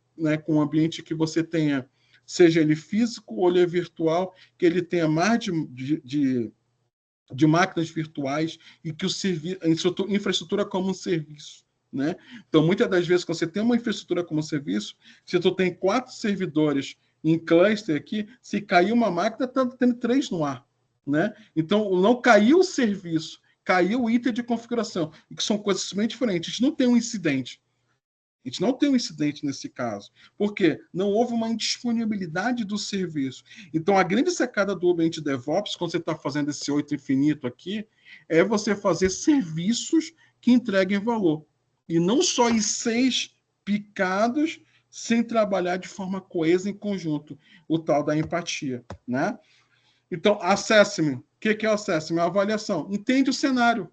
um ambiente que você tenha, seja ele físico ou ele virtual, que ele tenha mais de máquinas virtuais e que a infraestrutura como um serviço. Né? Então, muitas das vezes, quando você tem uma infraestrutura como serviço, se tu tem 4 servidores em cluster aqui, se cair uma máquina, está tendo 3 no ar. Né? Então, não caiu o serviço, caiu o item de configuração, que são coisas bem diferentes. A gente não tem um incidente. A gente não tem um incidente nesse caso. Por quê? Não houve uma indisponibilidade do serviço. Então, a grande sacada do ambiente DevOps, quando você está fazendo esse 8 infinito aqui, é você fazer serviços que entreguem valor. E não só os 6 picados sem trabalhar de forma coesa em conjunto, o tal da empatia, né? Então, assessment. O que é o assessment? A avaliação. Entende o cenário.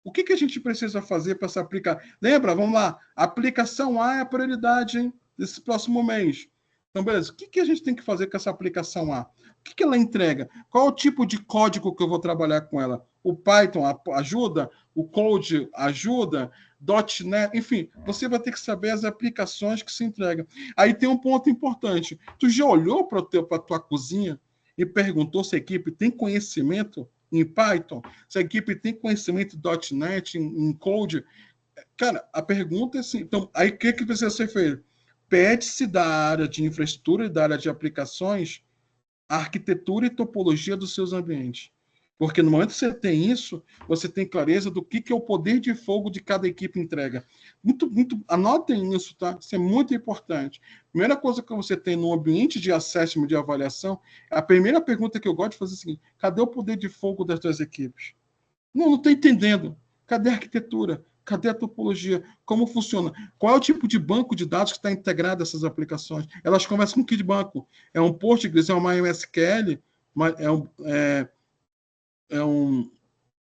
O que a gente precisa fazer para se aplicar? Lembra, vamos lá, a aplicação A é a prioridade, hein, desse próximo mês. Então, beleza, o que a gente tem que fazer com essa aplicação A? O que ela entrega? Qual o tipo de código que eu vou trabalhar com ela? O Python ajuda? O Code ajuda? .NET? Enfim, você vai ter que saber as aplicações que se entregam. Aí tem um ponto importante. Tu já olhou para a tua cozinha e perguntou se a equipe tem conhecimento em Python? Se a equipe tem conhecimento em .NET, em Code? Cara, a pergunta é assim. Então, aí o que precisa ser feito? Pede-se da área de infraestrutura e da área de aplicações a arquitetura e topologia dos seus ambientes. Porque no momento que você tem isso, você tem clareza do que é o poder de fogo de cada equipe entrega. Anotem isso, tá? Isso é muito importante. Primeira coisa que você tem no ambiente de assessment, de avaliação, a primeira pergunta que eu gosto de fazer é a seguinte: cadê o poder de fogo das duas equipes? Não estou entendendo. Cadê a arquitetura? Cadê a topologia? Como funciona? Qual é o tipo de banco de dados que está integrado a essas aplicações? Elas conversam com que banco? É um Postgres? É uma MySQL? É um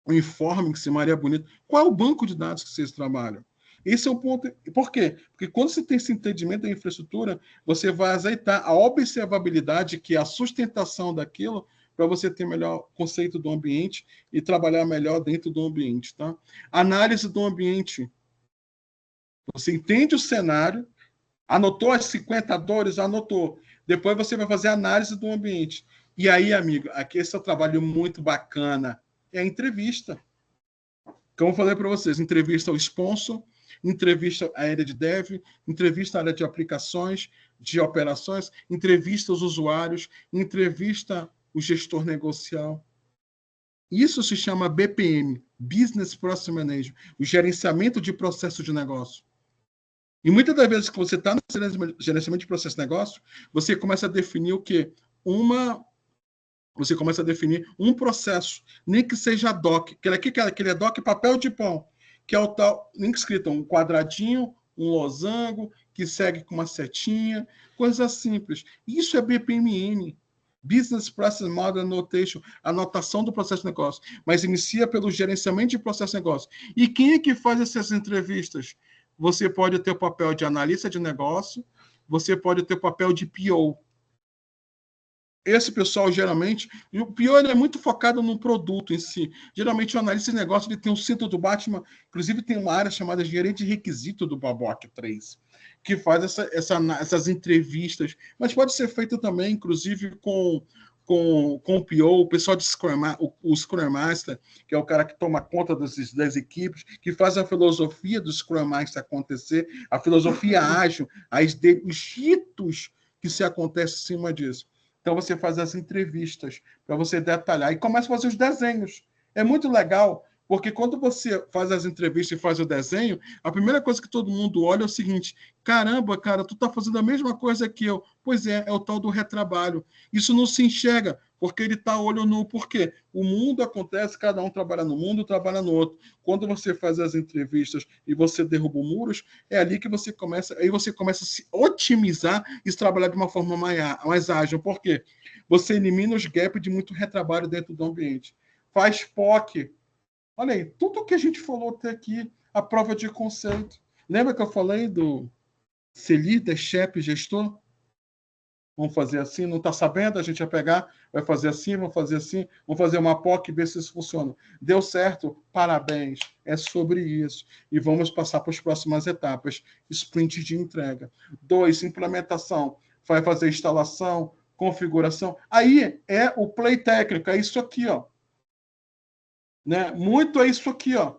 informe que se Maria Bonita. Qual é o banco de dados que vocês trabalham? Esse é o ponto. Por quê? Porque quando você tem esse entendimento da infraestrutura, você vai azeitar a observabilidade, que é a sustentação daquilo, para você ter melhor conceito do ambiente e trabalhar melhor dentro do ambiente. Tá? Análise do ambiente. Você entende o cenário, anotou as 50 dores? Anotou. Depois você vai fazer análise do ambiente. E aí, amigo, aqui esse é um trabalho muito bacana. É a entrevista. Como eu falei para vocês, entrevista ao sponsor, entrevista à área de dev, entrevista à área de aplicações, de operações, entrevista aos usuários, entrevista o gestor negocial. Isso se chama BPM, Business Process Management, o gerenciamento de processo de negócio. E muitas das vezes que você está no gerenciamento de processo de negócio, você começa a definir o quê? Você começa a definir um processo, nem que seja doc, aquele é doc papel de pão, que é o tal, nem que escrito um quadradinho, um losango, que segue com uma setinha, coisas simples. Isso é BPMN, Business Process Model Notation, anotação do processo de negócio, mas inicia pelo gerenciamento de processo de negócio. E quem é que faz essas entrevistas? Você pode ter o papel de analista de negócio, você pode ter o papel de PO. Esse pessoal, geralmente, e o PO é muito focado no produto em si. Geralmente, o analista de negócio ele tem um cinto do Batman, inclusive tem uma área chamada gerente de requisito do Babok 3, que faz essas entrevistas, mas pode ser feito também, inclusive, com o PO, o pessoal de o Scrum Master, que é o cara que toma conta das equipes, que faz a filosofia do Scrum Master acontecer, a filosofia ágil, os ritos que se acontece em cima disso. Então, você faz as entrevistas para você detalhar e começa a fazer os desenhos. É muito legal, porque quando você faz as entrevistas e faz o desenho, a primeira coisa que todo mundo olha é o seguinte: caramba, cara, tu tá fazendo a mesma coisa que eu. Pois é o tal do retrabalho. Isso não se enxerga, porque ele está olho nu. Por quê? O mundo acontece, cada um trabalha no mundo, trabalha no outro. Quando você faz as entrevistas e você derruba muros, é ali que você começa a se otimizar e se trabalhar de uma forma mais ágil. Por quê? Você elimina os gaps de muito retrabalho dentro do ambiente. Faz POC. Olha aí, tudo que a gente falou até aqui, a prova de conceito. Lembra que eu falei do ser líder, chefe, gestor? Vamos fazer assim, não está sabendo? A gente vai pegar, vai fazer assim, vamos fazer uma POC e ver se isso funciona. Deu certo? Parabéns. É sobre isso. E vamos passar para as próximas etapas. Sprint de entrega. 2, implementação. Vai fazer instalação, configuração. Aí é o play técnico, é isso aqui, ó. Né? Muito é isso aqui, ó.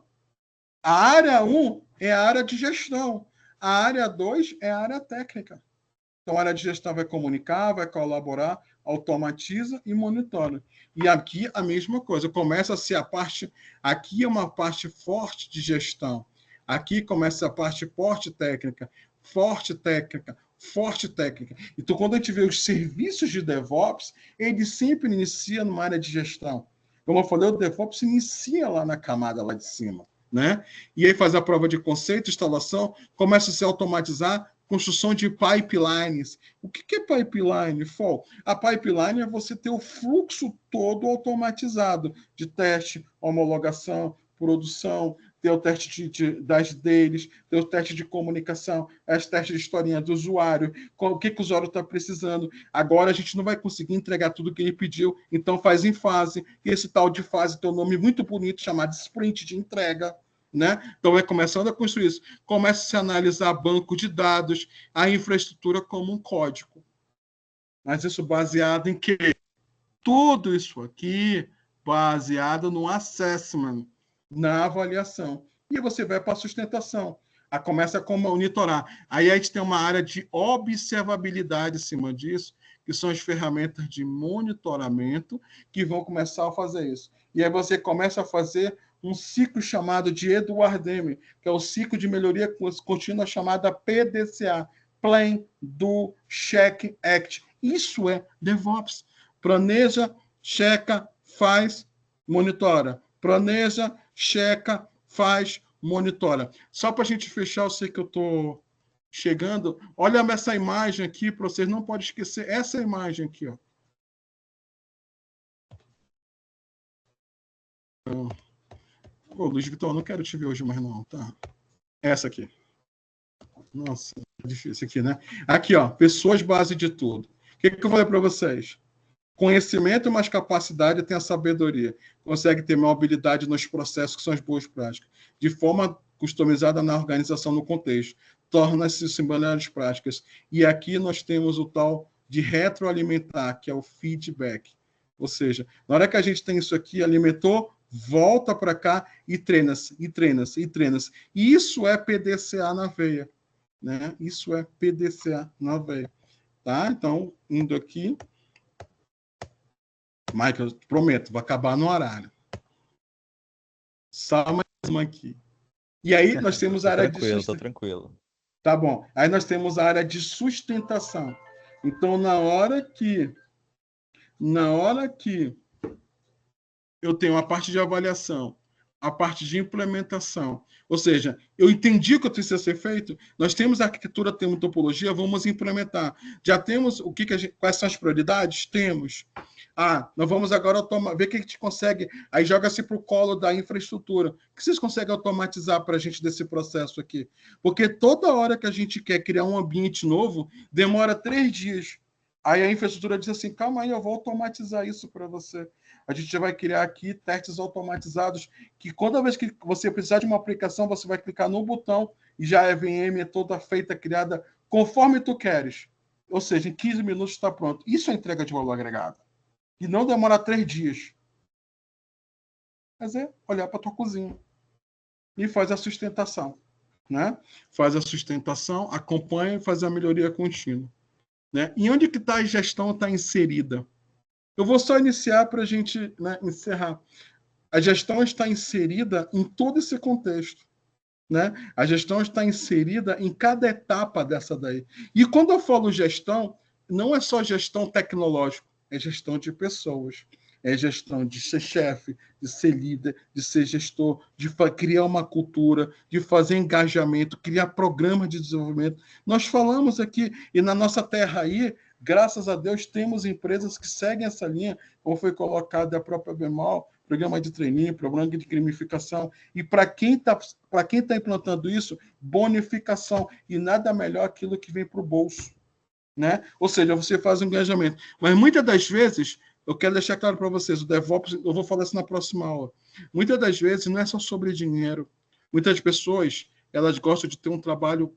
A área 1 é a área de gestão. A área 2 é a área técnica. Então, a área de gestão vai comunicar, vai colaborar, automatiza e monitora. E aqui a mesma coisa. Começa a ser a parte... Aqui é uma parte forte de gestão. Aqui começa a parte forte técnica. Então, quando a gente vê os serviços de DevOps, ele sempre inicia numa área de gestão. Como eu falei, o DevOps inicia lá na camada lá de cima, né? E aí faz a prova de conceito, instalação, começa a se automatizar, construção de pipelines. O que é pipeline, Fol? A pipeline é você ter o fluxo todo automatizado de teste, homologação, produção, ter o teste das deles, ter o teste de comunicação, as testes de historinha do usuário, o que o usuário está precisando. Agora a gente não vai conseguir entregar tudo o que ele pediu, então faz em fase. E esse tal de fase tem um nome muito bonito chamado sprint de entrega. Né? Então, começando a construir isso. Começa a analisar banco de dados, a infraestrutura como um código. Mas isso baseado em quê? Tudo isso aqui baseado no assessment, na avaliação. E você vai para a sustentação. Aí começa a monitorar. Aí a gente tem uma área de observabilidade em cima disso, que são as ferramentas de monitoramento, que vão começar a fazer isso. E aí você começa a fazer um ciclo chamado de Edward M, que é o ciclo de melhoria contínua chamada PDCA, Plan, Do, Check, Act. Isso é DevOps. Planeja, checa, faz, monitora. Planeja, checa, faz, monitora. Só para a gente fechar, eu sei que eu estou chegando. Olha essa imagem aqui, para vocês não podem esquecer essa imagem aqui. Ó. Ô, Luiz Vitor, eu não quero te ver hoje mais não, tá? Essa aqui. Nossa, é difícil aqui, né? Aqui, ó, pessoas base de tudo. O que eu falei para vocês? Conhecimento mais capacidade tem a sabedoria. Consegue ter mobilidade nos processos, que são as boas práticas. De forma customizada na organização, no contexto. Torna-se similares práticas. E aqui nós temos o tal de retroalimentar, que é o feedback. Ou seja, na hora que a gente tem isso aqui, alimentou, volta para cá e treina-se, e treina-se, e treina-se. E isso é PDCA na veia. Né? Isso é PDCA na veia. Tá? Então, indo aqui. Michael, eu prometo, vou acabar no horário. Só mais uma aqui. E aí nós temos a área de sustentação. Tô tranquilo. Tá bom. Aí nós temos a área de sustentação. Então, na hora que eu tenho a parte de avaliação, a parte de implementação, ou seja, eu entendi o que precisa ser feito, nós temos a arquitetura, temos topologia, vamos implementar. Já temos quais são as prioridades? Temos. Nós vamos agora ver o que a gente consegue. Aí joga-se para o colo da infraestrutura. O que vocês conseguem automatizar para a gente desse processo aqui? Porque toda hora que a gente quer criar um ambiente novo, demora 3 dias. Aí a infraestrutura diz assim, calma aí, eu vou automatizar isso para você. A gente já vai criar aqui testes automatizados, que toda vez que você precisar de uma aplicação, você vai clicar no botão e já a VM é toda feita, criada conforme tu queres. Ou seja, em 15 minutos está pronto. Isso é entrega de valor agregado. E não demora 3 dias. Mas é olhar para a tua cozinha. E faz a sustentação. Né? Faz a sustentação, acompanha e faz a melhoria contínua. Né? E onde que a gestão está inserida? Eu vou só iniciar para a gente, né, encerrar. A gestão está inserida em todo esse contexto. Né? A gestão está inserida em cada etapa dessa daí. E quando eu falo gestão, não é só gestão tecnológica, é gestão de pessoas. É gestão de ser chefe, de ser líder, de ser gestor, de criar uma cultura, de fazer engajamento, criar programa de desenvolvimento. Nós falamos aqui, e na nossa terra aí, graças a Deus, temos empresas que seguem essa linha, como foi colocado da própria Bemol, programa de trainee, programa de gamificação. E para quem tá implantando isso, bonificação. E nada melhor aquilo que vem para o bolso. Né? Ou seja, você faz um engajamento. Mas muitas das vezes, eu quero deixar claro para vocês, o DevOps, eu vou falar isso na próxima aula. Muitas das vezes não é só sobre dinheiro. Muitas pessoas, elas gostam de ter um trabalho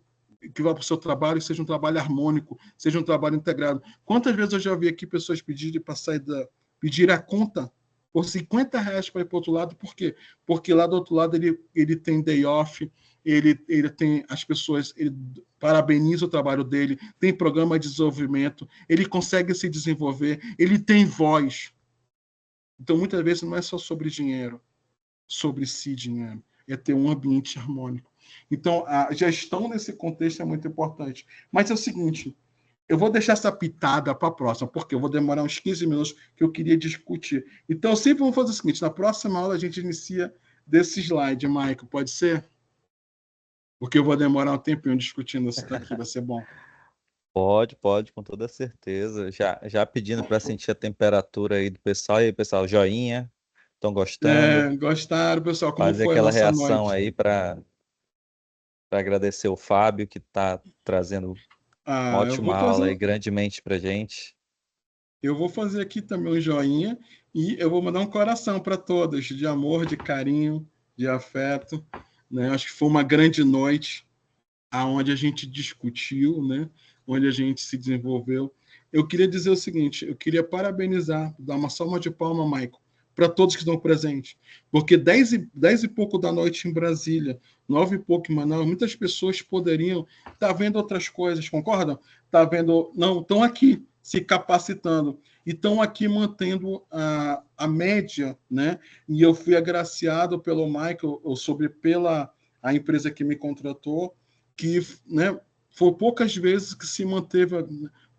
que vá para o seu trabalho, seja um trabalho harmônico, seja um trabalho integrado. Quantas vezes eu já vi aqui pessoas pedirem para sair pedir a conta por R$50 para ir para o outro lado? Por quê? Porque lá do outro lado ele tem day off, ele tem as pessoas, ele parabeniza o trabalho dele, tem programa de desenvolvimento, ele consegue se desenvolver, ele tem voz. Então, muitas vezes, não é só sobre dinheiro, sobre si dinheiro, é ter um ambiente harmônico. Então, a gestão nesse contexto é muito importante. Mas é o seguinte, eu vou deixar essa pitada para a próxima, porque eu vou demorar uns 15 minutos que eu queria discutir. Então, eu sempre vou fazer o seguinte, na próxima aula a gente inicia desse slide, Michael, pode ser? Porque eu vou demorar um tempinho discutindo isso daqui, vai ser bom. Pode, com toda certeza. Já pedindo para sentir a temperatura aí do pessoal. E aí, pessoal, joinha. Estão gostando? Gostaram, pessoal. Como Fazer foi aquela a nossa reação noite? aí para agradecer o Fábio, que está trazendo uma ótima aula aí grandemente para gente. Eu vou fazer aqui também um joinha e eu vou mandar um coração para todos, de amor, de carinho, de afeto. Né? Acho que foi uma grande noite onde a gente discutiu, né? Onde a gente se desenvolveu. Eu queria dizer o seguinte, eu queria parabenizar, dar uma salva de palma, Michael, para todos que estão presentes. Porque 10 e pouco da noite em Brasília, 9 e pouco em Manaus, muitas pessoas poderiam estar vendo outras coisas, concordam? Não, estão aqui, se capacitando. E estão aqui mantendo a média, né? E eu fui agraciado pelo Michael, ou pela a empresa que me contratou, que, né, foi poucas vezes que se manteve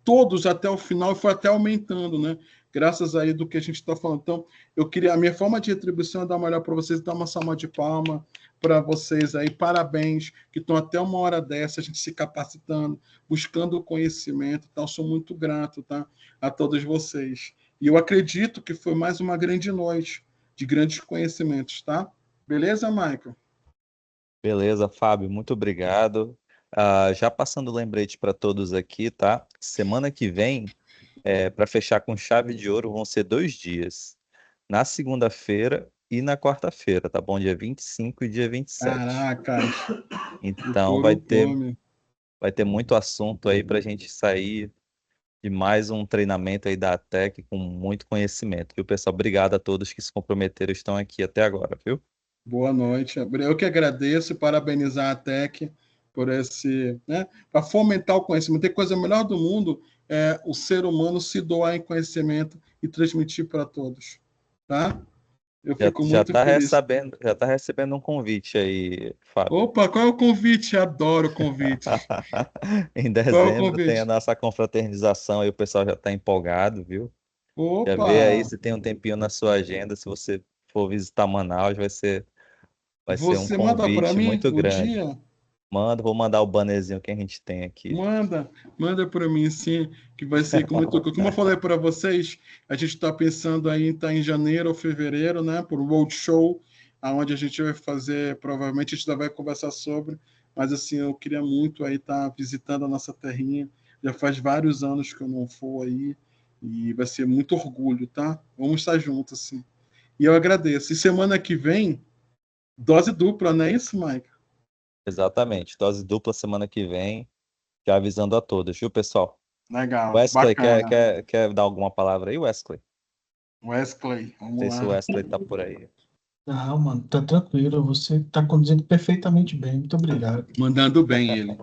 todos até o final e foi até aumentando, né? Graças aí do que a gente está falando. Então, a minha forma de retribuição é dar uma olhada para vocês, dar uma salva de palma para vocês aí. Parabéns, que estão até uma hora dessa, a gente se capacitando, buscando o conhecimento. Então, sou muito grato, tá? A todos vocês. E eu acredito que foi mais uma grande noite de grandes conhecimentos, tá? Beleza, Michael? Beleza, Fábio, muito obrigado. Já passando o lembrete para todos aqui, tá? Semana que vem, para fechar com chave de ouro, vão ser 2 dias. Na segunda-feira e na quarta-feira, tá bom? Dia 25 e dia 27. Caraca, Então vai ter muito assunto aí para a gente sair de mais um treinamento aí da ATEC com muito conhecimento, viu, pessoal? Obrigado a todos que se comprometeram e estão aqui até agora, viu? Boa noite. Eu que agradeço e parabenizar a TEC por esse, né, para fomentar o conhecimento. Tem coisa melhor do mundo é o ser humano se doar em conhecimento e transmitir para todos, tá? Eu fico muito feliz. Já tá recebendo um convite aí, Fábio. Opa, qual é o convite? Adoro convite. Em Qual é o dezembro tem a convite? nossa confraternização e o pessoal já tá empolgado, viu? Já Opa! vê aí se tem um tempinho na sua agenda, se você for visitar Manaus, vai ser um Você manda para convite mim muito o grande. dia? Vou mandar o bannerzinho que a gente tem aqui. Manda para mim, sim, que vai ser com muito. Como eu falei para vocês, a gente está pensando aí em estar em janeiro ou fevereiro, né, por Roadshow, aonde a gente vai fazer, provavelmente a gente ainda vai conversar sobre, mas assim, eu queria muito aí estar visitando a nossa terrinha. Já faz vários anos que eu não for aí, e vai ser muito orgulho, tá? Vamos estar juntos, assim. E eu agradeço. E semana que vem, dose dupla, não é isso, Mike? Exatamente. Dose dupla semana que vem, já avisando a todos, viu, pessoal? Legal, Wesley, bacana. quer dar alguma palavra aí, Wesley? Wesley, Não vamos sei se o lá. Wesley tá por aí. Não, mano, tá tranquilo. Você tá conduzindo perfeitamente bem. Muito obrigado. Mandando bem ele.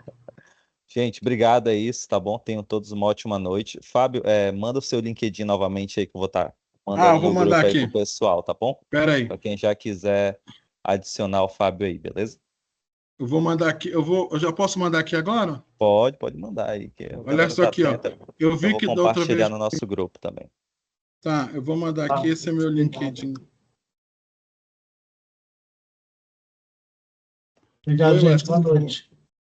Gente, obrigado, é isso, tá bom? Tenham todos uma ótima noite. Fábio, manda o seu LinkedIn novamente aí que eu vou estar mandando Vou no mandar grupo aí pro aqui. pessoal, tá bom? Espera aí. Para quem já quiser adicionar o Fábio aí, beleza? Eu vou mandar aqui. Eu já posso mandar aqui agora? Pode mandar aí, que a Olha galera só tá aqui, ó. atenta. Eu Eu vi vou que da outra compartilhar vez. no nosso grupo também. Tá, eu vou mandar aqui. Tá. Esse é meu LinkedIn. Obrigado, Oi, gente. Wesley. Boa noite.